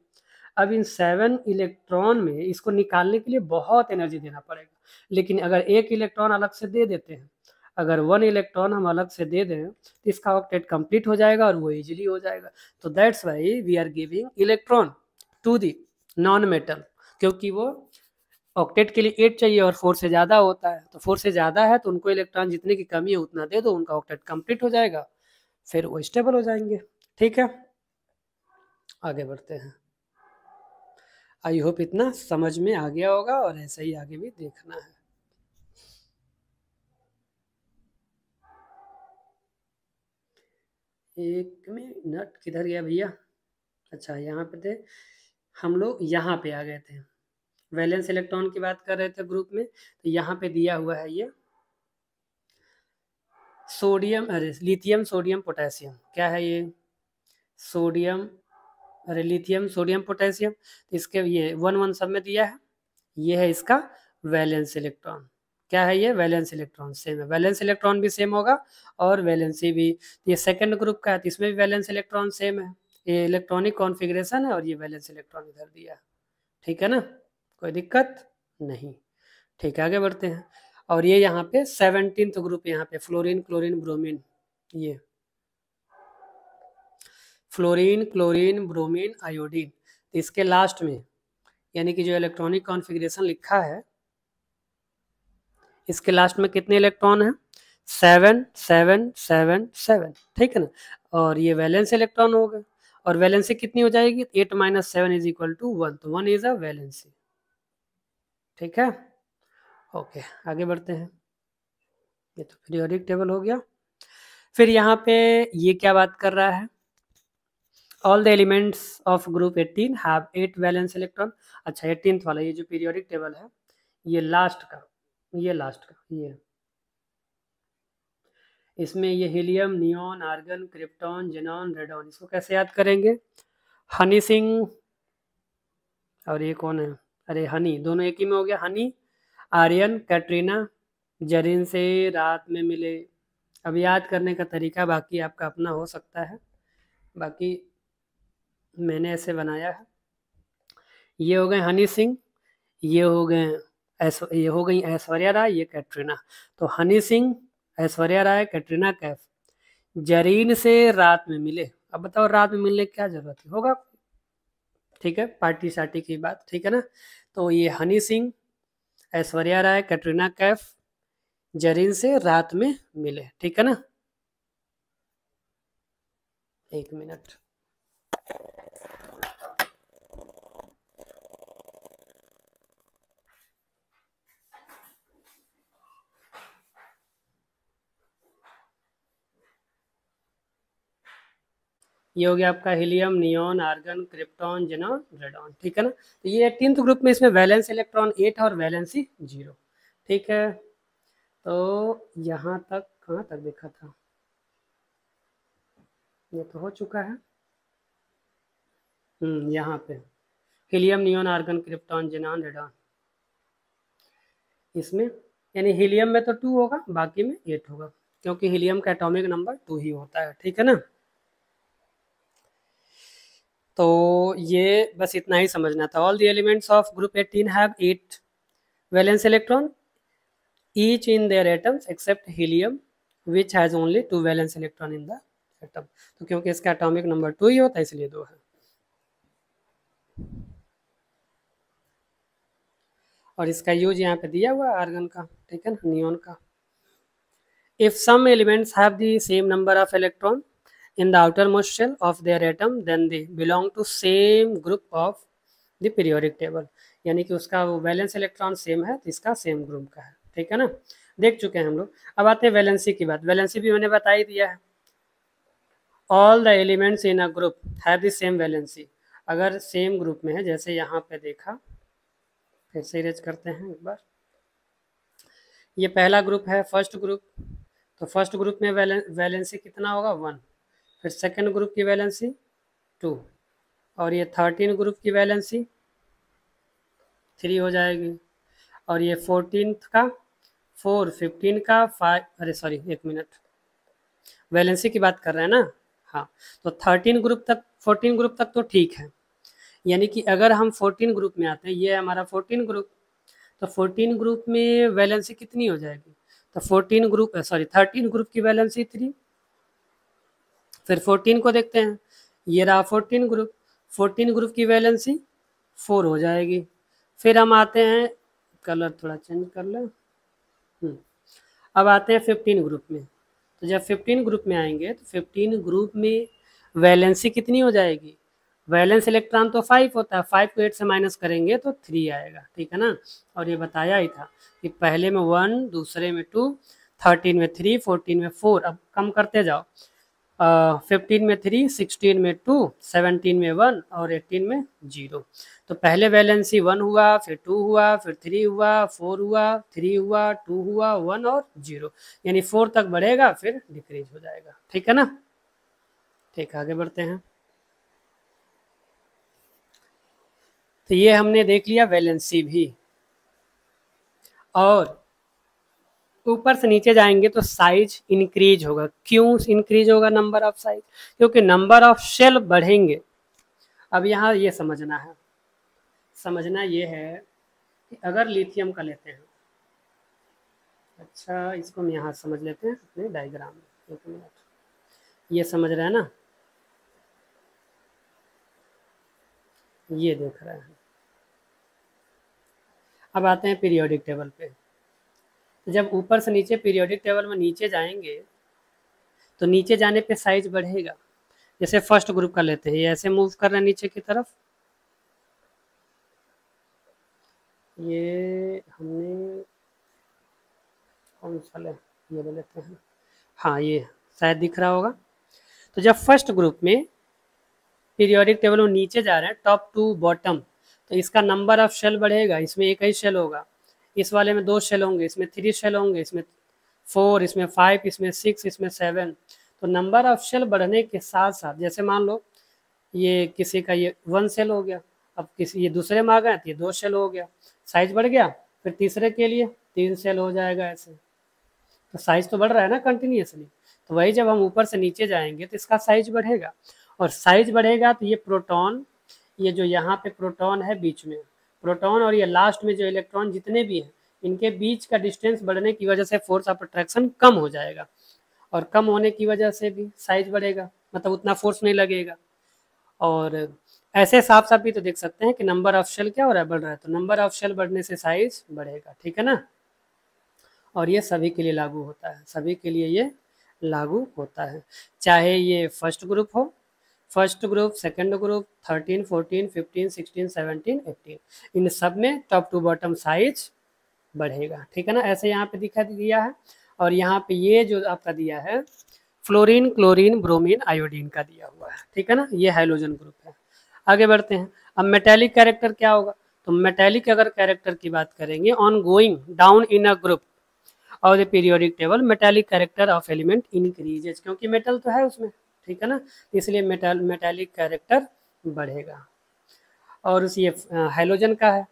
अब इन 7 इलेक्ट्रॉन में इसको निकालने के लिए बहुत एनर्जी देना पड़ेगा, लेकिन अगर एक इलेक्ट्रॉन अलग से दे देते हैं, अगर 1 इलेक्ट्रॉन हम अलग से दे दें तो इसका ऑक्टेट कंप्लीट हो जाएगा और वो इजीली हो जाएगा। तो that's why we are giving electron to the non metal, क्योंकि वो ऑक्टेट के लिए 8 चाहिए और 4 से ज़्यादा होता है, तो 4 से ज़्यादा है तो उनको इलेक्ट्रॉन जितने की कमी है उतना दे दो, उनका ऑक्टेट कंप्लीट हो जाएगा, फिर वो स्टेबल हो जाएंगे। ठीक है, आगे बढ़ते हैं। आई होप इतना समझ में आ गया होगा और ऐसा ही आगे भी देखना है। एक मिनट, किधर गया भैया? अच्छा, यहाँ पे थे हम लोग, यहाँ पे आ गए थे। वैलेंस इलेक्ट्रॉन की बात कर रहे थे ग्रुप में, तो यहाँ पे दिया हुआ है ये सोडियम, अरे लिथियम सोडियम पोटेशियम, क्या है ये? सोडियम, अरे लिथियम सोडियम पोटेशियम, इसके ये 1 1 सब में दिया है। ये है इसका वैलेंस इलेक्ट्रॉन। क्या है ये? वैलेंस इलेक्ट्रॉन सेम है, वैलेंस इलेक्ट्रॉन भी सेम होगा और वैलेंसी भी। ये सेकंड ग्रुप का है तो इसमें भी वैलेंस इलेक्ट्रॉन सेम है। ये इलेक्ट्रॉनिक कॉन्फ़िगरेशन है और ये वैलेंस इलेक्ट्रॉन इधर दिया है। ठीक है ना, कोई दिक्कत नहीं। ठीक है, आगे बढ़ते हैं। और ये यहाँ पे 17th ग्रुप, यहाँ पे फ्लोरीन क्लोरीन ब्रोमीन, ये फ्लोरीन क्लोरीन ब्रोमीन आयोडीन, इसके लास्ट में यानी कि जो इलेक्ट्रॉनिक कॉन्फ़िगरेशन लिखा है इसके लास्ट में कितने इलेक्ट्रॉन हैं? 7 7 7 7। ठीक है ना, और ये वैलेंस इलेक्ट्रॉन हो गए और वैलेंसी कितनी हो जाएगी? 8 - 7 इज इक्वल टू 1, तो 1 इज अ वैलेंसी। ठीक है, ओके, आगे बढ़ते हैं। ये तो पीरियोडिक टेबल हो गया। फिर यहाँ पे ये क्या बात कर रहा है? All the elements of group 18 have 8 valence electron. अच्छा, 18th वाला ये जो पीरियोडिक टेबल है, ये लास्ट का, ये लास्ट का, ये इसमें ये helium neon argon krypton xenon radon, इसको कैसे याद करेंगे? हनी सिंह, और ये कौन है? अरे हनी, दोनों एक ही में हो गया। हनी, आर्यन, कैटरीना, जरीन से रात में मिले। अब याद करने का तरीका बाकी आपका अपना हो सकता है, बाकी मैंने ऐसे बनाया है। ये हो गए हनी सिंह, ये हो गए ये हो गई ऐश्वर्या राय, ये कैटरीना। तो हनी सिंह, ऐश्वर्या राय, कैटरीना कैफ जरीन से रात में मिले। अब बताओ रात में मिलने की क्या जरूरत है? होगा, ठीक है, पार्टी शार्टी की बात, ठीक है ना। तो ये हनी सिंह, ऐश्वर्या राय, कैटरीना कैफ जरीन से रात में मिले। ठीक है ना, एक मिनट। ये हो गया आपका helium neon argon krypton xenon radon. ठीक है ना, तो ये 18th ग्रुप में, इसमें वैलेंस इलेक्ट्रॉन 8 और वैलेंसी 0। ठीक है, तो यहाँ तक, कहाँ तक देखा था? ये तो हो चुका है। यहाँ पे helium neon argon krypton xenon radon, इसमें यानी हीलियम में तो 2 होगा, बाकी में 8 होगा, क्योंकि हीलियम का एटॉमिक नंबर 2 ही होता है। ठीक है ना, तो ये बस इतना ही समझना था। All the elements of group 18 have 8 valence electron each in their atoms except helium which has only 2 valence electron in the atom। तो क्योंकि इसका एटॉमिक नंबर 2 ही होता है इसलिए 2 है। और इसका यूज यहाँ पे दिया हुआ है आर्गन का, ठीक है ना, नियॉन का। If some elements have the same number of electron in the outermost shell of their atom then they belong to same group of the periodic table। यानी कि उसका वो वैलेंस इलेक्ट्रॉन सेम है तो इसका सेम ग्रुप का है। ठीक है ना, देख चुके हैं हम लोग। अब आते हैं वैलेंसी की बात। वैलेंसी भी मैंने बता ही दिया है। All the elements in a group have the same valency. अगर सेम ग्रुप में है, जैसे यहाँ पे देखा, फिर से इरेज करते हैं एक बार। ये पहला ग्रुप है, फर्स्ट ग्रुप, तो फर्स्ट ग्रुप में वैलेंसी कितना होगा? 1। फिर सेकंड ग्रुप की वैलेंसी 2, और ये 13 ग्रुप की वैलेंसी 3 हो जाएगी, और ये 14th का 4, 15 का 5, अरे सॉरी एक मिनट, वैलेंसी की बात कर रहे हैं ना। हाँ, तो 13 ग्रुप तक 14 ग्रुप तक तो ठीक है, यानी कि अगर हम 14 ग्रुप में आते हैं, ये हमारा 14 ग्रुप, तो 14 ग्रुप में वैलेंसी कितनी हो जाएगी, तो 14 ग्रुप सॉरी 13 ग्रुप की वैलेंसी 3, फिर 14 को देखते हैं, ये रहा 14 ग्रुप, 14 ग्रुप की वैलेंसी 4 हो जाएगी। फिर हम आते हैं, कलर थोड़ा चेंज कर लें, अब आते हैं 15 ग्रुप में। तो जब 15 ग्रुप में आएंगे तो 15 ग्रुप में वैलेंसी कितनी हो जाएगी, वैलेंस इलेक्ट्रॉन तो 5 होता है, 5 को 8 से माइनस करेंगे तो 3 आएगा, ठीक है ना। और ये बताया ही था कि पहले में 1, दूसरे में 2, 13 में 3, 14 में 4, अब कम करते जाओ, 15 में 3, 16 में 2, 17 में 1 और 18 में 0। तो पहले वैलेंसी 1 हुआ, फिर 2 हुआ, फिर 3 हुआ, 4 हुआ, 3 हुआ, 2 हुआ, 1 और 0, यानी 4 तक बढ़ेगा फिर डिक्रीज हो जाएगा, ठीक है ना। ठीक, आगे बढ़ते हैं। तो ये हमने देख लिया वैलेंसी भी, और ऊपर से नीचे जाएंगे तो साइज इंक्रीज होगा। क्यों इंक्रीज होगा नंबर ऑफ साइज, क्योंकि नंबर ऑफ शेल बढ़ेंगे। अब यहाँ ये समझना है, समझना ये है कि अगर लिथियम का लेते हैं, अच्छा इसको हम यहाँ समझ लेते हैं अपने डायग्राम में, 1 मिनट, ये समझ रहे हैं ना, ये देख रहे हैं। अब आते हैं पीरियोडिक टेबल पे। तो जब ऊपर से नीचे पीरियोडिक टेबल में नीचे जाएंगे तो नीचे जाने पे साइज बढ़ेगा। जैसे फर्स्ट ग्रुप का लेते हैं, ये ऐसे मूव कर रहे हैं नीचे की तरफ, ये हमने कौन सा ले, ये ले लेते हैं, हाँ ये शायद दिख रहा होगा। तो जब फर्स्ट ग्रुप में पीरियोडिक टेबल में नीचे जा रहे हैं टॉप टू बॉटम, तो इसका नंबर ऑफ शेल बढ़ेगा, इसमें एक ही शेल होगा, इस वाले में 2 शेल होंगे, इसमें 3 शेल होंगे, इसमें 4, इसमें 5, इसमें 6, इसमें 7। तो नंबर ऑफ शेल बढ़ने के साथ साथ, जैसे मान लो ये किसी का ये 1 शेल हो गया, अब किसी ये दूसरे में आ गए तो ये 2 शेल हो गया, साइज बढ़ गया, फिर तीसरे के लिए 3 शेल हो जाएगा ऐसे। तो साइज तो बढ़ रहा है ना कंटिन्यूसली। तो वही जब हम ऊपर से नीचे जाएंगे तो इसका साइज बढ़ेगा, और साइज बढ़ेगा तो ये प्रोटॉन, ये जो यहाँ पे प्रोटॉन है बीच में, प्रोटॉन और ये लास्ट में जो इलेक्ट्रॉन जितने भी हैं, इनके बीच का डिस्टेंस बढ़ने की वजह से फोर्स ऑफ अट्रैक्शन कम हो जाएगा, और कम होने की वजह से भी साइज बढ़ेगा, मतलब उतना फोर्स नहीं लगेगा। और ऐसे साफ साफ भी तो देख सकते हैं कि नंबर ऑफ शेल क्या हो रहा है, बढ़ रहा है, तो नंबर ऑफ शेल बढ़ने से साइज बढ़ेगा, ठीक है ना। और ये सभी के लिए लागू होता है, सभी के लिए ये लागू होता है, चाहे ये फर्स्ट ग्रुप हो, फर्स्ट ग्रुप, सेकंड ग्रुप, 13, 14, 15, 16, 17, 18, इन सब में टॉप टू बॉटम साइज बढ़ेगा, ठीक है ना। ऐसे यहाँ पे दिखा दिया है, और यहाँ पे ये जो आपका दिया है फ्लोरीन, क्लोरीन, ब्रोमीन, आयोडीन का दिया हुआ है, ठीक है ना, ये हाइड्रोजन ग्रुप है। आगे बढ़ते हैं। अब मेटेलिक कैरेक्टर क्या होगा, तो मेटेलिक अगर कैरेक्टर की बात करेंगे, on going down in a group और the periodic table metallic character of element increases, क्योंकि मेटल तो है उसमें, ठीक है ना, इसलिए मेटालिक कैरेक्टर बढ़ेगा। और उस ये हाइड्रोजन का है,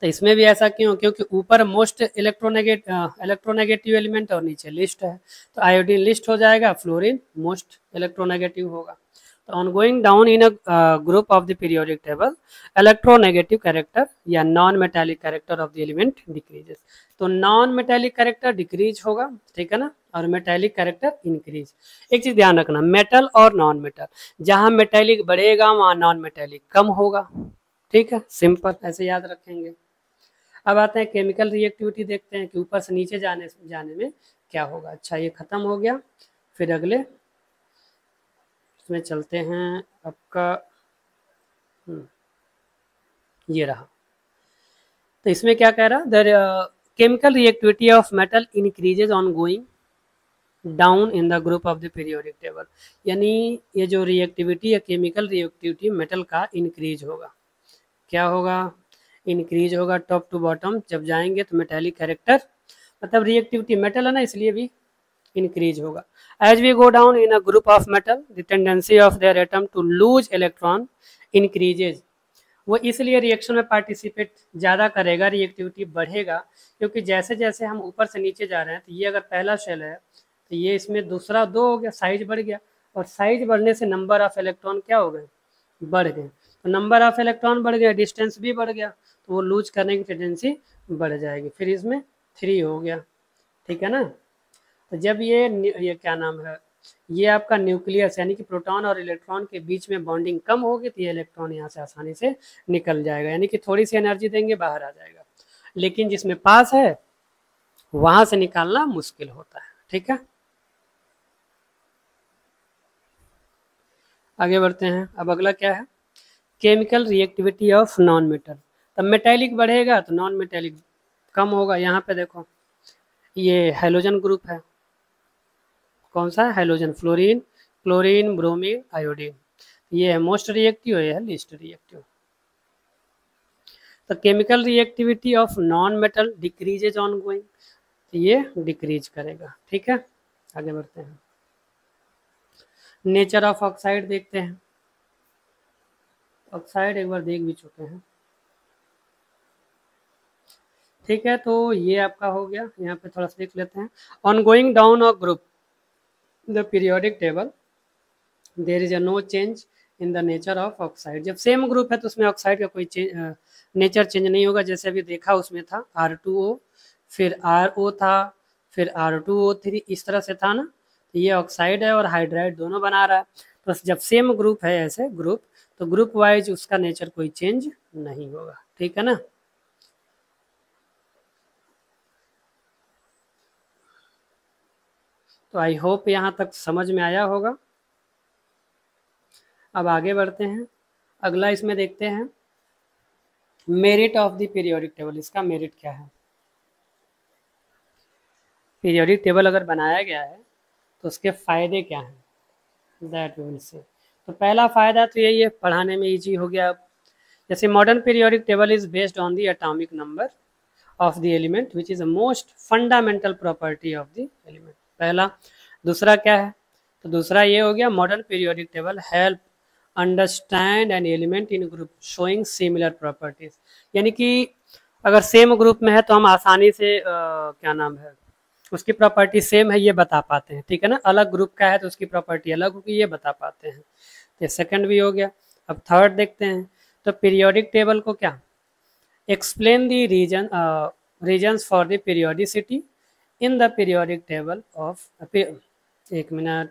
तो इसमें भी ऐसा क्यों, क्योंकि ऊपर मोस्ट इलेक्ट्रोनेगेटिव एलिमेंट और नीचे लिस्ट है, तो आयोडीन लिस्ट हो जाएगा, फ्लोरीन मोस्ट इलेक्ट्रोनेगेटिव होगा। तो on going down in a group of the periodic table electronegative character या non metallic character of the element decreases. तो नॉन मेटालिक कैरेक्टर डिक्रीज होगा, ठीक है ना, और मेटालिक कैरेक्टर इंक्रीज। एक चीज ध्यान रखना, मेटल और नॉन मेटल, जहां मेटालिक बढ़ेगा वहां नॉन मेटालिक कम होगा, ठीक है, सिंपल, ऐसे याद रखेंगे। अब आते हैं केमिकल रिएक्टिविटी, देखते हैं कि ऊपर से नीचे जाने में क्या होगा। अच्छा ये खत्म हो गया, फिर अगले इसमें चलते हैं आपका, ये रहा। तो इसमें क्या कह रहा है, the chemical reactivity of metal increases on going down in the group of the periodic table, यानी ये जो रिएक्टिविटी है केमिकल रिएक्टिविटी मेटल का इंक्रीज होगा, क्या होगा, इंक्रीज होगा टॉप टू बॉटम। जब जाएंगे तो मेटालिक कैरेक्टर, मतलब रिएक्टिविटी मेटल है ना, इसलिए भी इंक्रीज होगा। As we go down in a group of metal the tendency of their atom to lose electron increases, वो इसलिए रिएक्शन में पार्टिसिपेट ज़्यादा करेगा, रिएक्टिविटी बढ़ेगा, क्योंकि जैसे जैसे हम ऊपर से नीचे जा रहे हैं, तो ये अगर पहला शेल है, तो ये इसमें दूसरा 2 हो गया, साइज बढ़ गया, और साइज बढ़ने से नंबर ऑफ इलेक्ट्रॉन क्या हो गए, बढ़ गए। तो नंबर ऑफ इलेक्ट्रॉन बढ़ गया, डिस्टेंस भी बढ़ गया, तो वो लूज करने की टेंडेंसी बढ़ जाएगी। फिर इसमें 3 हो गया, ठीक है ना। तो जब ये क्या नाम है, ये आपका न्यूक्लियस यानी कि प्रोटॉन और इलेक्ट्रॉन के बीच में बॉन्डिंग कम होगी, तो ये इलेक्ट्रॉन यहाँ से आसानी से निकल जाएगा, यानी कि थोड़ी सी एनर्जी देंगे बाहर आ जाएगा। लेकिन जिसमें पास है वहां से निकालना मुश्किल होता है, ठीक है। आगे बढ़ते हैं। अब अगला क्या है, chemical reactivity of non metal. तब मेटेलिक बढ़ेगा तो नॉन मेटेलिक कम होगा। यहाँ पे देखो ये हेलोजन ग्रुप है, कौन सा है, halogen, fluorine, chlorine, bromine, iodine. ये है मोस्ट रिएक्टिव, ये है लीस्ट रिएक्टिव। तो chemical reactivity of non metal decreases on going, तो ये डिक्रीज करेगा, ठीक है। आगे बढ़ते हैं। नेचर ऑफ ऑक्साइड देखते हैं। ऑक्साइड एक बार देख भी चुके हैं, ठीक है। तो ये आपका हो गया, यहाँ पे थोड़ा सा देख लेते हैं। On going down of group the periodic table there is a no change in the nature of oxide. जब सेम ग्रुप है तो उसमें ऑक्साइड का कोई नेचर चेंज नहीं होगा। जैसे अभी देखा उसमें था R2O, फिर RO था, फिर R2O3, इस तरह से था ना। तो ये ऑक्साइड है और हाइड्राइड दोनों बना रहा है। तो जब सेम ग्रुप है ऐसे ग्रुप, तो ग्रुप वाइज उसका नेचर कोई चेंज नहीं होगा, ठीक है ना। तो आई होप यहाँ तक समझ में आया होगा। अब आगे बढ़ते हैं। अगला इसमें देखते हैं merit of the periodic table. इसका मेरिट क्या है, पीरियोडिक टेबल अगर बनाया गया है तो उसके फायदे क्या हैं, दैट वी विल सी। तो पहला फायदा तो यही है, पढ़ाने में इजी हो गया। जैसे modern periodic table is based on the atomic number of the element which is the most fundamental property of the element, पहला। दूसरा क्या है, तो दूसरा ये हो गया, modern periodic table help understand an element in group showing similar properties. यानी कि अगर सेम ग्रुप में है तो हम आसानी से क्या नाम है, उसकी प्रॉपर्टी सेम है ये बता पाते हैं, ठीक है ना। अलग ग्रुप का है तो उसकी प्रॉपर्टी अलग होगी, ये बता पाते हैं। तो सेकंड भी हो गया। अब थर्ड देखते हैं। तो पीरियोडिक टेबल को क्या, explain the reasons for the periodicity in the periodic table of, एक मिनट,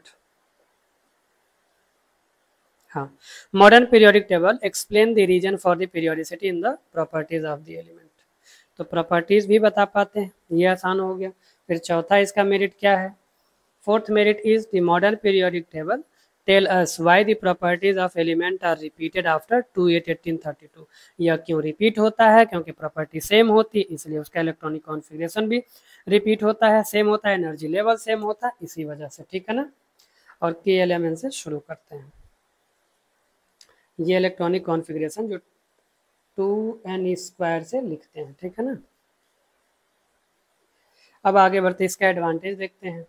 हाँ, modern periodic table explain the reason for the periodicity in the properties of the element. तो प्रॉपर्टीज भी बता पाते हैं, ये आसान हो गया। फिर चौथा इसका मेरिट क्या है, fourth merit is the modern periodic table tell us why the properties of element are repeated after 2/8/1832। यह क्यों रिपीट होता है, क्योंकि प्रॉपर्टी सेम होती है इसलिए उसका इलेक्ट्रॉनिक कॉन्फ़िगरेशन भी रिपीट होता है, सेम होता है, एनर्जी लेवल सेम होता है, इसी वजह से, ठीक है ना। और के एलिमेंट से शुरू करते हैं। ये इलेक्ट्रॉनिक कॉन्फ़िगरेशन जो 2n² से लिखते हैं, ठीक है ना। अब आगे बढ़ते इसका एडवांटेज देखते हैं।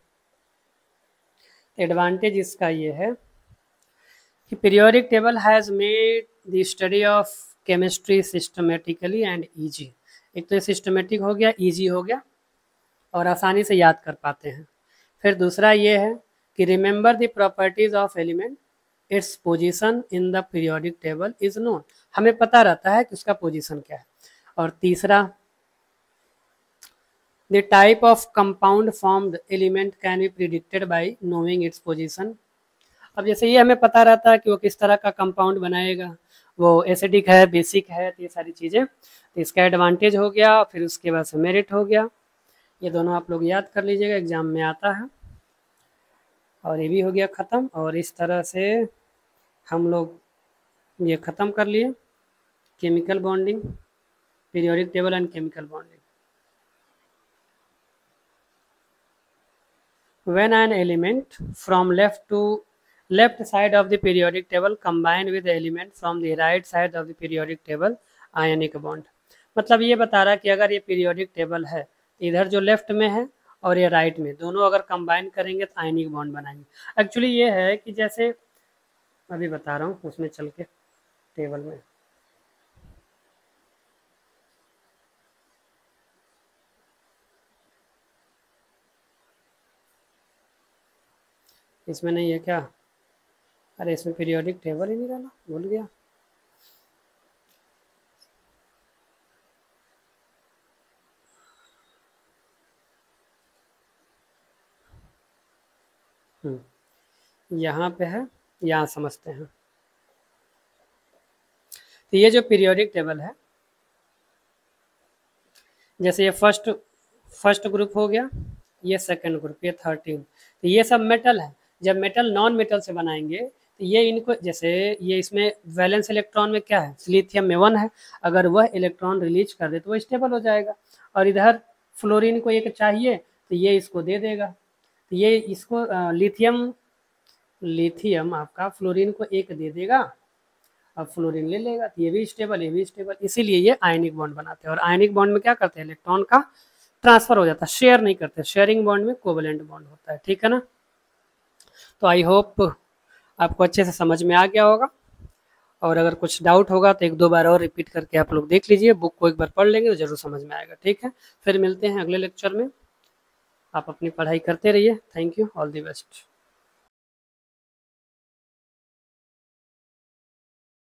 एडवांटेज इसका ये है कि periodic table has made the study of chemistry systematically and easy. एक तो ये सिस्टमेटिक हो गया, इजी हो गया, और आसानी से याद कर पाते हैं। फिर दूसरा ये है कि remember the properties of element, its position in the periodic table is known. हमें पता रहता है कि उसका पोजीशन क्या है। और तीसरा, the type of compound formed element can be predicted by knowing its position. अब जैसे ये हमें पता रहता है कि वो किस तरह का कंपाउंड बनाएगा, वो एसिडिक है, बेसिक है, तो ये सारी चीज़ें, तो इसका एडवांटेज हो गया। फिर उसके बाद से मेरिट हो गया। ये दोनों आप लोग याद कर लीजिएगा, एग्जाम में आता है। और ये भी हो गया ख़त्म। और इस तरह से हम लोग ये ख़त्म कर लिए chemical bonding, periodic table and chemical bonding. When an element from left side of the periodic table combine with the element from the right side of the periodic table, ionic bond। मतलब ये बता रहा है कि अगर ये periodic table है, इधर जो लेफ्ट में है और ये राइट में, दोनों अगर कंबाइन करेंगे तो आयनिक बॉन्ड बनाएंगे। एक्चुअली ये है कि जैसे अभी बता रहा हूँ उसमें चल के टेबल में, इसमें नहीं है क्या? अरे इसमें पीरियोडिक टेबल ही नहीं डाला, भूल गया। यहाँ पे है, यहाँ समझते हैं। तो ये जो पीरियोडिक टेबल है, जैसे ये फर्स्ट ग्रुप हो गया, ये सेकंड ग्रुप, ये 13, तो ये सब मेटल है। जब मेटल नॉन मेटल से बनाएंगे तो ये इनको, जैसे ये इसमें वैलेंस इलेक्ट्रॉन में क्या है, लिथियम में 1 है, अगर वह इलेक्ट्रॉन रिलीज कर दे तो वो स्टेबल हो जाएगा। और इधर फ्लोरीन को एक चाहिए तो ये इसको दे देगा, तो ये इसको लिथियम आपका फ्लोरीन को एक दे देगा, अब फ्लोरीन ले लेगा, तो ये भी स्टेबल, ये भी स्टेबल। इसीलिए ये आयनिक बॉन्ड बनाते हैं। और आयनिक बॉन्ड में क्या करते हैं, इलेक्ट्रॉन का ट्रांसफर हो जाता है, शेयर नहीं करते। शेयरिंग बॉन्ड में कोवेलेंट बॉन्ड होता है, ठीक है ना। तो आई होप आपको अच्छे से समझ में आ गया होगा। और अगर कुछ डाउट होगा तो एक दो बार और रिपीट करके आप लोग देख लीजिए, बुक को एक बार पढ़ लेंगे तो जरूर समझ में आएगा, ठीक है। फिर मिलते हैं अगले लेक्चर में, आप अपनी पढ़ाई करते रहिए। Thank you, all the best.